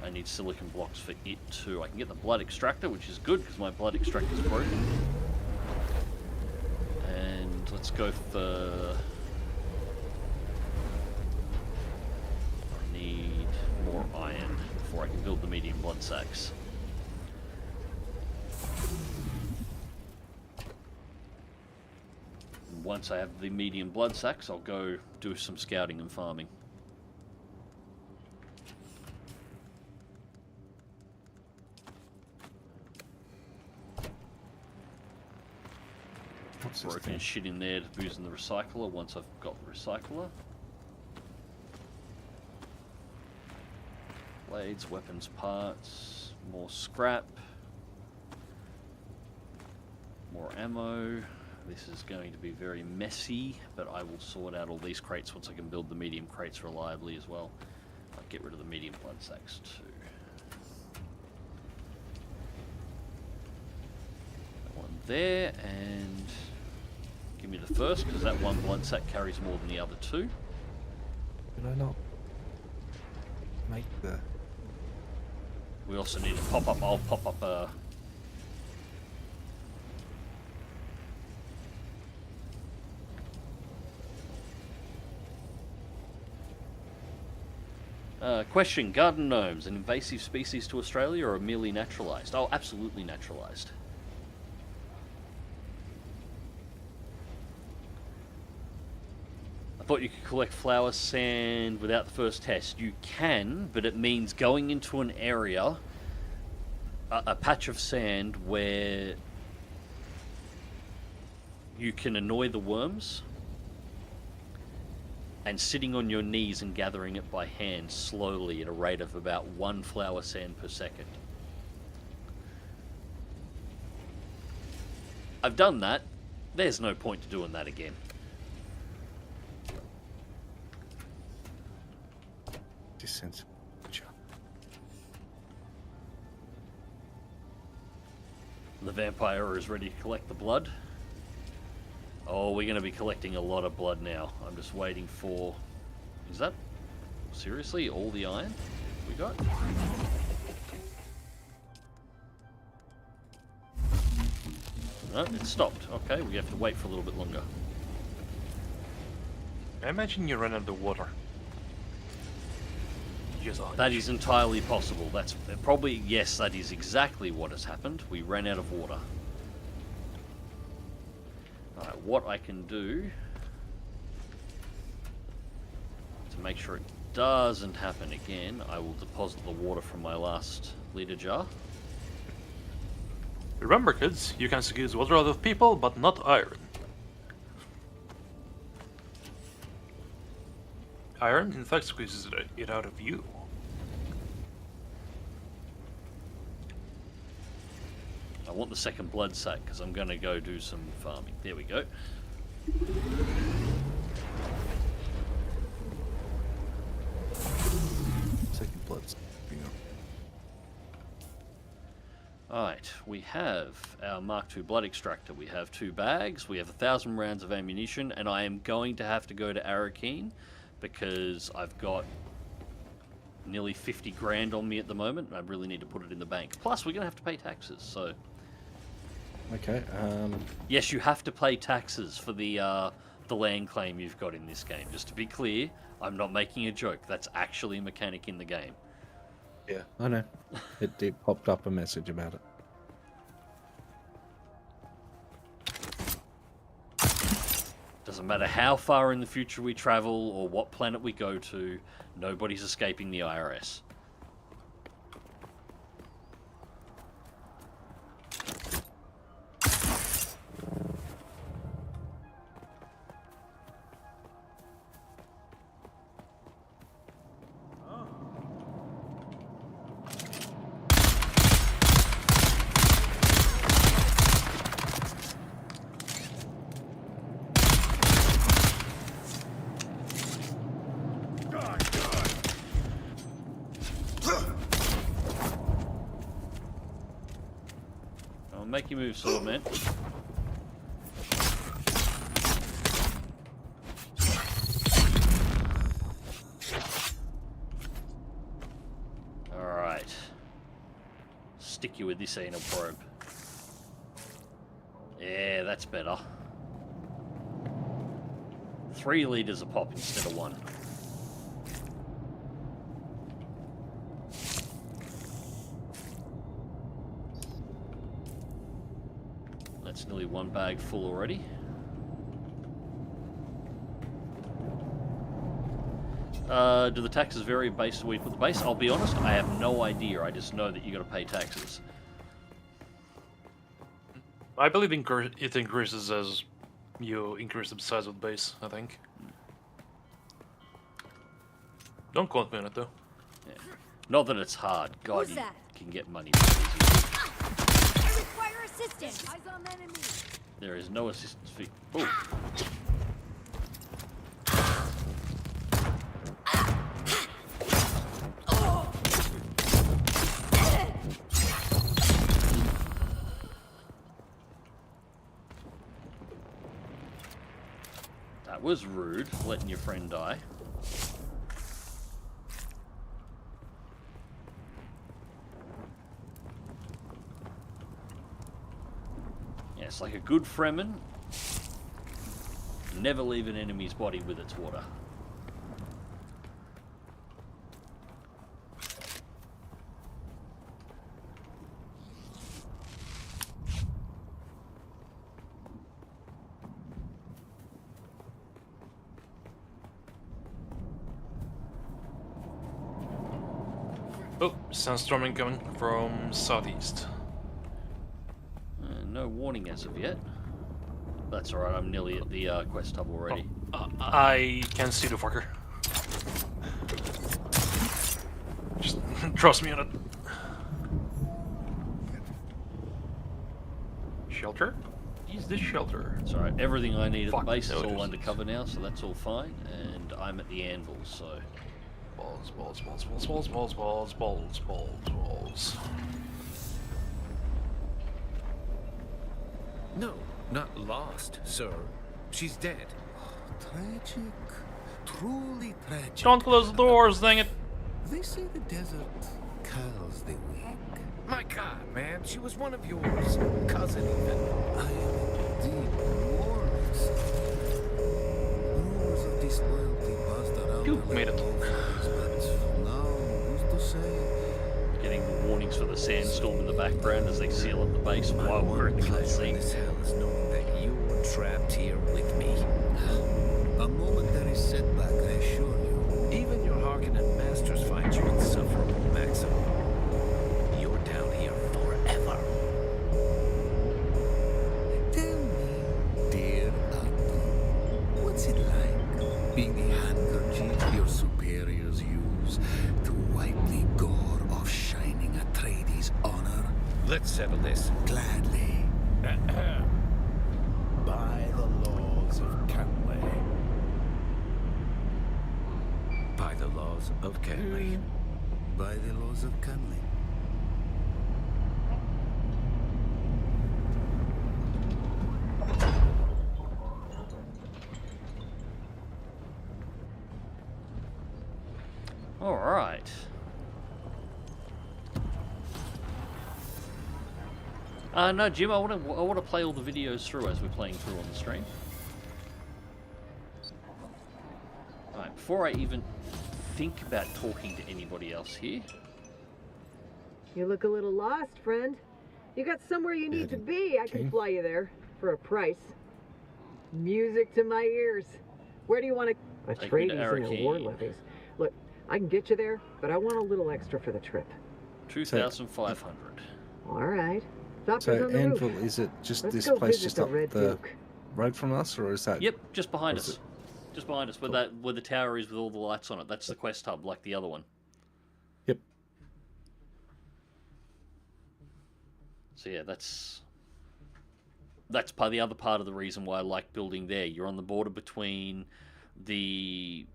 Speaker 4: I need silicon blocks for it too. I can get the blood extractor, which is good because my blood extractor is broken. And let's go for... I need more iron before I can build the medium blood sacks. Once I have the medium blood sacks, I'll go do some scouting and farming. Broken shit in there to boost in the recycler once I've got the recycler. Blades, weapons parts, more scrap, more ammo. This is going to be very messy, but I will sort out all these crates once I can build the medium crates reliably as well. I'll get rid of the medium blood sacks too. That one there, and give me the first, because that one blood sack carries more than the other two.
Speaker 5: Did I not make the...
Speaker 4: We also need to pop up, I'll pop up a... question, garden gnomes, an invasive species to Australia or merely naturalised? Oh, absolutely naturalised. I thought you could collect flour sand without the first test. You can, but it means going into an area, a patch of sand where you can annoy the worms, and sitting on your knees and gathering it by hand slowly at a rate of about 1 flour sand per second. I've done that. There's no point to doing that again.
Speaker 5: Sense.
Speaker 4: The vampire is ready to collect the blood. Oh, we're going to be collecting a lot of blood now. I'm just waiting for... Is that... Seriously? All the iron we got? No, it stopped. Okay, we have to wait for a little bit longer.
Speaker 8: I imagine you run out of water.
Speaker 4: That is entirely possible. That's probably... Yes, that is exactly what has happened. We ran out of water. Alright, what I can do to make sure it doesn't happen again, I will deposit the water from my last liter jar.
Speaker 8: Remember, kids, you can squeeze water out of people, but not iron. iron, in fact, squeezes it out of you.
Speaker 4: I want the second blood sack because I'm going to go do some farming. There we go.
Speaker 5: Second blood.
Speaker 4: Alright, we have our Mark II blood extractor. We have 2 bags, we have 1,000 rounds of ammunition, and I am going to have to go to Arakeen because I've got nearly 50 grand on me at the moment, and I really need to put it in the bank. Plus, we're going to have to pay taxes, so...
Speaker 5: Okay,
Speaker 4: Yes, you have to pay taxes for the land claim you've got in this game. Just to be clear, I'm not making a joke. That's actually a mechanic in the game.
Speaker 5: yeah, I know. It popped up a message about it.
Speaker 4: Doesn't matter how far in the future we travel or what planet we go to, nobody's escaping the IRS. Make your move, sword man. Alright. Stick you with this anal probe. Yeah, that's better. 3 liters a pop instead of 1. That's nearly 1 bag full already. Do the taxes vary based on where you put the base? I'll be honest, I have no idea. I just know that you got to pay taxes.
Speaker 8: I believe it increases as you increase the size of the base, I think. Don't quote me on it, though.
Speaker 4: Yeah. Not that it's hard. God,
Speaker 9: Who's
Speaker 4: you
Speaker 9: that?
Speaker 4: can get money really easy.
Speaker 9: I require assistance. Eyes on enemy.
Speaker 4: There is no assistance fee. Oh. That was rude, letting your friend die. Yes, like a good Fremen, never leave an enemy's body with its water.
Speaker 8: Oh, sandstorm incoming from southeast.
Speaker 4: No warning as of yet. That's alright, I'm nearly at the quest hub already.
Speaker 8: I can see the fucker. Just trust me on it. Shelter? Is this shelter?
Speaker 4: It's alright, everything I need at the
Speaker 8: Fuck,
Speaker 4: base is
Speaker 8: no, it
Speaker 4: all
Speaker 8: isn't.
Speaker 4: undercover now, so that's all fine. And I'm at the anvil, so...
Speaker 8: Balls, balls, balls, balls, balls, balls, balls, balls, balls, balls.
Speaker 10: No, not lost, sir. She's dead.
Speaker 11: Tragic. Truly tragic.
Speaker 8: Don't close the doors, dang it!
Speaker 11: They say the desert kills the weak.
Speaker 10: My God, man, she was one of yours. Cousin, even.
Speaker 11: I am indeed mourners. Rumors of disloyalty buzzed around
Speaker 8: You
Speaker 11: the
Speaker 8: made it.
Speaker 11: but now, who's to say?
Speaker 4: Getting the warnings for the sandstorm in the background as they seal up the base while we're in the
Speaker 10: Pleasure in
Speaker 4: cutscene.
Speaker 10: this hell is knowing that you're trapped here with me.
Speaker 11: A momentary setback, I assure you.
Speaker 10: Even your Harkonnen masters find you insufferable, Maxim. You're down here forever.
Speaker 11: Tell me, dear Arthur, what's it like being the handkerchief the your superiors use to wipe the gore of Shining Atreides' honor?
Speaker 10: Let's settle this.
Speaker 11: Gladly.
Speaker 10: By the laws of Canley. By the laws of Canley.
Speaker 11: By the laws of Canley.
Speaker 4: All right. No, Jim. I want to play all the videos through as we're playing through on the stream. All right. Before I even think about talking to anybody else here.
Speaker 12: You look a little lost, friend. You got somewhere you need to be. I can fly you there for a price. Music to my ears. Where do you want to? Atreides and their war levies. Look, I can get you there, but I want a little extra for the trip.
Speaker 4: 2,500.
Speaker 12: All right.
Speaker 5: So Anvil, is it just this place just up the road from us, or is that?
Speaker 4: Yep, just behind us. Just behind us, where the tower is with all the lights on it. That's the quest hub, like the other one.
Speaker 5: Yep.
Speaker 4: So yeah, that's the other part of the reason why I like building there. You're on the border between the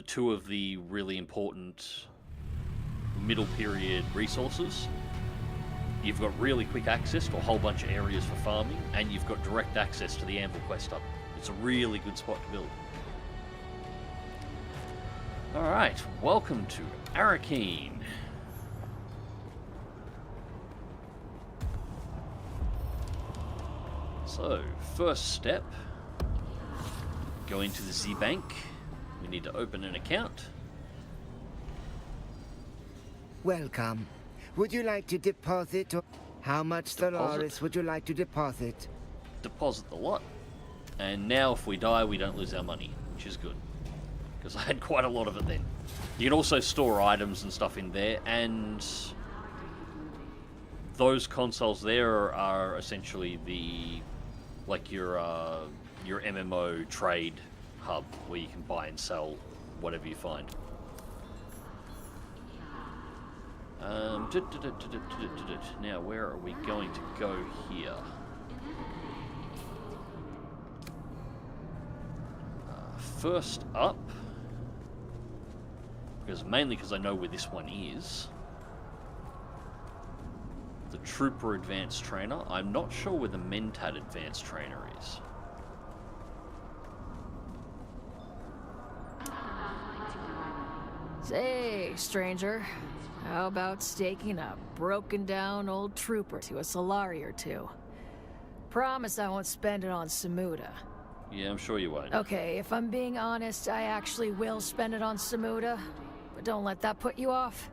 Speaker 4: two of the really important middle period resources. You've got really quick access to a whole bunch of areas for farming, and you've got direct access to the Anvil quest hub. It's a really good spot to build. Alright, welcome to Arakeen. So, first step, go into the Z Bank. We need to open an account.
Speaker 13: Welcome. Would you like to deposit, or how much Stellaris would you like to deposit?
Speaker 4: Deposit the lot. And now if we die, we don't lose our money, which is good. Because I had quite a lot of it then. You can also store items and stuff in there, and those consoles there are essentially your MMO trade hub, where you can buy and sell whatever you find. Now, where are we going to go here? First up, mainly because I know where this one is, the Trooper Advanced Trainer. I'm not sure where the Mentat Advanced Trainer is.
Speaker 14: Say, stranger, how about staking a broken down old trooper to a Solari or two? Promise I won't spend it on Samuda.
Speaker 4: Yeah, I'm sure you won't.
Speaker 14: Okay, if I'm being honest, I actually will spend it on Samuda. But don't let that put you off.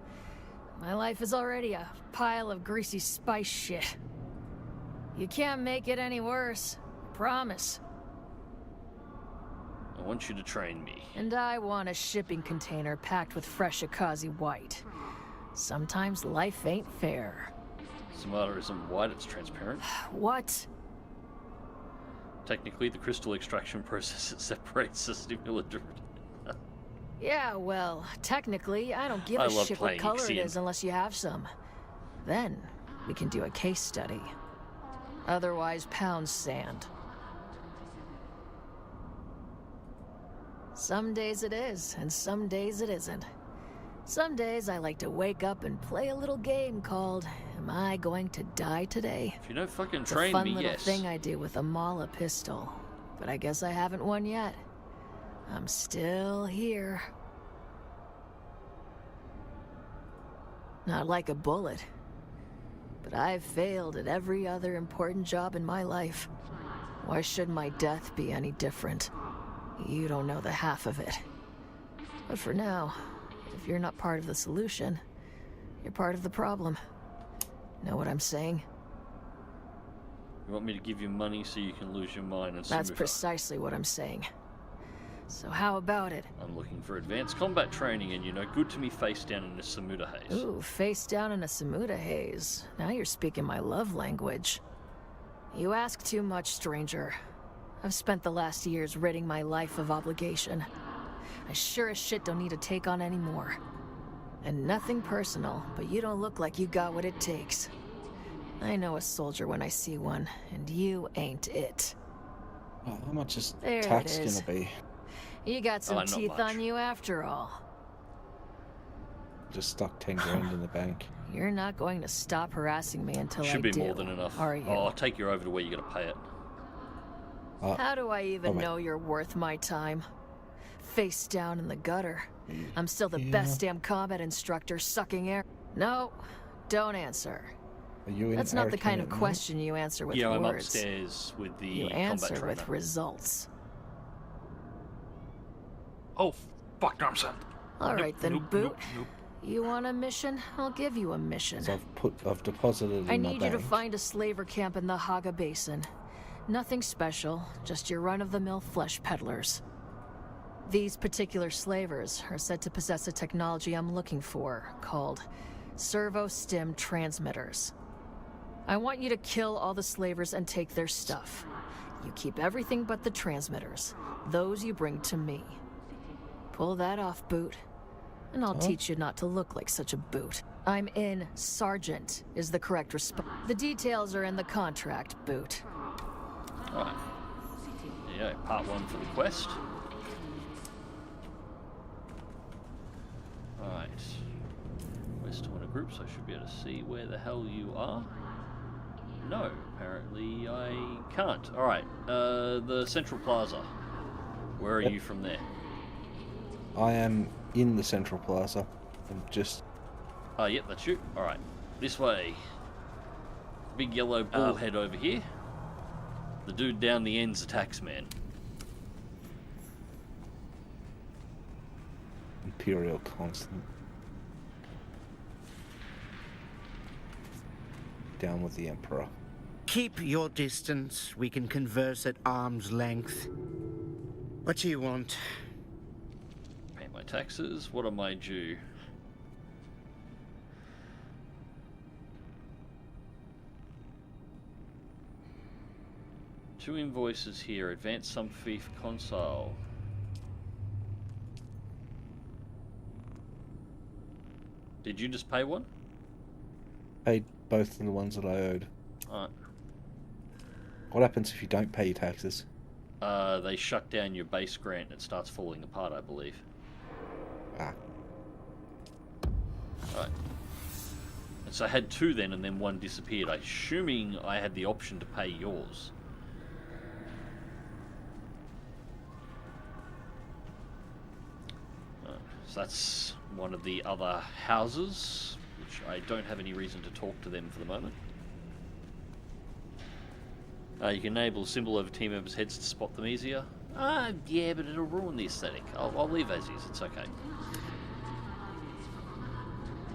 Speaker 14: My life is already a pile of greasy spice shit. You can't make it any worse. Promise.
Speaker 4: I want you to train me.
Speaker 14: And I want a shipping container packed with fresh Akazi white. Sometimes life ain't fair.
Speaker 4: Samara isn't white, it's transparent.
Speaker 14: What?
Speaker 4: Technically, the crystal extraction process that separates the stimulant.
Speaker 14: Yeah, well, technically, I don't give a shit what color it is unless you have some. Then, we can do a case study. Otherwise, pound sand. Some days it is, and some days it isn't. Some days I like to wake up and play a little game called, Am I Going to Die Today?
Speaker 4: If you don't fucking train me, yes.
Speaker 14: It's a fun little thing I do with a Mala pistol. But I guess I haven't won yet. I'm still here. Not like a bullet. But I've failed at every other important job in my life. Why should my death be any different? You don't know the half of it. But for now, if you're not part of the solution, you're part of the problem. Know what I'm saying?
Speaker 4: You want me to give you money so you can lose your mind and
Speaker 14: That's precisely what I'm saying. So how about it?
Speaker 4: I'm looking for advanced combat training and you're no good to me face down in a Samuda haze.
Speaker 14: Ooh, face down in a Samuda haze. Now you're speaking my love language. You ask too much, stranger. I've spent the last years ridding my life of obligation. I sure as shit don't need to take on any more. And nothing personal, but you don't look like you got what it takes. I know a soldier when I see one, and you ain't it.
Speaker 5: Oh, how much is
Speaker 14: There
Speaker 5: tax
Speaker 14: it is.
Speaker 5: gonna be?
Speaker 14: You got some
Speaker 4: not
Speaker 14: teeth
Speaker 4: much.
Speaker 14: on you after all.
Speaker 5: Just stuck 10 grand in the bank.
Speaker 14: You're not going to stop harassing me until I
Speaker 4: Should be
Speaker 14: do,
Speaker 4: more than enough.
Speaker 14: are you?
Speaker 4: Oh, I'll take you over to where you gotta pay it.
Speaker 14: How do I even
Speaker 5: wait.
Speaker 14: know you're worth my time? Face down in the gutter. I'm still the best damn combat instructor sucking air. No, don't answer.
Speaker 5: Are you in
Speaker 14: That's not the
Speaker 5: Hurricane
Speaker 14: kind of
Speaker 5: at night?
Speaker 14: question you answer with
Speaker 4: Yeah,
Speaker 14: words.
Speaker 4: I'm upstairs with the
Speaker 14: You
Speaker 4: combat
Speaker 14: answer
Speaker 4: trainer.
Speaker 14: with results.
Speaker 8: Oh, fuck, no, I'm son.
Speaker 14: All
Speaker 8: Nope,
Speaker 14: right then,
Speaker 8: nope,
Speaker 14: Boot.
Speaker 8: nope, nope.
Speaker 14: You want a mission? I'll give you a mission.
Speaker 5: So I've deposited
Speaker 14: I
Speaker 5: in my
Speaker 14: need you to
Speaker 5: bank.
Speaker 14: find a slaver camp in the Haga Basin. Nothing special, just your run-of-the-mill flesh peddlers. These particular slavers are said to possess a technology I'm looking for, called servo-stim transmitters. I want you to kill all the slavers and take their stuff. You keep everything but the transmitters. Those you bring to me. Pull that off, Boot. And I'll teach you not to look like such a boot. I'm in Sergeant, is the correct response. The details are in the contract, Boot.
Speaker 4: Alright. There you go, part 1 for the quest. Alright. Quest to win a group, so I should be able to see where the hell you are. No, apparently I can't. Alright, the Central Plaza. Where are you from there?
Speaker 5: I am in the Central Plaza. I'm just...
Speaker 4: Oh, yep, that's you. Alright, this way. Big yellow bullhead over here. The dude down the end's a taxman.
Speaker 5: Imperial Constant. Down with the Emperor.
Speaker 13: Keep your distance. We can converse at arm's length. What do you want?
Speaker 4: Pay my taxes. What am I due? Two invoices here. Advanced sum fee for console. Did you just pay one?
Speaker 5: Paid both of the ones that I owed.
Speaker 4: Alright.
Speaker 5: What happens if you don't pay your taxes?
Speaker 4: They shut down your base grant and it starts falling apart, I believe.
Speaker 5: Ah.
Speaker 4: Alright. And so I had two then, and then one disappeared. Assuming I had the option to pay yours. So that's one of the other houses, which I don't have any reason to talk to them for the moment. You can enable a symbol over team members' heads to spot them easier. Yeah, but it'll ruin the aesthetic. I'll leave as is, it's okay.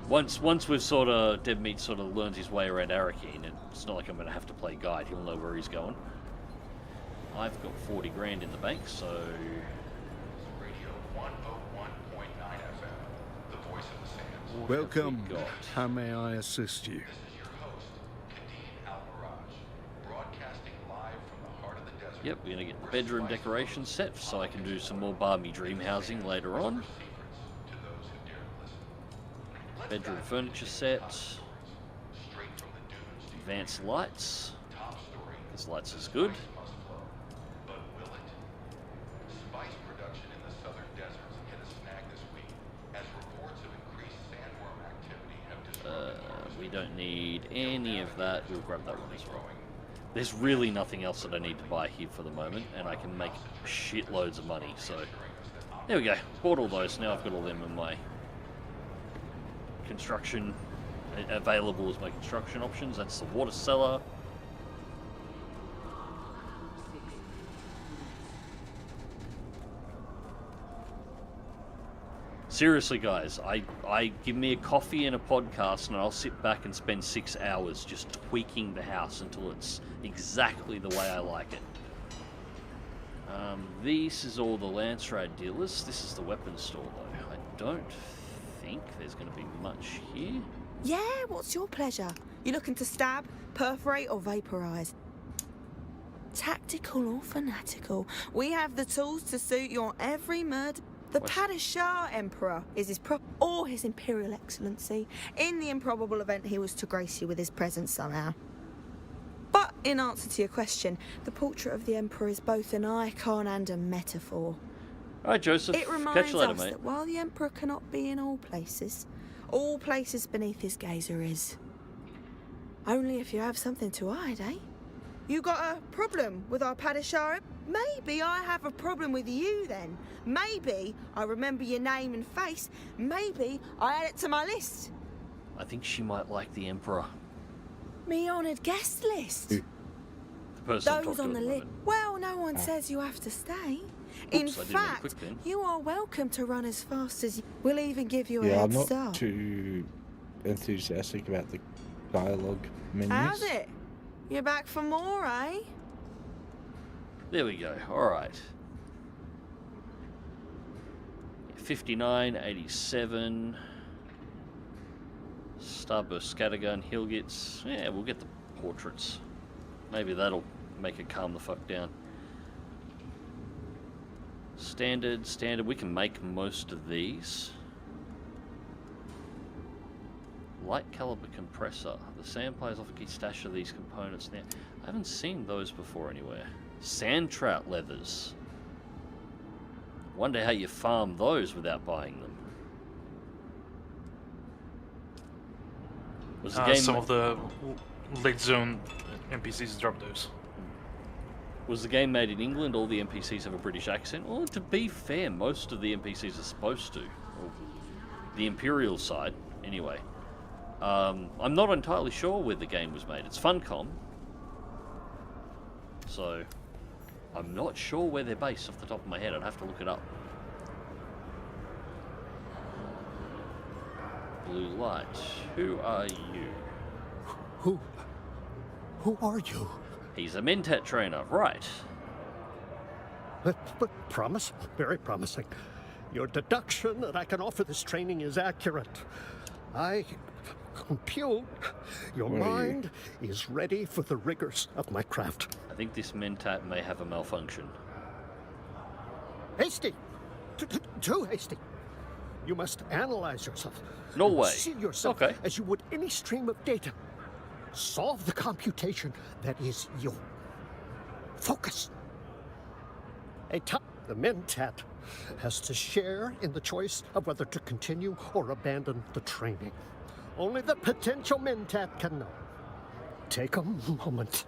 Speaker 4: Once we've sort of, Deadmeat sort of learns his way around Arakeen, it's not like I'm going to have to play guide, he'll know where he's going. I've got 40 grand in the bank, so...
Speaker 11: Welcome. How may I assist you?
Speaker 4: Yep, we're going to get the bedroom decoration set so I can do some more Barmy dream housing later on. Bedroom furniture set. Advanced lights. Because lights is good. We don't need any of that. We'll grab that one as well. There's really nothing else that I need to buy here for the moment, and I can make shitloads of money, so... There we go. Bought all those. Now I've got all them in my construction... available as my construction options. That's the water cellar. Seriously, guys, I give me a coffee and a podcast and I'll sit back and spend 6 hours just tweaking the house until it's exactly the way I like it. This is all the Lance Rad dealers. This is the weapons store, though. I don't think there's going to be much here.
Speaker 15: Yeah, what's your pleasure? You looking to stab, perforate, or vaporize? Tactical or fanatical? We have the tools to suit your every murder. The Padishah Emperor is his or His Imperial Excellency, in the improbable event he was to grace you with his presence somehow. But in answer to your question, the portrait of the Emperor is both an icon and a metaphor.
Speaker 4: Alright, Joseph.
Speaker 15: It reminds us that while the Emperor cannot be in all places beneath his gaze are his. Only if you have something to hide, eh? You got a problem with our Padishah? Maybe I have a problem with you then. Maybe I remember your name and face. Maybe I add it to my list.
Speaker 4: I think she might like the Emperor.
Speaker 15: Me honoured guest list.
Speaker 4: The person I'm
Speaker 15: Those
Speaker 4: talking
Speaker 15: on
Speaker 4: to
Speaker 15: the
Speaker 4: at
Speaker 15: list.
Speaker 4: moment.
Speaker 15: Well, no one says you have to stay. In fact, you are welcome to run as fast as you. We'll even give you a
Speaker 5: Yeah,
Speaker 15: head
Speaker 5: I'm not
Speaker 15: start.
Speaker 5: too enthusiastic about the dialogue menus.
Speaker 15: How's it? You're back for more, eh?
Speaker 4: There we go. Alright. 59, 87. Starburst Scattergun, Hillgits. Yeah, we'll get the portraits. Maybe that'll make it calm the fuck down. Standard. We can make most of these. Light caliber compressor. The sand players offer key stash of these components now. I haven't seen those before anywhere. Sand trout leathers. Wonder how you farm those without buying them. Was the game
Speaker 8: some of the late zone NPCs drop those.
Speaker 4: Was the game made in England? All the NPCs have a British accent? Well, to be fair, most of the NPCs are supposed to. Or the Imperial side, anyway. I'm not entirely sure where the game was made. It's Funcom. So, I'm not sure where they're based off the top of my head. I'd have to look it up. Blue light. Who are you?
Speaker 16: Who are you?
Speaker 4: He's a Mentat trainer, right.
Speaker 16: But very promising. Your deduction that I can offer this training is accurate. I compute your mind is ready for the rigors of my craft.
Speaker 4: I think this Mentat may have a malfunction.
Speaker 16: Hasty! Too hasty. You must analyze yourself.
Speaker 4: No way.
Speaker 16: See yourself as you would any stream of data. Solve the computation that is you. Focus. The Mentat has to share in the choice of whether to continue or abandon the training. Only the potential Mentat can know. Take a moment.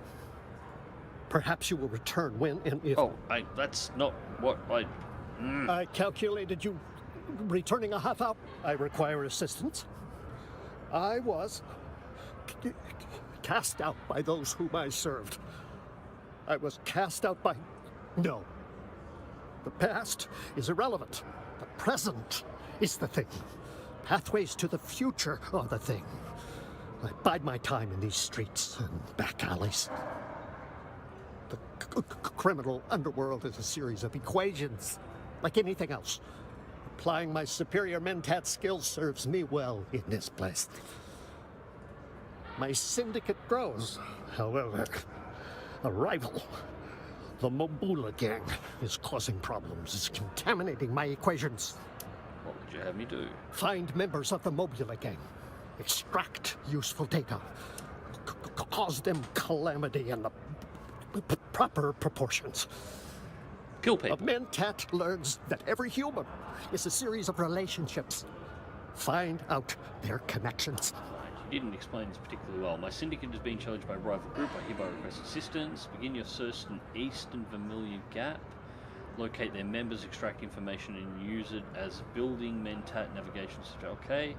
Speaker 16: Perhaps you will return when and if...
Speaker 4: Oh, that's not what I...
Speaker 16: I calculated you returning a half hour. I require assistance. I was cast out by those whom I served. I was cast out by... No. The past is irrelevant. The present is the thing. Pathways to the future are the thing. I bide my time in these streets and back alleys. The criminal underworld is a series of equations, like anything else. Applying my superior Mentat skills serves me well in this place. My syndicate grows, however. A rival, the Mobula gang, is causing problems. It's contaminating my equations.
Speaker 4: What would you have me do?
Speaker 16: Find members of the Mobula gang. Extract useful data. Cause them calamity in the proper proportions.
Speaker 4: Kill people.
Speaker 16: A Mentat learns that every human is a series of relationships. Find out their connections.
Speaker 4: You didn't explain this particularly well. My syndicate is being challenged by a rival group. I hereby request assistance. Begin your search in East and Vermilion Gap. Locate their members, extract information, and use it as building Mentat navigation system. Okay.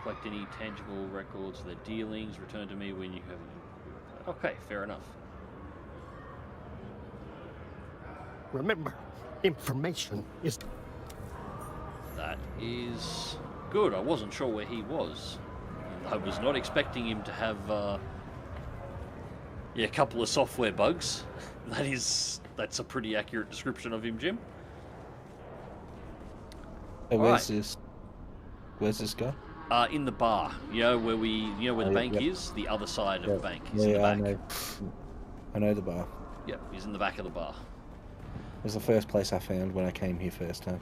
Speaker 4: Collect any tangible records of their dealings. Return to me when you have... Okay, fair enough.
Speaker 16: Remember, information is...
Speaker 4: That is good. I wasn't sure where he was. I was not expecting him to have a couple of software bugs. That's a pretty accurate description of him, Jim.
Speaker 5: Oh, where's this? Where's this guy?
Speaker 4: In the bar. You know where the bank is? The other side of the bank. He's in the back.
Speaker 5: I know the bar.
Speaker 4: Yep, he's in the back of the bar.
Speaker 5: It was the first place I found when I came here first time.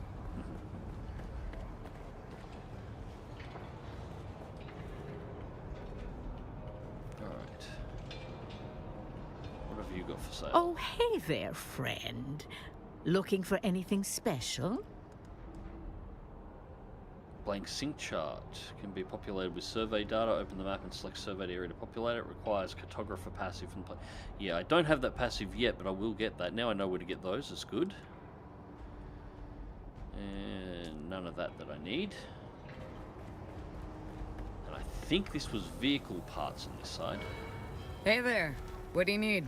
Speaker 17: hey there, friend. Looking for anything special?
Speaker 4: Blank sync chart can be populated with survey data. Open the map and select surveyed area to populate it. Requires cartographer passive and play. Yeah, I don't have that passive yet, but I will get that. Now I know where to get those. It's good. And none of that I need. And I think this was vehicle parts on this side.
Speaker 18: Hey there. What do you need?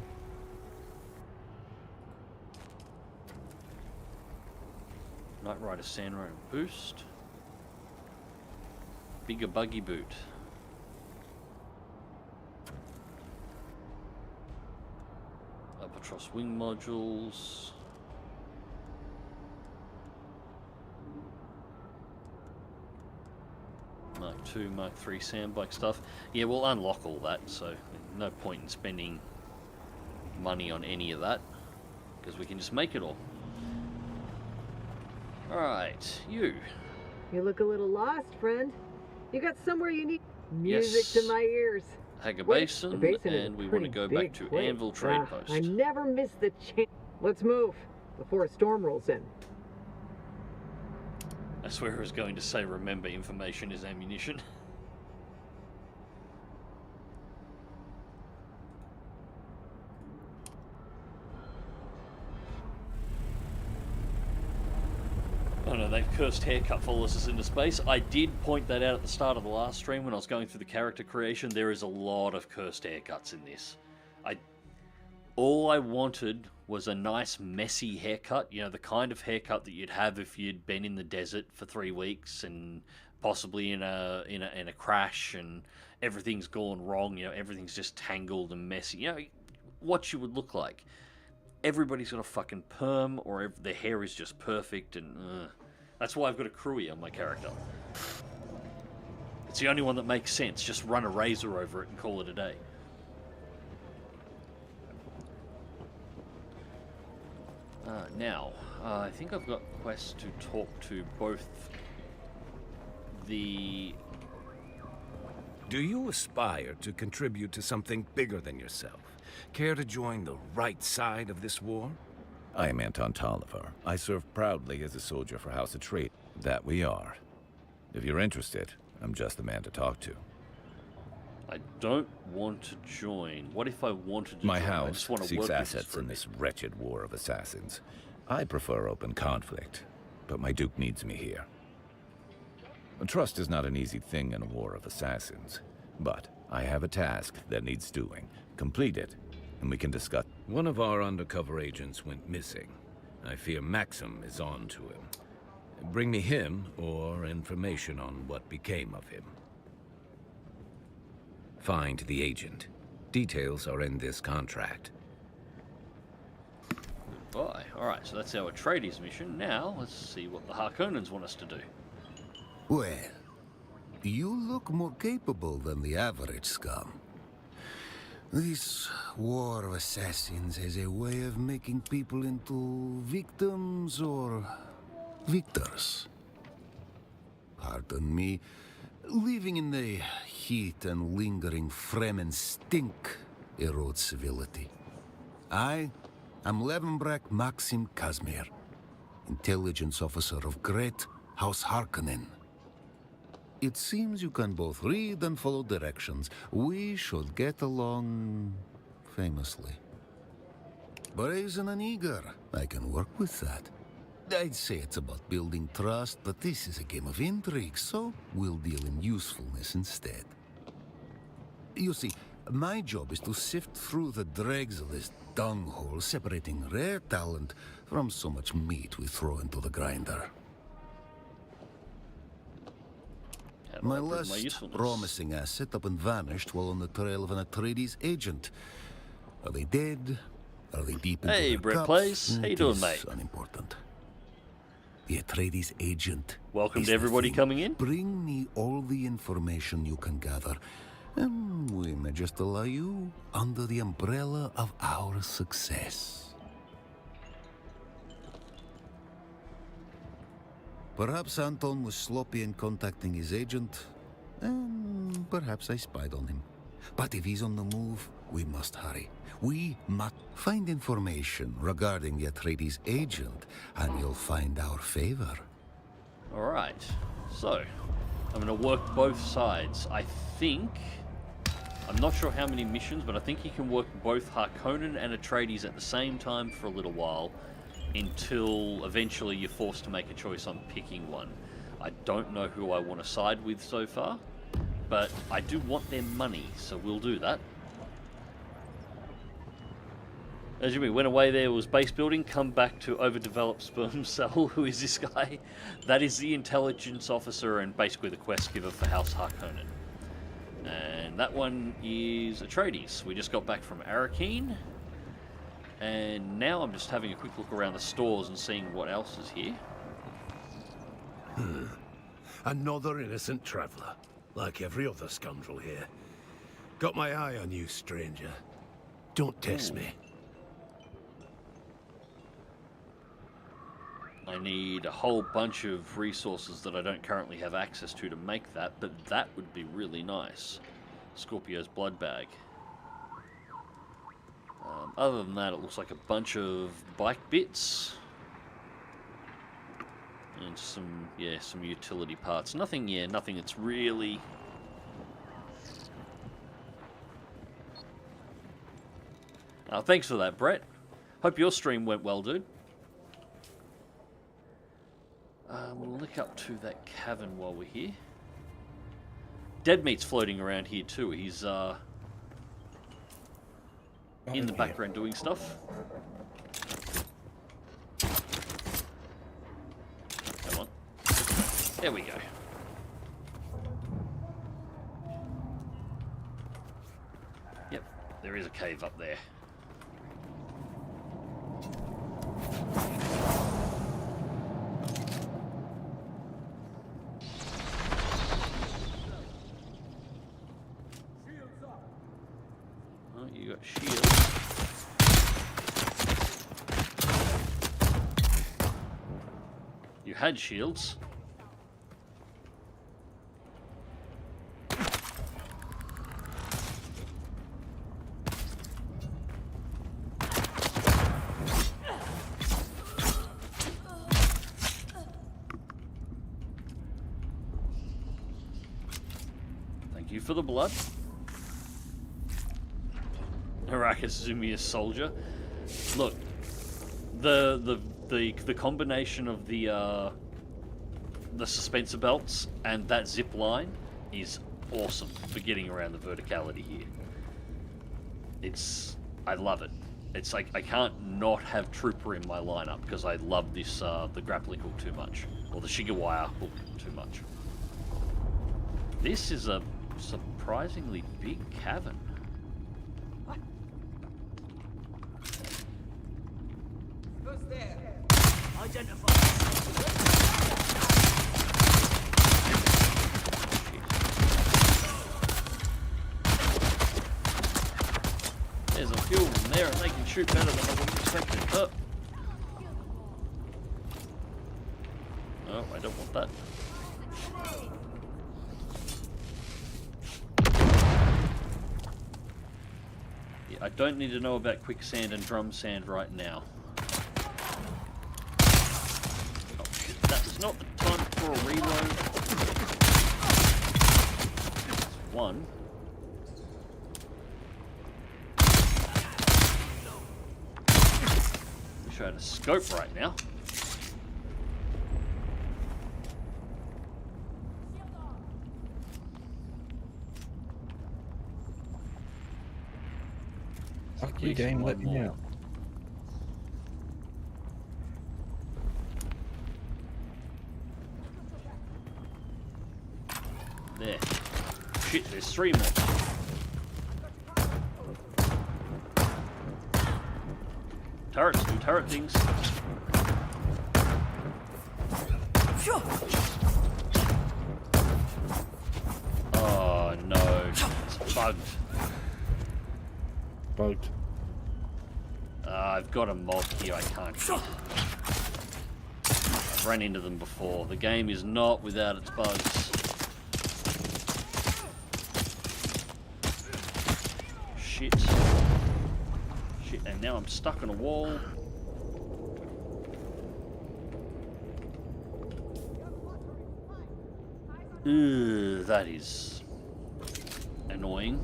Speaker 4: Knight Rider Sandro boost. Bigger buggy boot. Albatross wing modules. Mark II, Mark III sandbike stuff. Yeah, we'll unlock all that, so no point in spending money on any of that, because we can just make it all. Alright, you.
Speaker 12: You look a little lost, friend. You got somewhere you need music to my ears.
Speaker 4: Hager
Speaker 12: Wait,
Speaker 4: Basin,
Speaker 12: the basin is
Speaker 4: and
Speaker 12: a
Speaker 4: we want to
Speaker 12: pretty
Speaker 4: go back
Speaker 12: big
Speaker 4: to
Speaker 12: place.
Speaker 4: Anvil Trade Post.
Speaker 12: I never miss the chance. Let's move before a storm rolls in.
Speaker 4: I swear I was going to say, remember, information is ammunition. Oh no, that cursed haircut follows us into space. I did point that out at the start of the last stream when I was going through the character creation. There is a lot of cursed haircuts in this. All I wanted was a nice messy haircut, you know, the kind of haircut that you'd have if you'd been in the desert for 3 weeks and possibly in a crash and everything's gone wrong, you know, everything's just tangled and messy. You know, what you would look like. Everybody's got a fucking perm, or their hair is just perfect, and that's why I've got a crewy on my character. It's the only one that makes sense. Just run a razor over it and call it a day. Now, I think I've got quests to talk to both the...
Speaker 10: Do you aspire to contribute to something bigger than yourself? Care to join the right side of this war? I am Anton Tolliver. I serve proudly as a soldier for House Atreides. That we are. If you're interested, I'm just the man to talk to.
Speaker 4: I don't want to join. What if I wanted to
Speaker 10: My
Speaker 4: join?
Speaker 10: house
Speaker 4: I just want to
Speaker 10: seeks
Speaker 4: work
Speaker 10: assets in this wretched war of assassins. I prefer open conflict, but my Duke needs me here. Trust is not an easy thing in a war of assassins, but I have a task that needs doing. Complete it, and we can discuss. One of our undercover agents went missing. I fear Maxim is on to him. Bring me him, or information on what became of him. Find the agent. Details are in this contract.
Speaker 4: Goodbye. Alright, so that's our Atreides mission. Now, let's see what the Harkonnens want us to do.
Speaker 11: Well, you look more capable than the average scum. This war of assassins has a way of making people into victims or victors. Pardon me, living in the heat and lingering Fremen stink erodes civility. I am Levenbrecht Maxim Kazmir, intelligence officer of Great House Harkonnen. It seems you can both read and follow directions. We should get along famously. Brazen and eager, I can work with that. I'd say it's about building trust, but this is a game of intrigue, so we'll deal in usefulness instead. You see, my job is to sift through the dregs of this dunghole, separating rare talent from so much meat we throw into the grinder. My last promising asset up and vanished while on the trail of an Atreides agent. Are they dead? Are they deep into their
Speaker 4: Brett
Speaker 11: cups?
Speaker 4: Place. How you doing, mate?
Speaker 11: Unimportant. The Atreides agent.
Speaker 4: Welcome to everybody coming in.
Speaker 11: Bring me all the information you can gather, and we may just allow you under the umbrella of our success. Perhaps Anton was sloppy in contacting his agent, and perhaps I spied on him. But if he's on the move, We must hurry. We must find information regarding the Atreides agent, and you'll find our favor.
Speaker 4: Alright, so I'm going to work both sides. I think, I'm not sure how many missions, but I think you can work both Harkonnen and Atreides at the same time for a little while until eventually you're forced to make a choice on picking one. I don't know who I want to side with so far, but I do want their money, so we'll do that. As you went away there was base building, come back to overdeveloped sperm cell. Who is this guy? That is the intelligence officer and basically the quest giver for House Harkonnen. And that one is Atreides. We just got back from Arrakeen. And now I'm just having a quick look around the stores and seeing what else is here.
Speaker 19: Another innocent traveller, like every other scoundrel here. Got my eye on you, stranger. Don't test me.
Speaker 4: I need a whole bunch of resources that I don't currently have access to make that, but that would be really nice. Scorpio's blood bag. Other than that, it looks like a bunch of bike bits. And some utility parts. Nothing that's really... thanks for that, Brett. Hope your stream went well, dude. We'll look up to that cavern while we're here. Dead Meat's floating around here too. He's in the background doing stuff. Come on. There we go. Yep, there is a cave up there. Had shields. Thank you for the blood. Arrakis Zumia's soldier. Look, the combination of the suspensor belts and that zip line is awesome for getting around the verticality here. I love it. It's like I can't not have Trooper in my lineup because I love this the grappling hook too much, or the Shigawire hook too much. This is a surprisingly big cavern.
Speaker 2: Who's there?
Speaker 4: There's a few of them there and they can shoot better than I would have expected. Oh, I don't want that. Yeah, I don't need to know about quicksand and drum sand right now. That was not the time for a reload. That's one. Wish I had a scope right now.
Speaker 5: Fuck you, game, let me out.
Speaker 4: There. Shit, there's three more. Turrets do turret things. Oh no, it's bugged.
Speaker 5: Bugged.
Speaker 4: I've got a mob here I can't hit. I've run into them before. The game is not without its bugs. Shit. now I'm stuck on a wall. Ugh, that is annoying.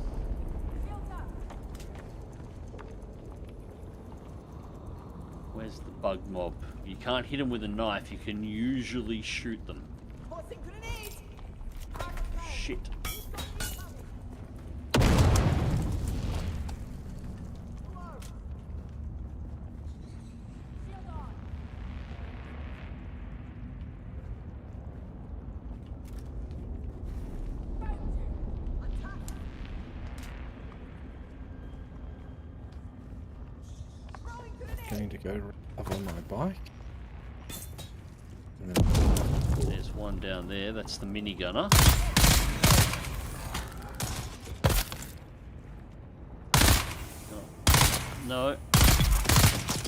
Speaker 4: Where's the bug mob? You can't hit them with a knife, you can usually shoot them. Shit.
Speaker 5: Going to go up on my bike.
Speaker 4: There's one down there, that's the minigunner. Oh. No.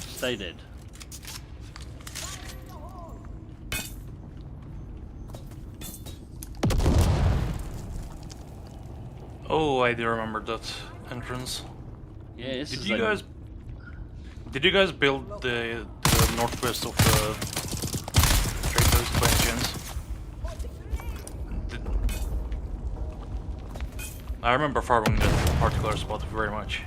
Speaker 4: Stay dead.
Speaker 8: Oh, I do remember that entrance.
Speaker 4: Yeah, this
Speaker 8: Did
Speaker 4: is
Speaker 8: you guys? Did you guys build the northwest of the trade post by any chance? I remember farming that particular spot very much.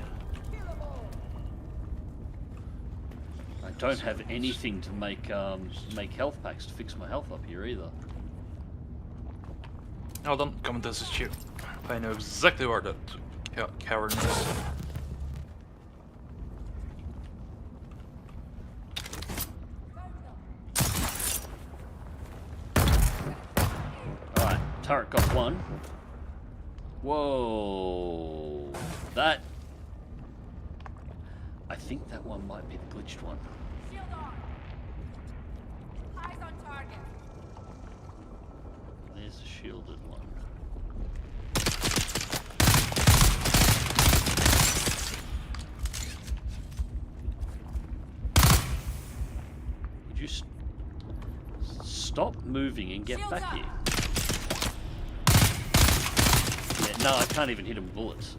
Speaker 4: I don't have anything to make health packs to fix my health up here either.
Speaker 8: Oh, don't come and assist you. I know exactly where that cavern is.
Speaker 4: Alright, turret got one. Whoa. That... I think that one might be the glitched one.
Speaker 9: Shield on. Eyes on target.
Speaker 4: There's a shielded one. Could you stop moving and get back here? Yeah, no, I can't even hit him with bullets.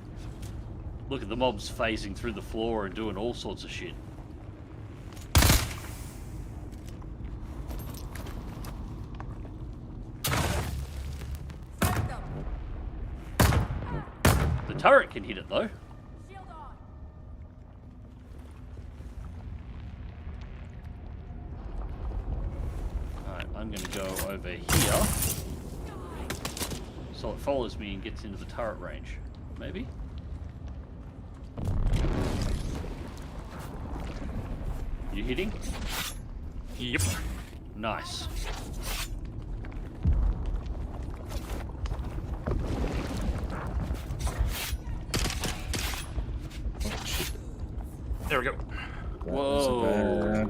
Speaker 4: Look at the mobs phasing through the floor and doing all sorts of shit. The turret can hit it though. Alright, I'm gonna go over here so it follows me and gets into the turret range. Maybe? You hitting?
Speaker 8: Yep.
Speaker 4: Nice.
Speaker 8: There we go.
Speaker 4: Whoa.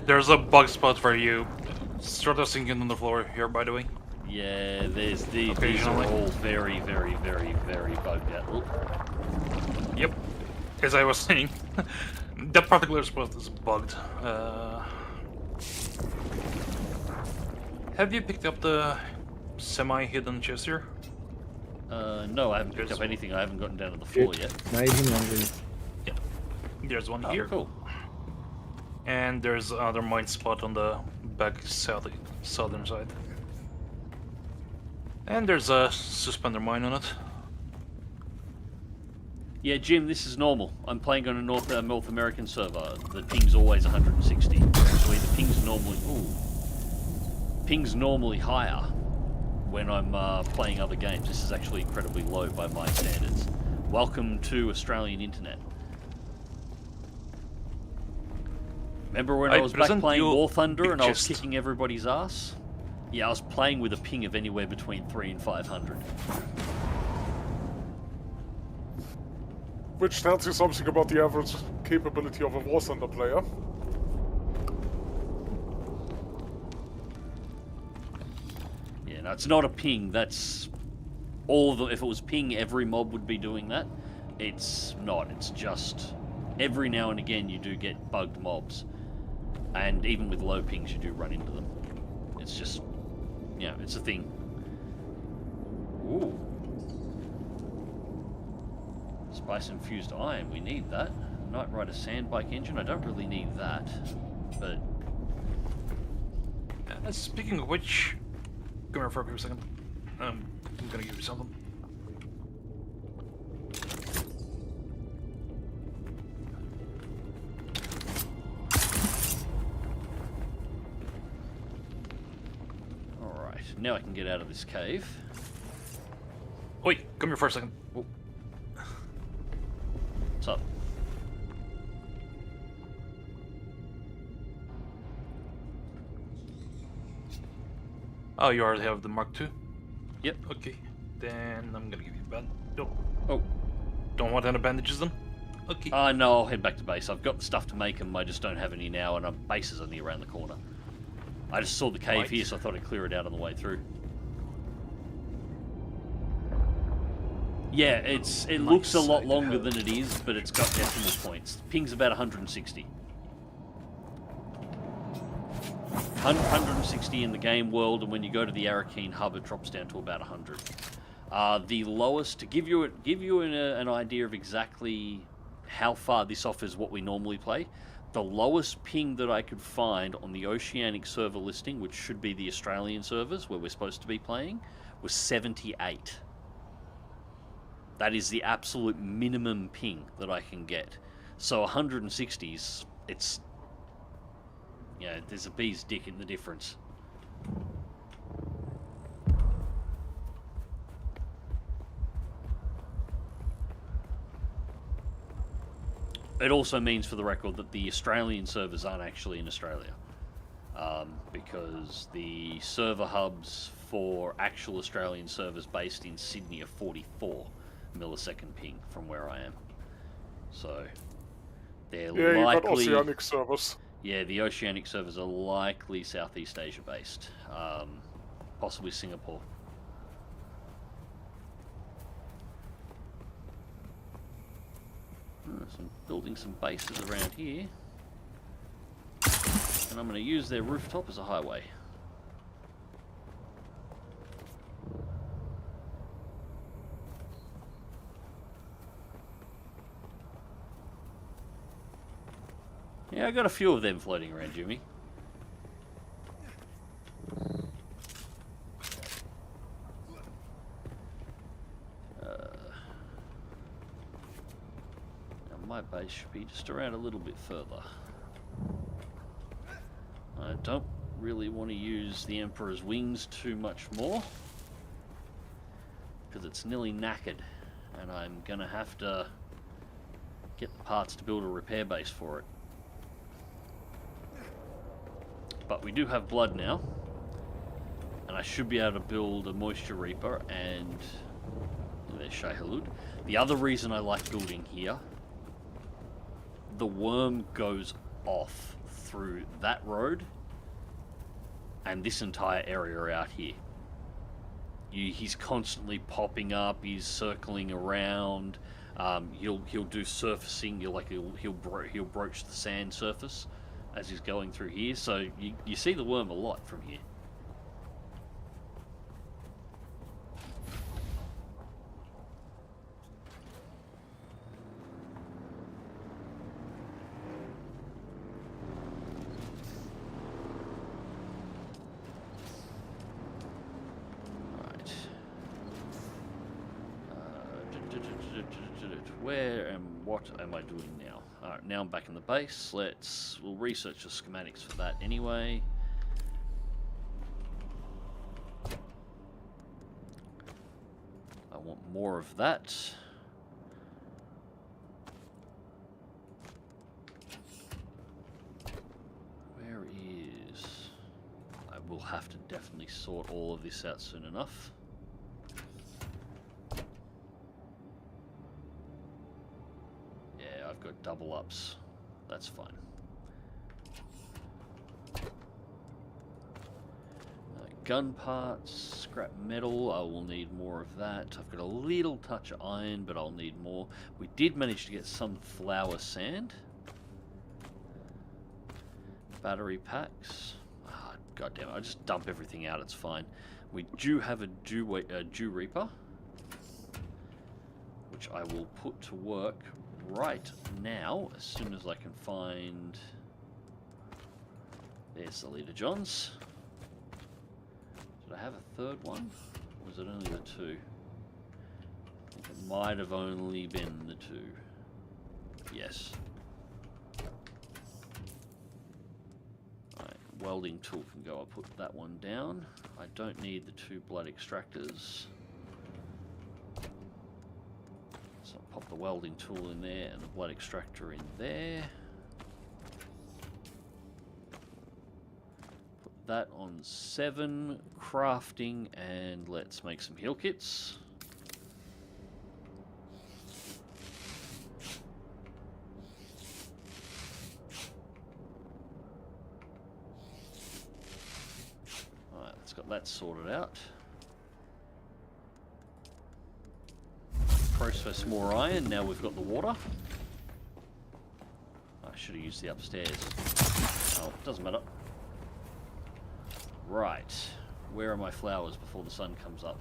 Speaker 8: There's a bug spot for you. Sort of sinking on the floor here, by the way.
Speaker 4: Yeah, these are all very, very, very, very bugged out. Oop.
Speaker 8: Yep. As I was saying, that particular spot is bugged. Have you picked up the semi-hidden chest here?
Speaker 4: No, I haven't picked up anything. I haven't gotten down to the floor yet.
Speaker 8: Yeah. There's one
Speaker 4: Oh,
Speaker 8: here.
Speaker 4: Cool.
Speaker 8: And there's another mine spot on the back southern side. And there's a suspender mine on it.
Speaker 4: Yeah, Jim, this is normal. I'm playing on a North American server. The ping's always 160. Actually, the ping's normally higher when I'm playing other games. This is actually incredibly low by my standards. Welcome to Australian internet. Remember when I was back playing War Thunder and I was kicking everybody's ass? Yeah, I was playing with a ping of anywhere between 300 and 500.
Speaker 6: Which tells you something about the average capability of a War Thunder player.
Speaker 4: Yeah, no, it's not a ping. That's all of them. If it was ping, every mob would be doing that. It's not. It's just every now and again you do get bugged mobs. And even with low pings, you do run into them. It's just, you know, it's a thing. Ooh. Spice infused iron, we need that. Knight Rider sandbike engine, I don't really need that, but...
Speaker 8: Speaking of which, come here for a quick second. I'm gonna give you something.
Speaker 4: Alright, now I can get out of this cave.
Speaker 8: Wait, come here for a second.
Speaker 4: Oh. What's up?
Speaker 8: Oh, you already have the Mark II?
Speaker 4: Yep.
Speaker 8: Okay, then I'm gonna give you a band. No.
Speaker 4: Oh.
Speaker 8: Don't want any bandages then? Okay.
Speaker 4: No, I'll head back to base. I've got the stuff to make them, I just don't have any now, and base is only around the corner. I just saw the cave here, so I thought I'd clear it out on the way through. Yeah, it looks a lot longer than it is, but it's got decimal points. Ping's about 160. 160 in the game world, and when you go to the Arakeen hub, it drops down to about 100. The lowest, to give you an idea of exactly how far this offers what we normally play, the lowest ping that I could find on the Oceanic server listing, which should be the Australian servers where we're supposed to be playing, was 78. That is the absolute minimum ping that I can get. So 160s, it's... yeah, there's a bee's dick in the difference. It also means, for the record, that the Australian servers aren't actually in Australia. Because the server hubs for actual Australian servers based in Sydney are 44 millisecond ping from where I am. So, they're likely...
Speaker 6: you got Oceanic servers.
Speaker 4: Yeah, the Oceanic servers are likely Southeast Asia based. Possibly Singapore. So I'm building some bases around here. And I'm going to use their rooftop as a highway. Yeah, I got a few of them floating around, Jimmy. Now my base should be just around a little bit further. I don't really want to use the Emperor's wings too much more, because it's nearly knackered, and I'm going to have to get the parts to build a repair base for it. But we do have blood now, and I should be able to build a Moisture Reaper, and there's Shai-Hulud. The other reason I like building here, the worm goes off through that road and this entire area out here. He's constantly popping up, he's circling around, he'll do surfacing, he'll broach the sand surface as he's going through here, so you see the worm a lot from here. What am I doing now? Alright, now I'm back in the base. We'll research the schematics for that anyway. I want more of that. Where is... I will have to definitely sort all of this out soon enough. I've got double ups. That's fine. Gun parts, scrap metal, I will need more of that. I've got a little touch of iron, but I'll need more. We did manage to get some flour sand. Battery packs. Oh, God damn it, I just dump everything out, it's fine. We do have a Dew Reaper, which which I will put to work right now as soon as I can find. There's the leader Johns. Did I have a third one? Or was it only the two? I think it might have only been the two. Yes. Alright, welding tool can go. I'll put that one down. I don't need the 2 blood extractors. So I'll pop the welding tool in there and the blood extractor in there. That on 7 crafting, and let's make some heal kits. Alright, let's got that sorted out. Process more iron, now we've got the water. I should have used the upstairs. Oh, doesn't matter. Right, where are my flowers before the sun comes up?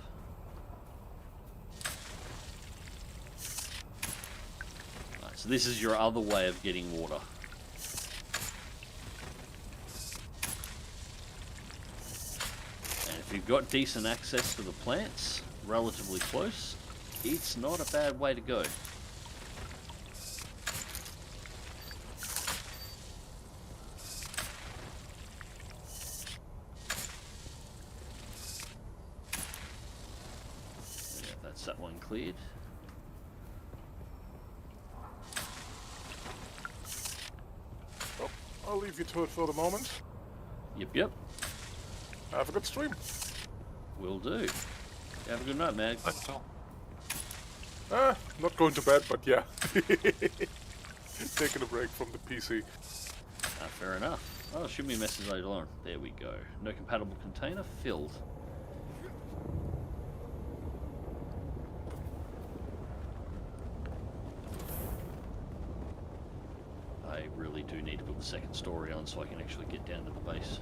Speaker 4: Right, so this is your other way of getting water. And if you've got decent access to the plants, relatively close, it's not a bad way to go. That one cleared.
Speaker 6: Well, I'll leave you to it for the moment.
Speaker 4: Yep.
Speaker 6: Have a good stream.
Speaker 4: Will do. Have a good night, Mag.
Speaker 6: Not going to bed, but yeah. Taking a break from the PC.
Speaker 4: Fair enough. Oh, shoot me a message later on. There we go. No compatible container filled. I really do need to put the second story on so I can actually get down to the base.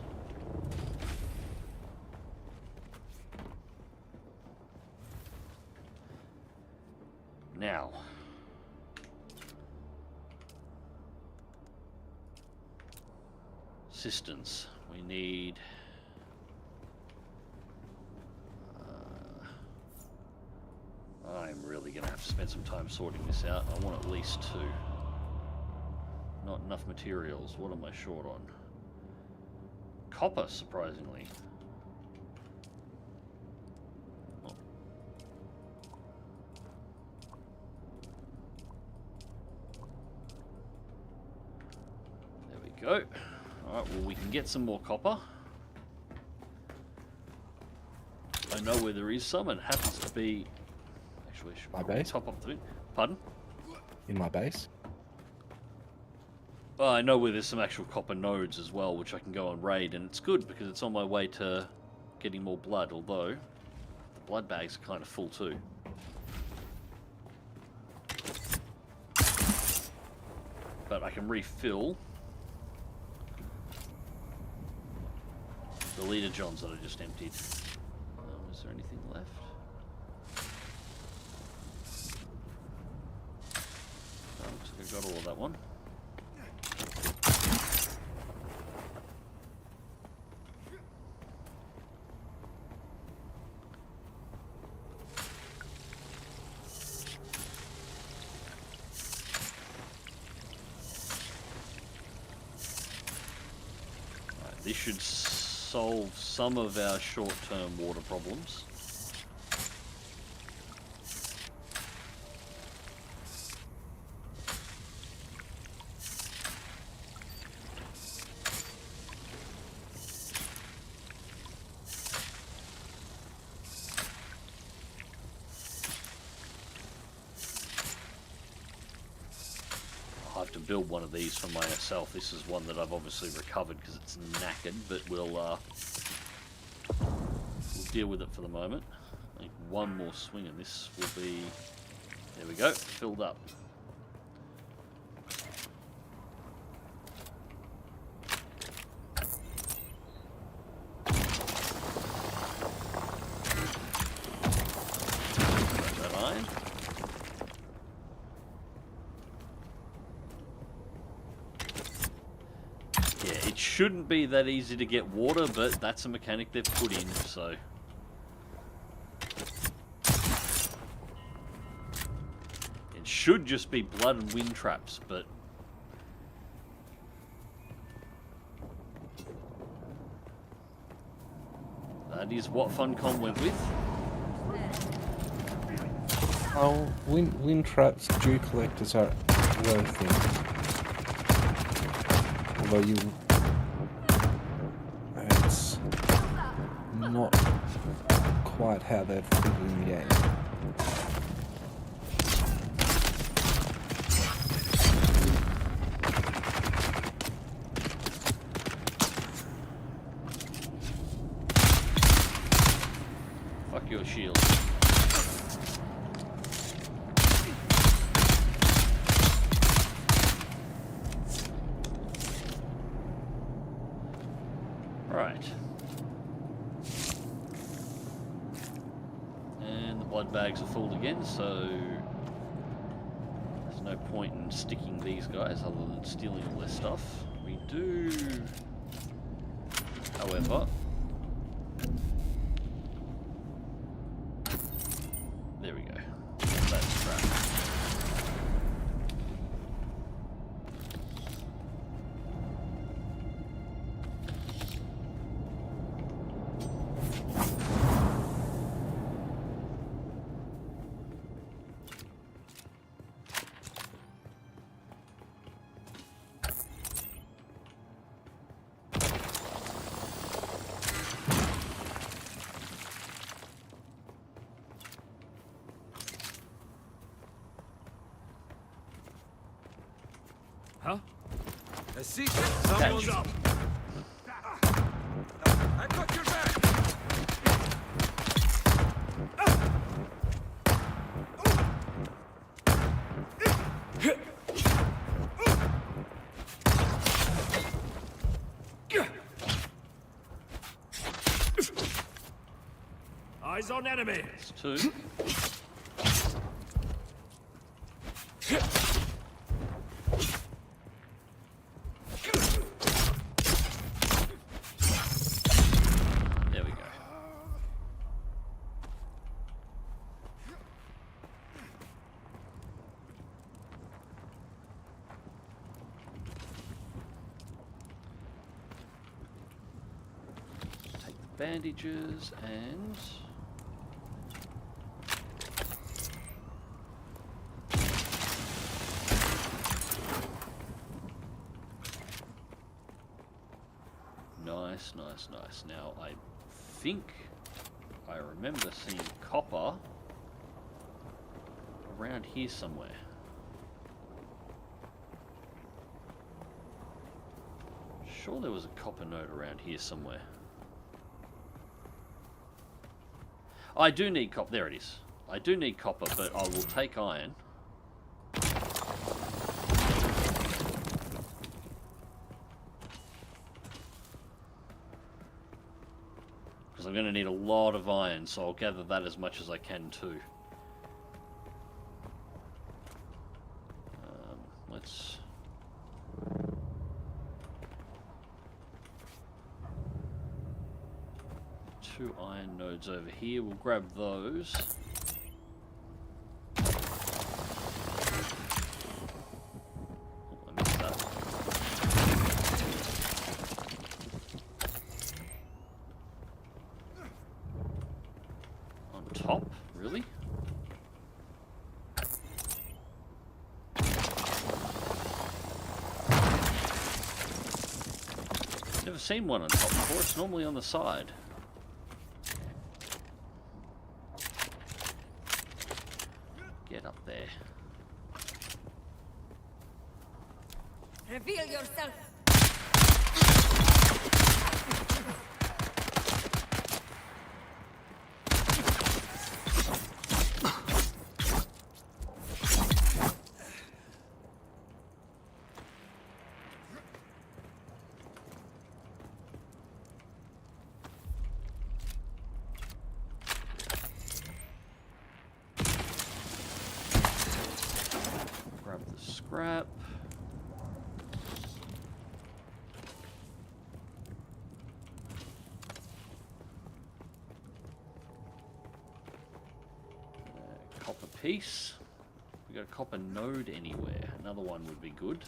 Speaker 4: Now, cisterns. We need I'm really gonna have to spend some time sorting this out. I want at least 2. Not enough materials. What am I short on? Copper, surprisingly. Oh. There we go. Alright, well we can get some more copper. I know where there is some, and it happens to be... Actually, I should
Speaker 5: my base?
Speaker 4: top up the... Pardon?
Speaker 5: In my base?
Speaker 4: Well, I know where there's some actual copper nodes as well, which I can go and raid, and it's good because it's on my way to getting more blood, although the blood bags are kind of full too. But I can refill the leader johns that I just emptied. Is there anything left? Oh, looks like I got all of that one. This should solve some of our short-term water problems. I'll have to build one of these for myself. This is one that I've obviously recovered because it's knackered, but we'll deal with it for the moment. I think one more swing and this will be, there we go, filled up. That iron. shouldn't be that easy to get water, but that's a mechanic they've put in, so... It should just be blood and wind traps, but... That is what Funcom went with.
Speaker 5: Oh, wind traps, dew collectors are worth it. Although it's not quite how they've put it in the game.
Speaker 4: Fuck your shield. Right. And the blood bags are full again, so there's no point in sticking these guys other than stealing all their stuff. We do, however, there we go. That's crap.
Speaker 20: Huh? I see someone's up. I got your back. Eyes on enemy.
Speaker 4: It's two. There we go. Take the bandages and nice. Now, I think I remember seeing copper around here somewhere. Sure there was a copper node around here somewhere. I do need copper. There it is. I do need copper, but I will take iron. Because I'm going to need a lot of iron, so I'll gather that as much as I can too. Let's... Two iron nodes over here, we'll grab those. Oh, I missed that. On top? Really? Never seen one on top before, it's normally on the side. Get up there.
Speaker 9: Reveal yourself.
Speaker 4: Grab the scrap. piece. We got a copper node anywhere. Another one would be good.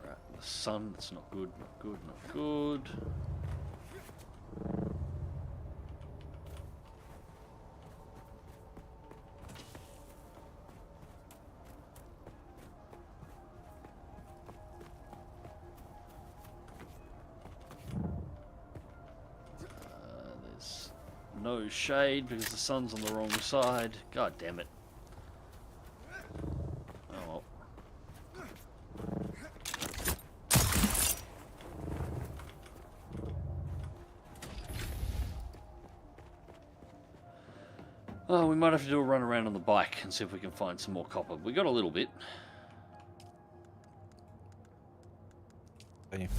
Speaker 4: Right, the sun, that's not good, not good, not good. No shade because the sun's on the wrong side. God damn it. Oh well. Oh, we might have to do a run around on the bike and see if we can find some more copper. We got a little bit.
Speaker 5: Thank you.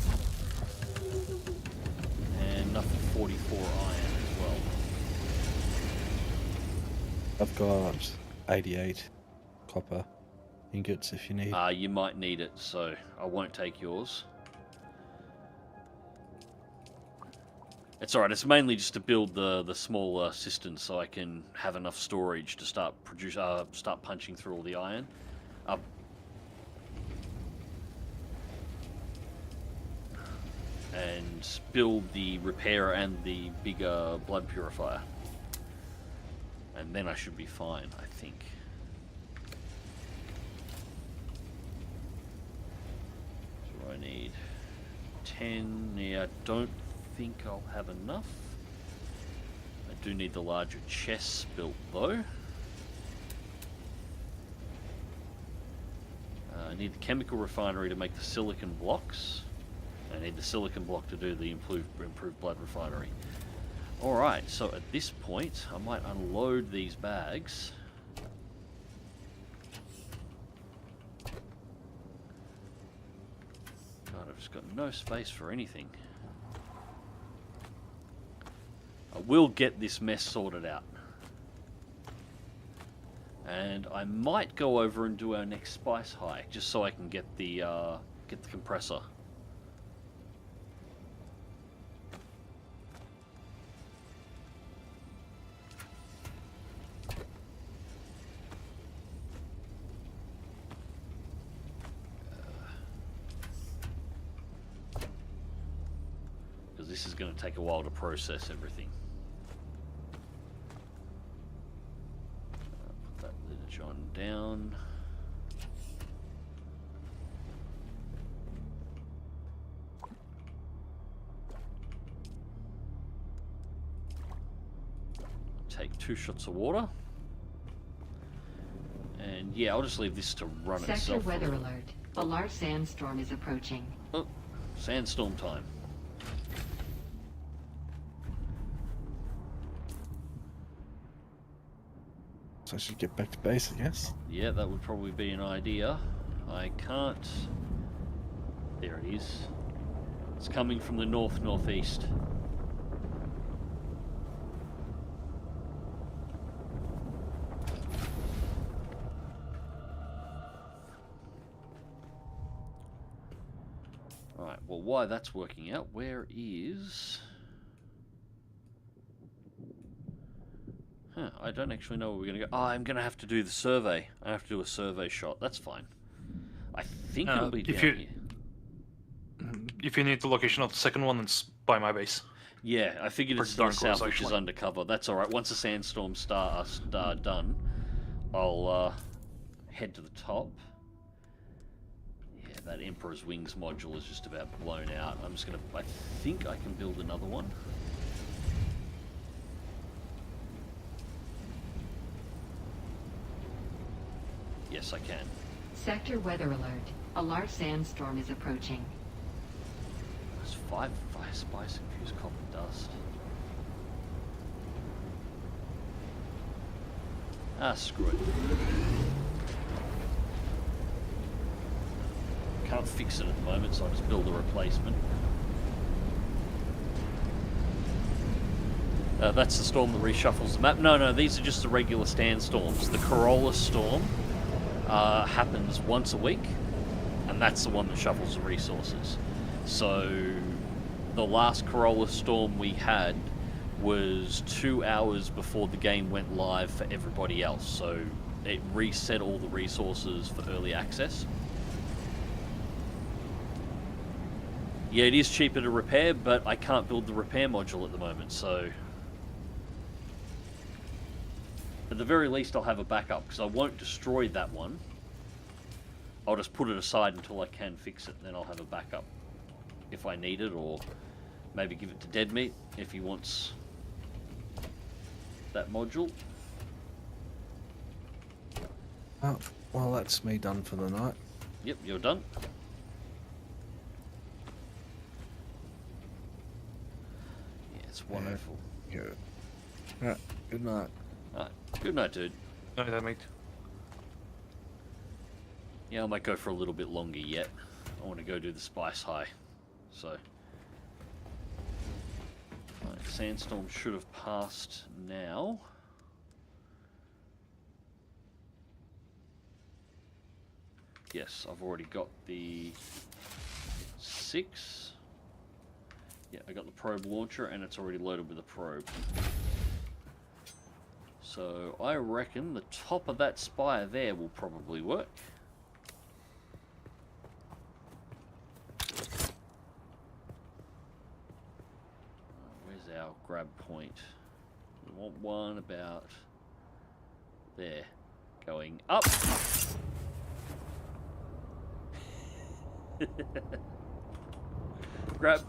Speaker 4: And enough for 44 iron.
Speaker 5: I've got 88 copper ingots if you need.
Speaker 4: You might need it, so I won't take yours. It's alright, it's mainly just to build the small cisterns so I can have enough storage to start punching through all the iron. And build the repair and the bigger blood purifier. And then I should be fine, I think. So I need 10. Yeah, I don't think I'll have enough. I do need the larger chests built though. I need the chemical refinery to make the silicon blocks. I need the silicon block to do the improved blood refinery. Alright, so at this point, I might unload these bags. God, I've just got no space for anything. I will get this mess sorted out. And I might go over and do our next spice hike, just so I can get the compressor. This is going to take a while to process everything. Put that lid on down. Take 2 shots of water. And yeah, I'll just leave this to run itself.
Speaker 21: Sector weather alert. A large sandstorm is approaching.
Speaker 4: Oh, sandstorm time.
Speaker 5: So I should get back to base, I guess.
Speaker 4: Yeah, that would probably be an idea. I can't... There it is. It's coming from the north-northeast. Alright, well, while that's working out, where is... Huh, I don't actually know where we're going to go. Oh, I'm going to have to do the survey. I have to do a survey shot. That's fine. I think it'll be down here.
Speaker 8: If you need the location of the second one, it's by my base.
Speaker 4: Yeah, I figured it's down south, which is undercover. That's alright. Once the sandstorms start done, I'll head to the top. Yeah, that Emperor's Wings module is just about blown out. I'm just going to... I think I can build another one. Yes, I can.
Speaker 21: Sector weather alert. A large sandstorm is approaching.
Speaker 4: There's 5 spice infused copper dust. Ah, screw it. Can't fix it at the moment, so I'll just build a replacement. That's the storm that reshuffles the map. No, these are just the regular sandstorms. The Corolla storm happens once a week, and that's the one that shuffles the resources. So the last Corolla storm we had was 2 hours before the game went live for everybody else, so it reset all the resources for early access. Yeah, it is cheaper to repair, but I can't build the repair module at the moment, so at the very least I'll have a backup, because I won't destroy that one. I'll just put it aside until I can fix it, then I'll have a backup if I need it, or maybe give it to Dead Meat if he wants that module.
Speaker 5: Oh, well, that's me done for the night.
Speaker 4: Yep, you're done. Yeah, it's wonderful.
Speaker 5: Yeah. Alright, good night.
Speaker 4: Alright, good night, dude.
Speaker 8: Night, mate.
Speaker 4: Yeah, I might go for a little bit longer yet. I want to go do the Spice High. So, right, Sandstorm should have passed now. Yes, I've already got the 6. Yeah, I got the probe launcher and it's already loaded with a probe. So I reckon the top of that spire there will probably work. Where's our grab point? We want one about there, going up. Grab.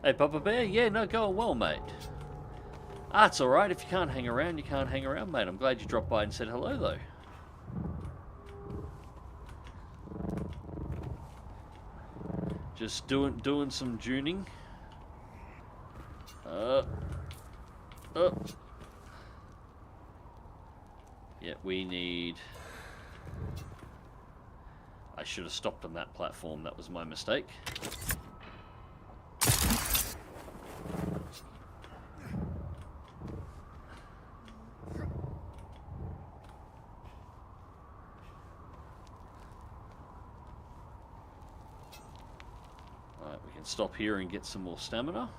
Speaker 4: Hey, Papa Bear? Yeah, no, going well, mate. Ah, it's alright. If you can't hang around, you can't hang around, mate. I'm glad you dropped by and said hello, though. Just doing some tuning. Yeah, we need... I should have stopped on that platform. That was my mistake. Alright, we can stop here and get some more stamina.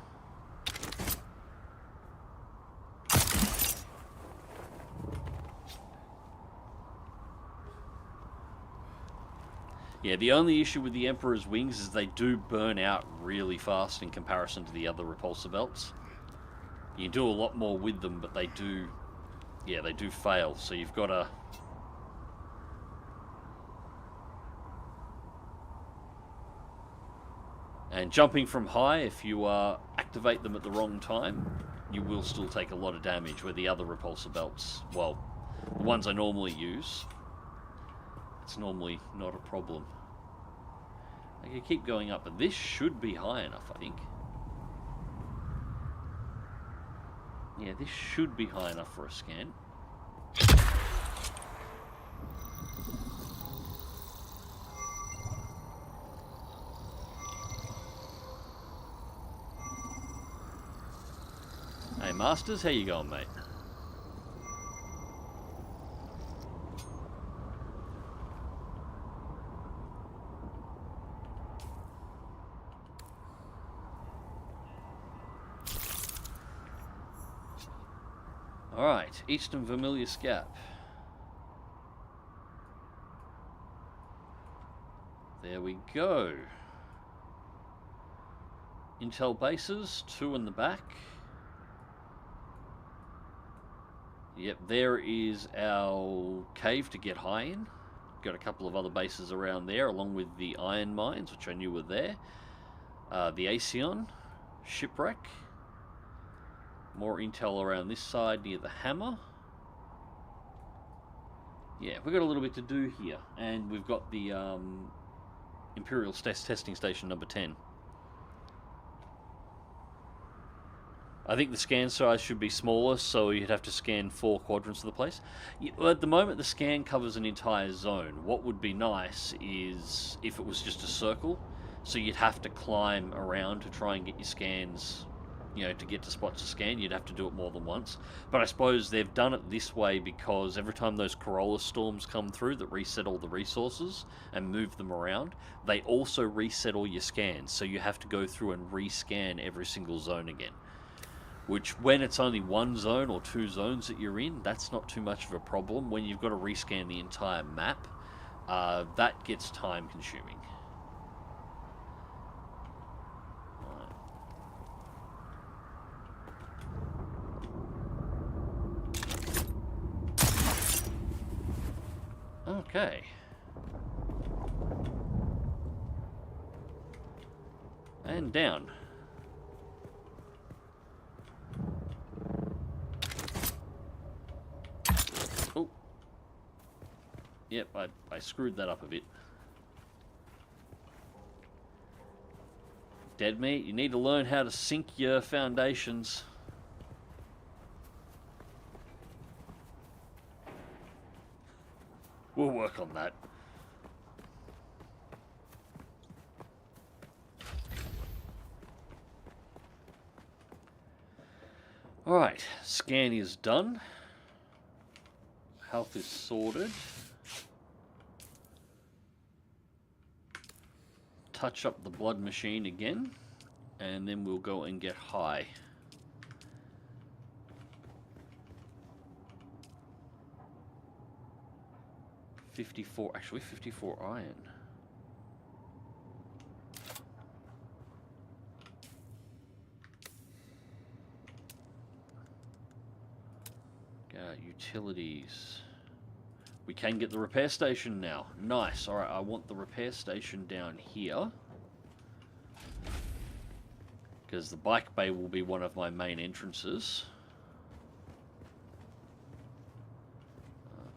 Speaker 4: Yeah, the only issue with the Emperor's wings is they do burn out really fast in comparison to the other repulsor belts. You can do a lot more with them, but they do, yeah, they do fail. So you've got to... And jumping from high, if you activate them at the wrong time, you will still take a lot of damage, where the other repulsor belts, well, the ones I normally use, it's normally not a problem. I can keep going up, but this should be high enough, I think. Yeah, this should be high enough for a scan. Hey Masters, how you going, mate? Alright, Eastern Vermilius Gap. There we go. Intel bases, 2 in the back. Yep, there is our cave to get high in. Got a couple of other bases around there, along with the iron mines, which I knew were there. The Aesion, shipwreck. More intel around this side near the hammer. Yeah, we've got a little bit to do here. And we've got the Imperial testing station number 10. I think the scan size should be smaller, so you'd have to scan 4 quadrants of the place. Well, at the moment, the scan covers an entire zone. What would be nice is if it was just a circle, so you'd have to climb around to try and get your scans, you know, to get to spots to scan, you'd have to do it more than once. But I suppose they've done it this way because every time those Corolla storms come through that reset all the resources and move them around, they also reset all your scans. So you have to go through and rescan every single zone again. Which, when it's only one zone or two zones that you're in, that's not too much of a problem. When you've got to rescan the entire map, that gets time consuming. Okay. And down. Oh. Yep, I screwed that up a bit. Dead meat, you need to learn how to sink your foundations. We'll work on that. Alright, scan is done. Health is sorted. Touch up the blood machine again, and then we'll go and get high. Actually 54 iron. Utilities. We can get the repair station now. Nice. Alright, I want the repair station down here. Because the bike bay will be one of my main entrances.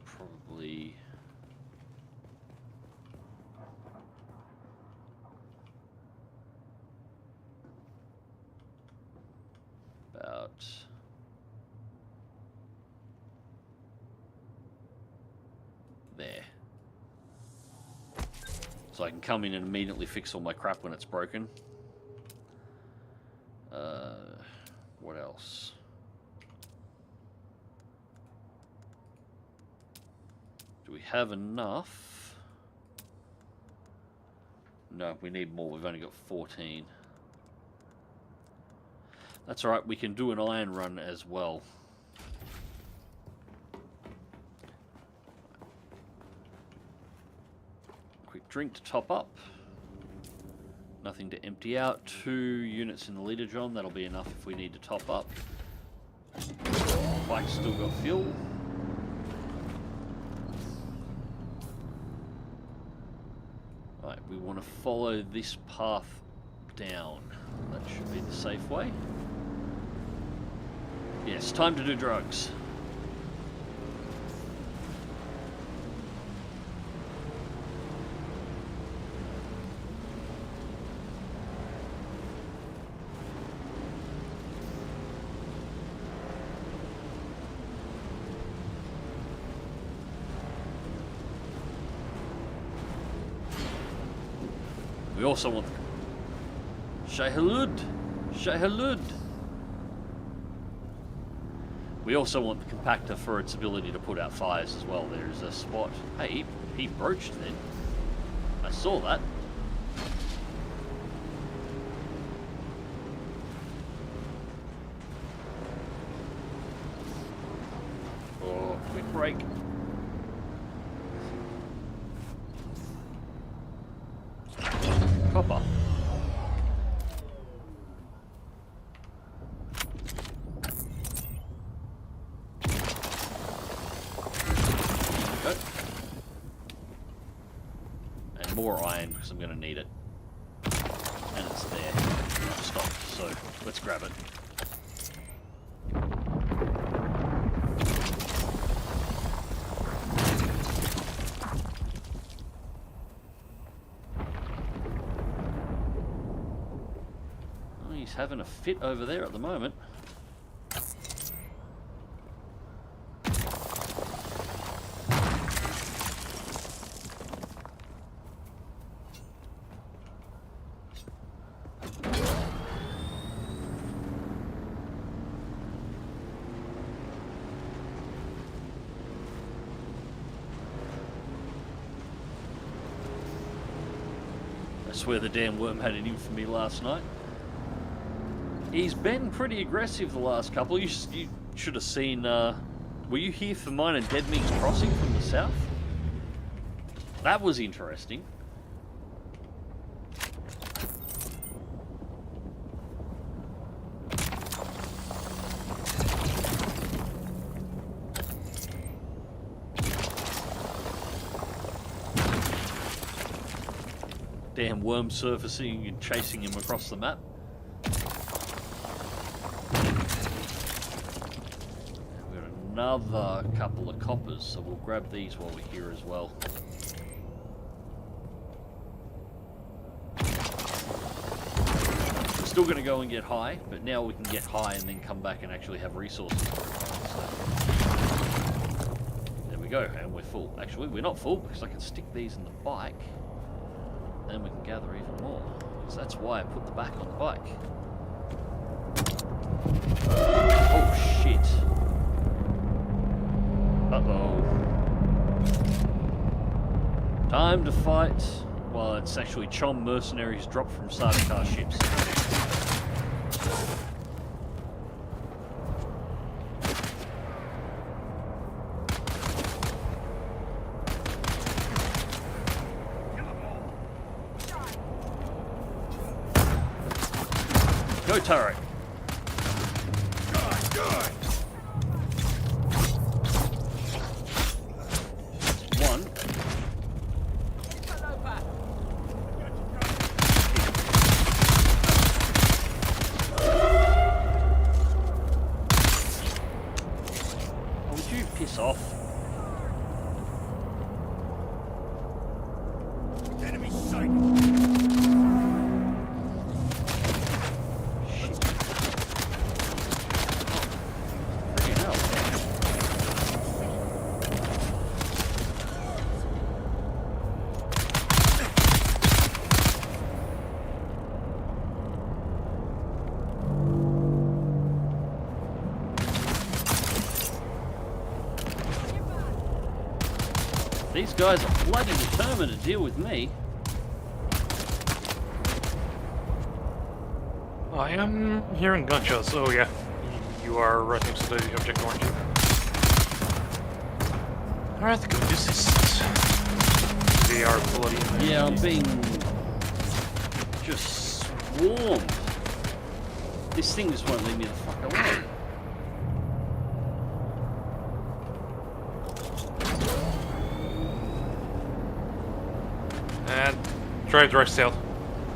Speaker 4: Probably... about... there. So I can come in and immediately fix all my crap when it's broken. What else? Do we have enough? No, we need more. We've only got 14. That's alright, we can do an iron run as well. Quick drink to top up. Nothing to empty out. 2 units in the leader John. That'll be enough if we need to top up. Bike's still got fuel. Right, we want to follow this path down. That should be the safe way. Yes, time to do drugs. We also want Shahilud. We also want the compactor for its ability to put out fires as well. There's a spot. Hey, he broached then. I saw that. Oh, quick break. Copper. Go. And more iron because I'm going to need it. And it's there. Stop. So let's grab it. He's having a fit over there at the moment. swear the damn worm had it in for me last night. He's been pretty aggressive the last couple. You should have seen... were you here for mine and Dead Meat's crossing from the south? That was interesting. Damn worm surfacing and chasing him across the map. We've got another couple of coppers, so we'll grab these while we're here as well. We're still going to go and get high, but now we can get high and then come back and actually have resources for a while. So there we go, and we're full. Actually, we're not full because I can stick these in the bike. Then we can gather even more. So that's why I put the back on the bike. Oh shit. Uh-oh. Time to fight. Well, it's actually Chom mercenaries dropped from Sardaukar ships. Go turret. One. Oh, would you piss off?
Speaker 20: Enemy sight.
Speaker 4: These guys are bloody determined to deal with me.
Speaker 8: I am hearing gunshots. Oh yeah, you are right next to the objective, aren't you? Alright, the good news is they are bloody amazing.
Speaker 4: Yeah, I'm being just swarmed. This thing just won't leave me the fuck alone.
Speaker 8: And drive direct south.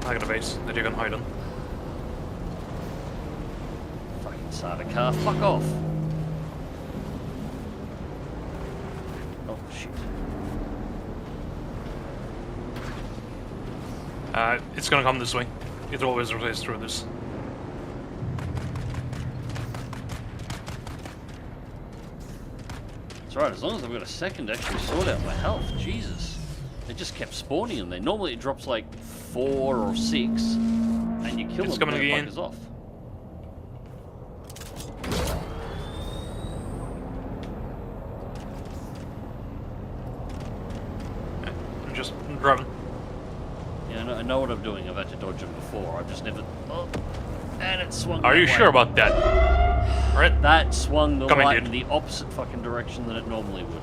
Speaker 8: I got a base that you can hide on.
Speaker 4: Fucking Sardaukar, fuck off. Oh shit.
Speaker 8: It's gonna come this way. It always rotates through this.
Speaker 4: It's right, as long as I've got a second to actually sort out my health. Jesus. It just kept spawning in there. Normally it drops like 4 or 6, and you kill them and it fuckers off.
Speaker 8: I'm just driving.
Speaker 4: Yeah, I know what I'm doing. I've had to dodge them before. I've just never... Oh, and it swung
Speaker 8: Are you sure about that? Right?
Speaker 4: That swung the
Speaker 8: Come
Speaker 4: light
Speaker 8: in,
Speaker 4: in the opposite fucking direction than it normally would.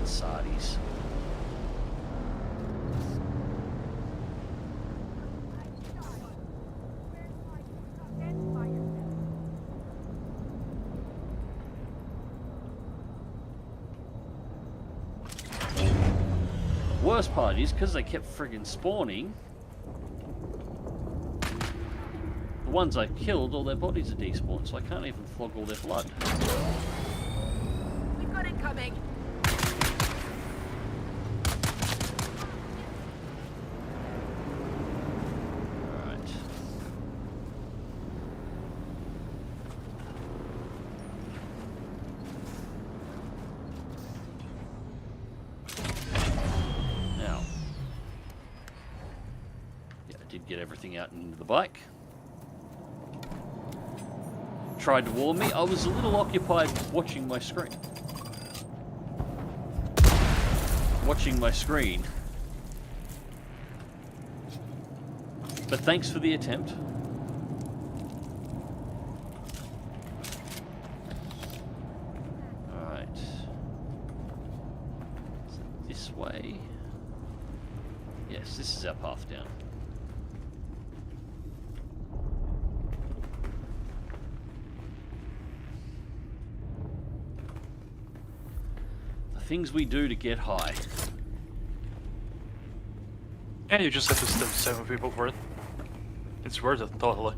Speaker 4: Saudis. The worst part is, because they kept friggin' spawning, the ones I killed, all their bodies are despawned, so I can't even flog all their blood.
Speaker 9: We got it coming.
Speaker 4: did get everything out into the bike. Tried to warn me. I was a little occupied watching my screen. But thanks for the attempt. Alright. This way. Yes, this is our path down. The things we do to get high.
Speaker 8: And you just have to stab 7 people for it. It's worth it, totally.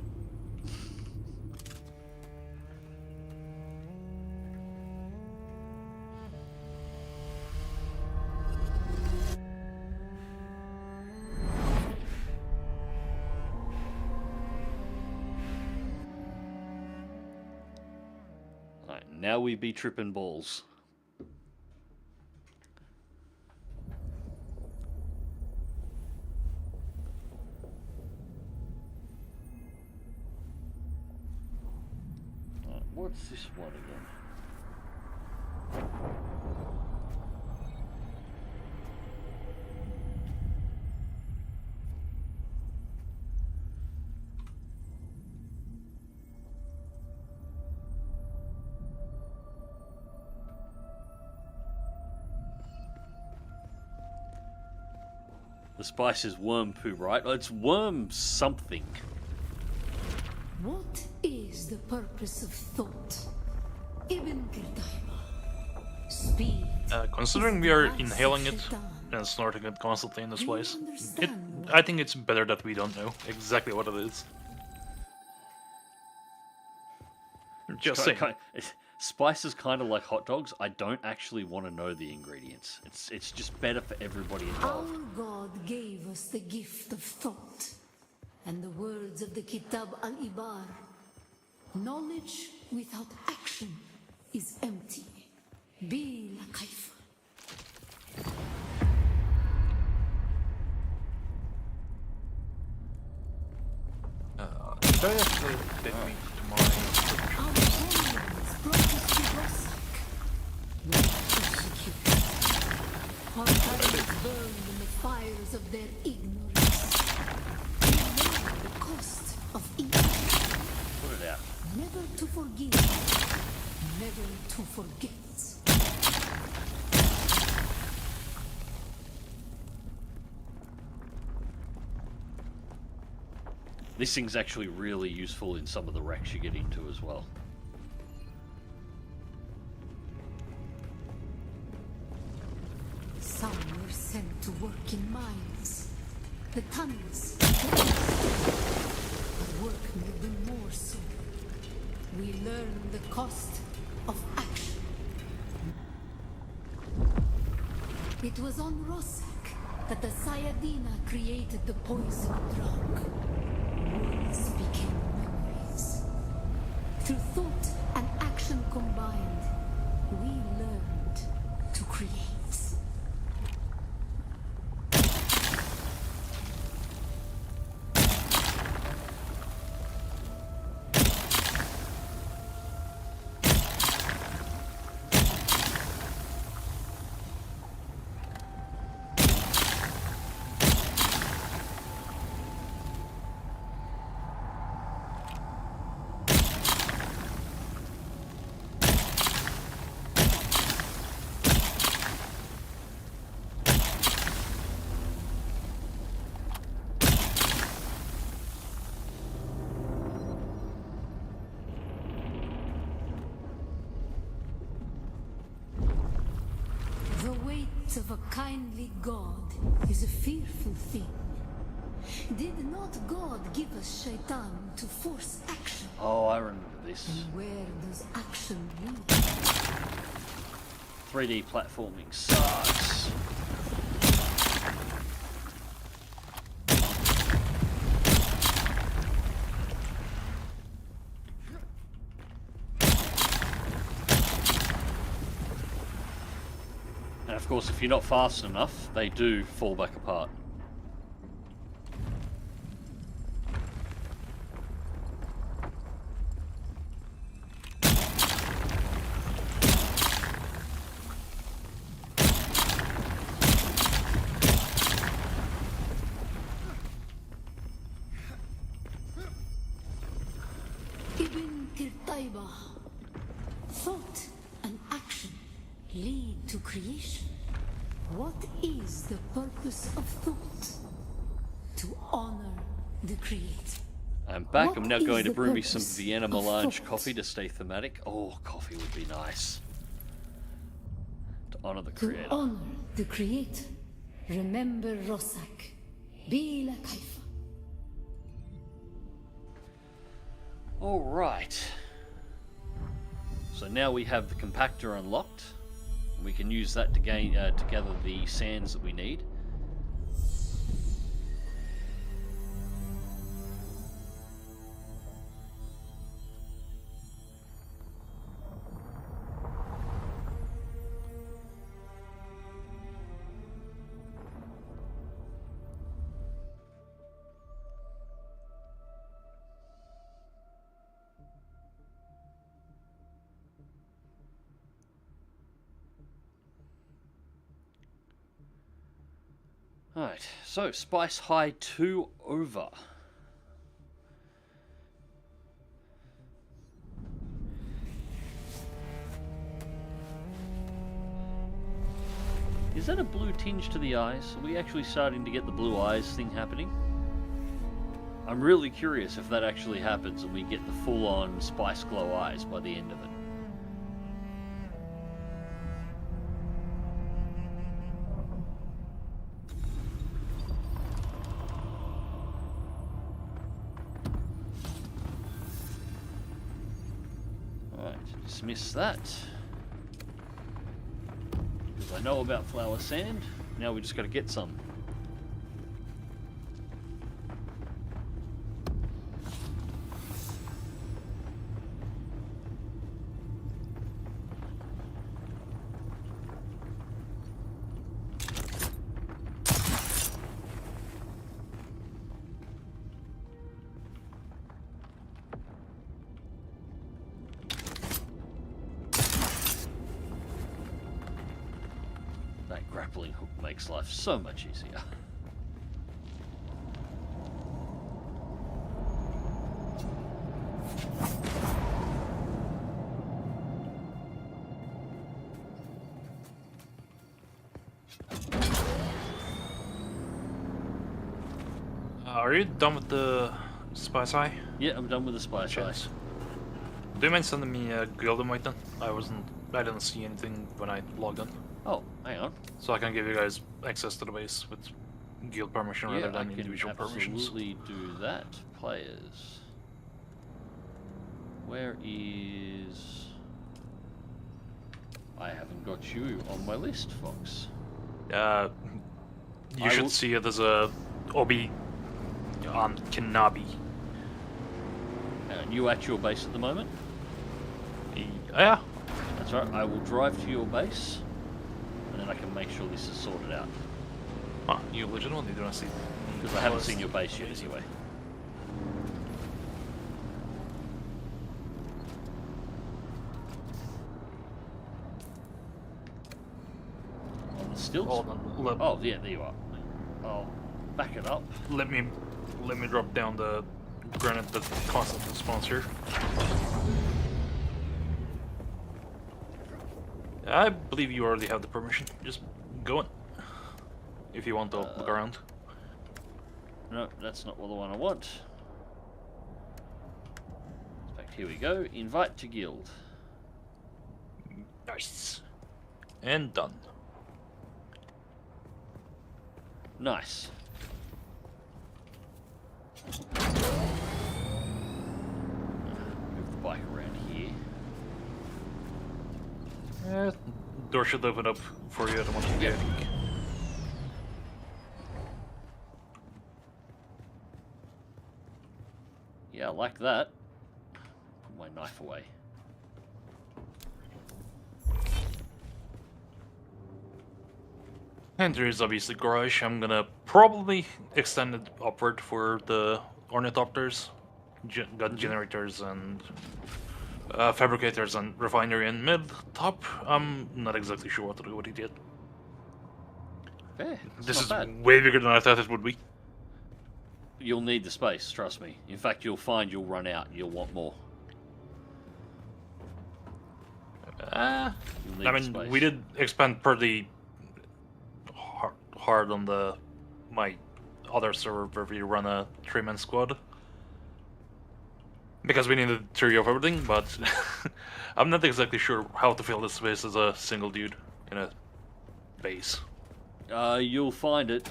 Speaker 4: Alright, now we be tripping balls. What's this one again? The spice is worm poo, right? It's worm something.
Speaker 1: What is the purpose of thought? Ibn Kirdaima. Speed.
Speaker 8: Considering we are inhaling it and snorting it constantly in this place, I think it's better that we don't know exactly what it is. Just saying.
Speaker 4: Spice is kind of like hot dogs. I don't actually want to know the ingredients. It's just better for everybody involved.
Speaker 1: Our God gave us the gift of thought. And the words of the Kitab al-Ibar, knowledge without action is empty. Be la kaifa.
Speaker 8: Should I actually take me to my...
Speaker 1: Our warriors brought us to Warthog. We are persecuted. Our bodies burned in the fires of their ignorance. The cost of inaction.
Speaker 4: Put it out.
Speaker 1: Never to forgive, never to forget.
Speaker 4: This thing's actually really useful in some of the wrecks you get into as well.
Speaker 1: Some were sent to work in mines, the tunnels, but work made them more so. We learned the cost of action. It was on Rosak that the Sayadina created the poison drug. Words became memories. Through thought and action combined, we learned to create. Of a kindly God is a fearful thing. Did not God give us Shaitan to force action?
Speaker 4: Oh, I remember this.
Speaker 1: And where does action lead?
Speaker 4: 3D platforming sucks. And of course, if you're not fast enough, they do fall back apart.
Speaker 1: creation. What is the purpose of thought? To honor the Creator.
Speaker 4: I'm back.
Speaker 1: What
Speaker 4: I'm now
Speaker 1: is
Speaker 4: going to
Speaker 1: the
Speaker 4: brew me some
Speaker 1: purpose
Speaker 4: Vienna
Speaker 1: of
Speaker 4: Melange
Speaker 1: thought?
Speaker 4: coffee to stay thematic. Oh, coffee would be nice. To honor the
Speaker 1: To
Speaker 4: Creator.
Speaker 1: honor the Creator. Remember Rosak. Bila Kaifa.
Speaker 4: Alright. So now we have the compactor unlocked. We can use that to gain to gather the sands that we need. Alright, so Spice High 2 over. Is that a blue tinge to the eyes? Are we actually starting to get the blue eyes thing happening? I'm really curious if that actually happens and we get the full-on Spice Glow eyes by the end of it. Dismiss that. Because I know about flower sand. Now we just got to get some. Grappling hook makes life so much easier.
Speaker 8: Are you done with the Spice Eye?
Speaker 4: Yeah, I'm done with the Spice Eye.
Speaker 8: Do you mind sending me a guild invite then? I didn't see anything when I logged in.
Speaker 4: Oh, hang on.
Speaker 8: So I can give you guys access to the base with guild permission rather than individual permissions.
Speaker 4: Absolutely do that, players. Where is... I haven't got you on my list, Fox.
Speaker 8: You should see it as a Obi on Kinabi.
Speaker 4: You at your base at the moment?
Speaker 8: Yeah.
Speaker 4: That's right. I will drive to your base, and then I can make sure this is sorted out.
Speaker 8: Huh, you legitimately do not see.
Speaker 4: Because I haven't seen your base yet, anyway. On the stilts?
Speaker 8: Hold on.
Speaker 4: Oh, yeah, there you are. I'll back it up.
Speaker 8: Let me drop down the granite that constantly spawns here. I believe you already have the permission. Just go in. If you want to look around.
Speaker 4: No, that's not the one I want. In fact, here we go. Invite to guild.
Speaker 8: Nice. And done.
Speaker 4: Nice. Move the bike around here.
Speaker 8: Door should open up for you at the moment. Yeah.
Speaker 4: Yeah, I like that. Put my knife away.
Speaker 8: And there is obviously garage. I'm gonna probably extend it upward for the ornithopters, gun generators, and fabricators and refinery in mid top. I'm not exactly sure what to do with it yet. This is way bigger than I thought it would be.
Speaker 4: You'll need the space, trust me. In fact, you'll find you'll run out and you'll want more. You'll need
Speaker 8: I mean,
Speaker 4: space.
Speaker 8: we did expand pretty hard on my other server where we run a 3-man squad. Because we needed 3 of everything, but I'm not exactly sure how to fill this space as a single dude in a base.
Speaker 4: You'll find it.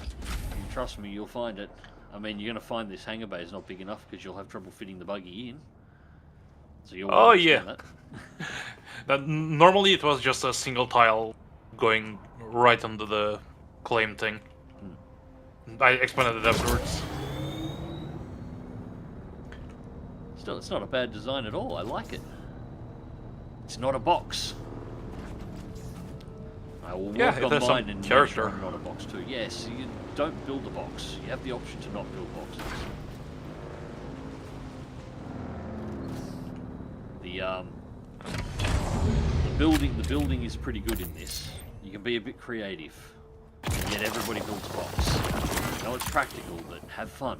Speaker 4: Trust me, you'll find it. I mean, you're going to find this hangar bay is not big enough because you'll have trouble fitting the buggy in. So you'll understand that.
Speaker 8: Normally it was just a single tile going right under the claim thing. I expanded it afterwards.
Speaker 4: Still, it's not a bad design at all. I like it. It's not a box. I will work on mine and make sure I'm not a box too. Yes, you don't build a box. You have the option to not build boxes. The building is pretty good in this. You can be a bit creative, and yet everybody builds a box. I know it's practical, but have fun.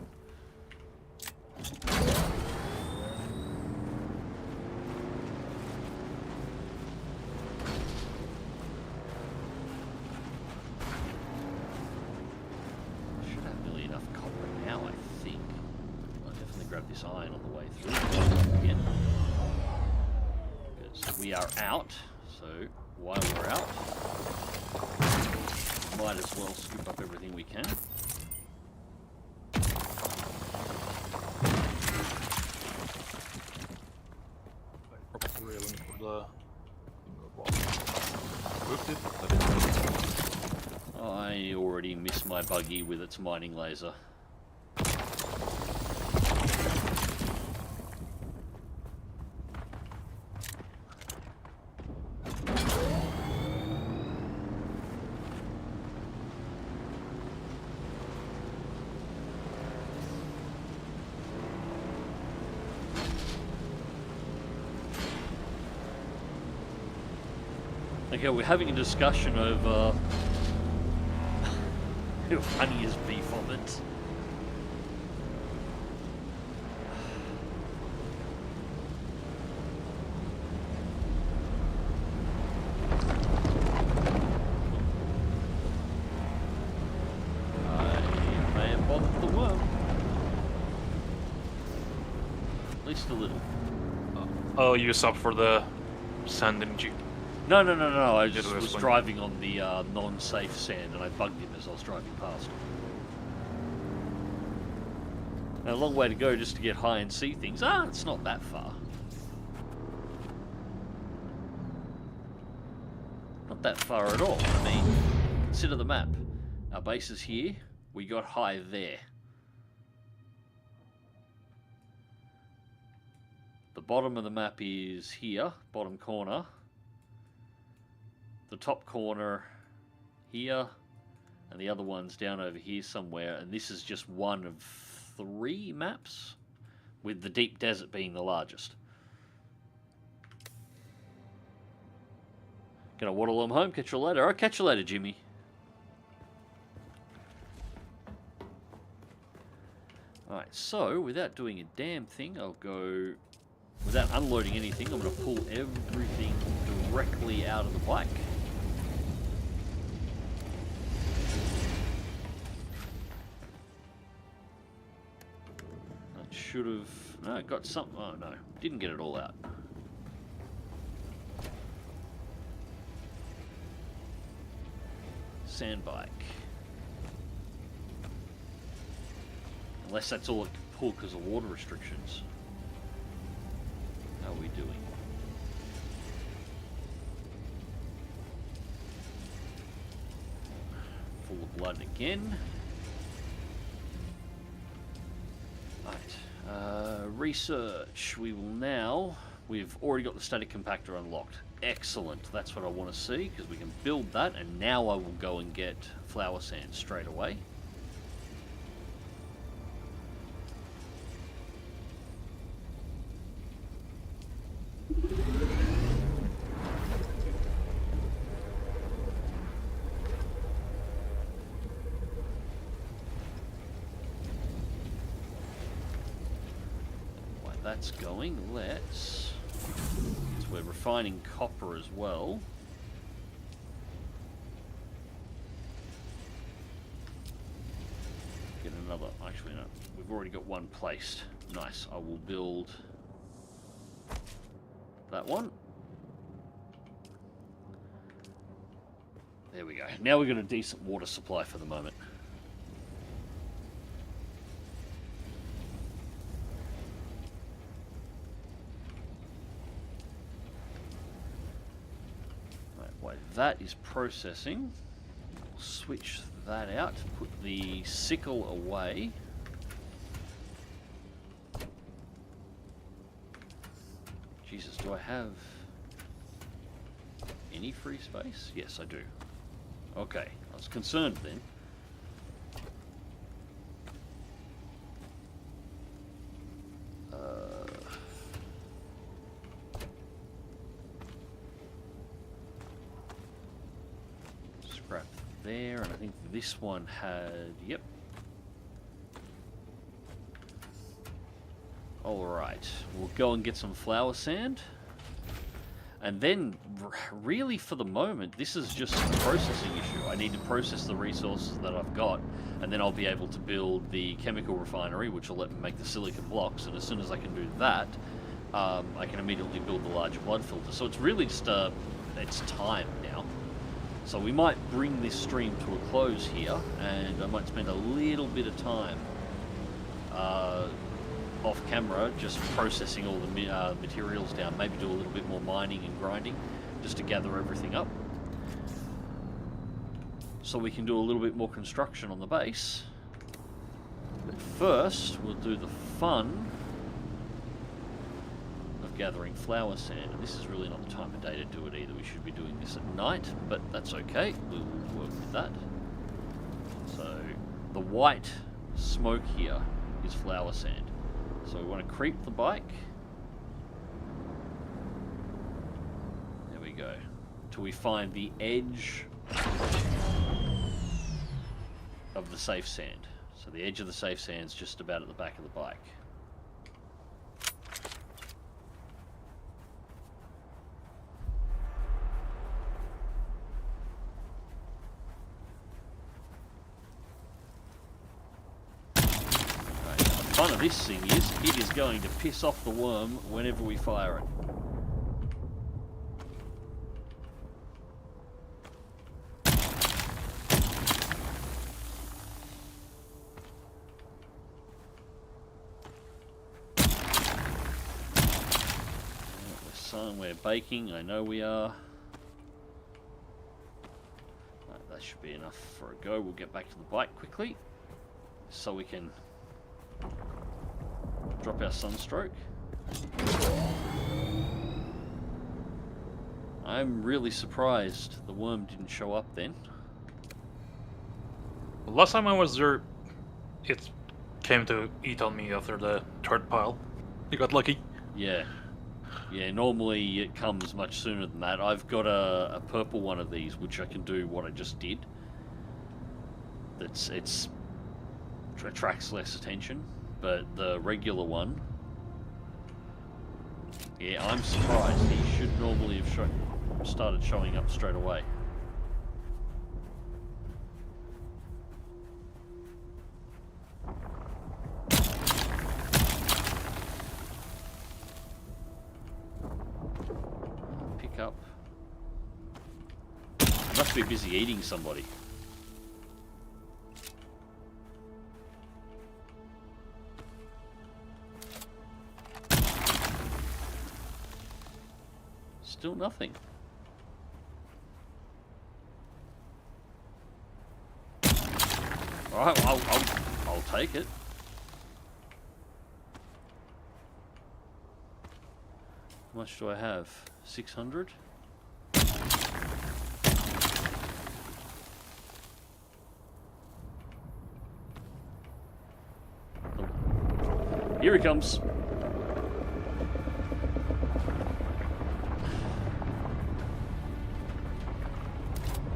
Speaker 4: Should have nearly enough copper now, I think. I'll definitely grab this iron on the way through again. Because we are out, so while we're out, might as well scoop up everything we can. I already missed my buggy with its mining laser. Okay, we're having a discussion over who honey is beef on it. I may have bothered the worm. At least a little.
Speaker 8: Oh, you sub for the sand imaging.
Speaker 4: No. I just was driving on the non-safe sand and I bugged him as I was driving past. And a long way to go just to get high and see things. It's not that far. Not that far at all. I mean, consider the map. Our base is here. We got high there. The bottom of the map is here, bottom corner. The top corner here, and the other one's down over here somewhere, and this is just one of 3 maps, with the deep desert being the largest. Gonna waddle them home, catch you later. I'll catch you later, Jimmy. Alright, so without doing a damn thing, I'll go, without unloading anything, I'm gonna pull everything directly out of the bike. Should have... No, got something... Oh, no. Didn't get it all out. Sand bike. Unless that's all it can pull because of water restrictions. How are we doing? Full of blood again. Research. We will now... We've already got the static compactor unlocked. Excellent. That's what I want to see, because we can build that, and now I will go and get flower sand straight away. That's going, let's... So we're refining copper as well. another. Actually, no. We've already got one placed. Nice. I will build that one. There we go. Now we've got a decent water supply for the moment. Right, while that is processing, we'll switch that out, put the sickle away. Jesus, do I have any free space? Yes, I do. Okay, I was concerned then. Scrap there, and I think this one had, yep. Alright, we'll go and get some flour sand. And then, really for the moment, this is just a processing issue. I need to process the resources that I've got, and then I'll be able to build the chemical refinery, which will let me make the silicon blocks, and as soon as I can do that, I can immediately build the larger blood filter. So it's really just, it's time now. So we might bring this stream to a close here, and I might spend a little bit of time off camera just processing all the materials down, maybe do a little bit more mining and grinding just to gather everything up, so we can do a little bit more construction on the base. But first we'll do the fun of gathering flour sand, and this is really not the time of day to do it either. We should be doing this at night, but that's okay, we will work with that. So the white smoke here is flour sand. So we want to creep the bike. There we go. Till we find the edge of the safe sand. So the edge of the safe sand's just about at the back of the bike. The fun of this thing is, it is going to piss off the worm whenever we fire it. We're baking, I know we are. Right, that should be enough for a go. We'll get back to the bike quickly so we can drop our sunstroke. I'm really surprised the worm didn't show up then.
Speaker 8: Last time I was there, it came to eat on me after the third pile. You got lucky.
Speaker 4: Yeah. Yeah, normally it comes much sooner than that. I've got a purple one of these, which I can do what I just did. It attracts less attention, but the regular one, yeah, I'm surprised. He should normally have started showing up straight away. Up. Must be busy eating somebody. Still nothing. All right, I'll take it. How much do I have? 600? Oh. Here he comes.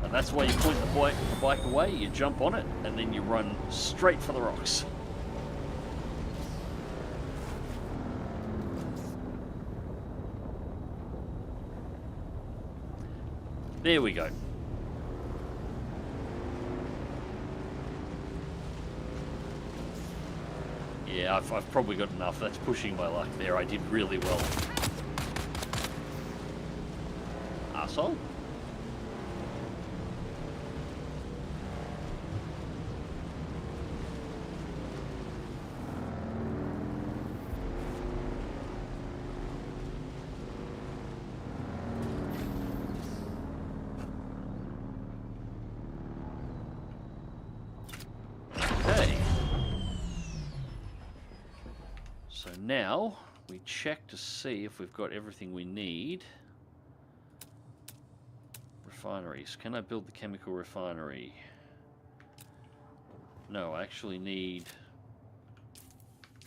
Speaker 4: And that's why you point the bike away, you jump on it, and then you run straight for the rocks. There we go. Yeah, I've probably got enough. That's pushing my luck there. I did really well. Arsehole? So now we check to see if we've got everything we need. Refineries. Can I build the chemical refinery? No, I actually need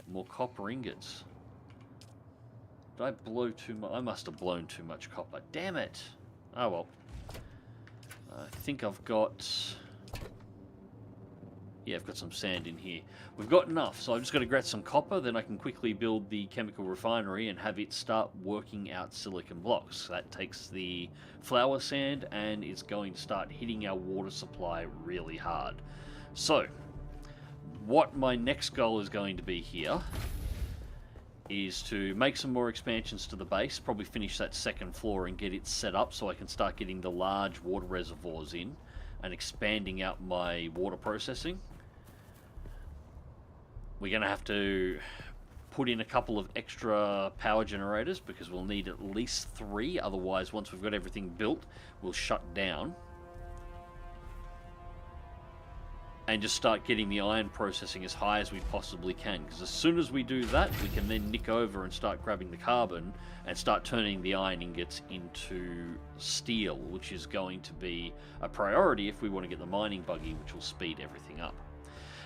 Speaker 4: more copper ingots. Did I blow too much? I must have blown too much copper. Damn it! Oh well. I think I've got... Yeah, I've got some sand in here. We've got enough, so I've just got to grab some copper, then I can quickly build the chemical refinery and have it start working out silicon blocks. That takes the flour sand and it's going to start hitting our water supply really hard. So, what my next goal is going to be here is to make some more expansions to the base, probably finish that second floor and get it set up so I can start getting the large water reservoirs in and expanding out my water processing. We're going to have to put in a couple of extra power generators because we'll need at least 3, otherwise once we've got everything built, we'll shut down. And just start getting the iron processing as high as we possibly can, because as soon as we do that, we can then nick over and start grabbing the carbon and start turning the iron ingots into steel, which is going to be a priority if we want to get the mining buggy, which will speed everything up.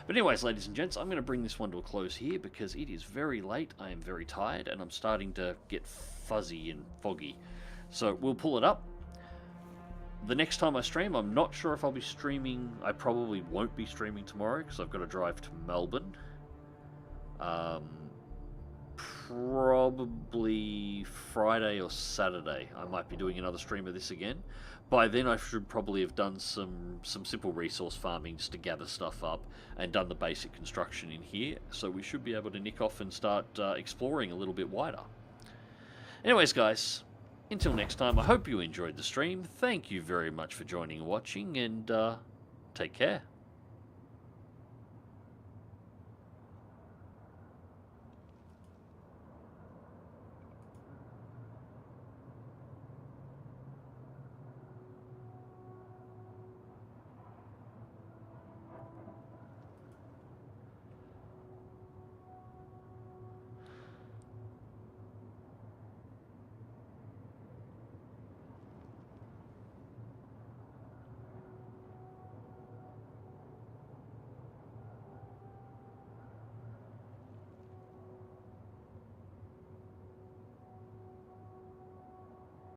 Speaker 4: But anyways, ladies and gents, I'm going to bring this one to a close here because it is very late, I am very tired, and I'm starting to get fuzzy and foggy. So we'll pull it up. The next time I stream, I'm not sure if I'll be streaming. I probably won't be streaming tomorrow because I've got to drive to Melbourne. Probably Friday or Saturday I might be doing another stream of this again. By then I should probably have done some simple resource farming just to gather stuff up and done the basic construction in here. So we should be able to nick off and start exploring a little bit wider. Anyways, guys, until next time, I hope you enjoyed the stream. Thank you very much for joining and watching, and take care.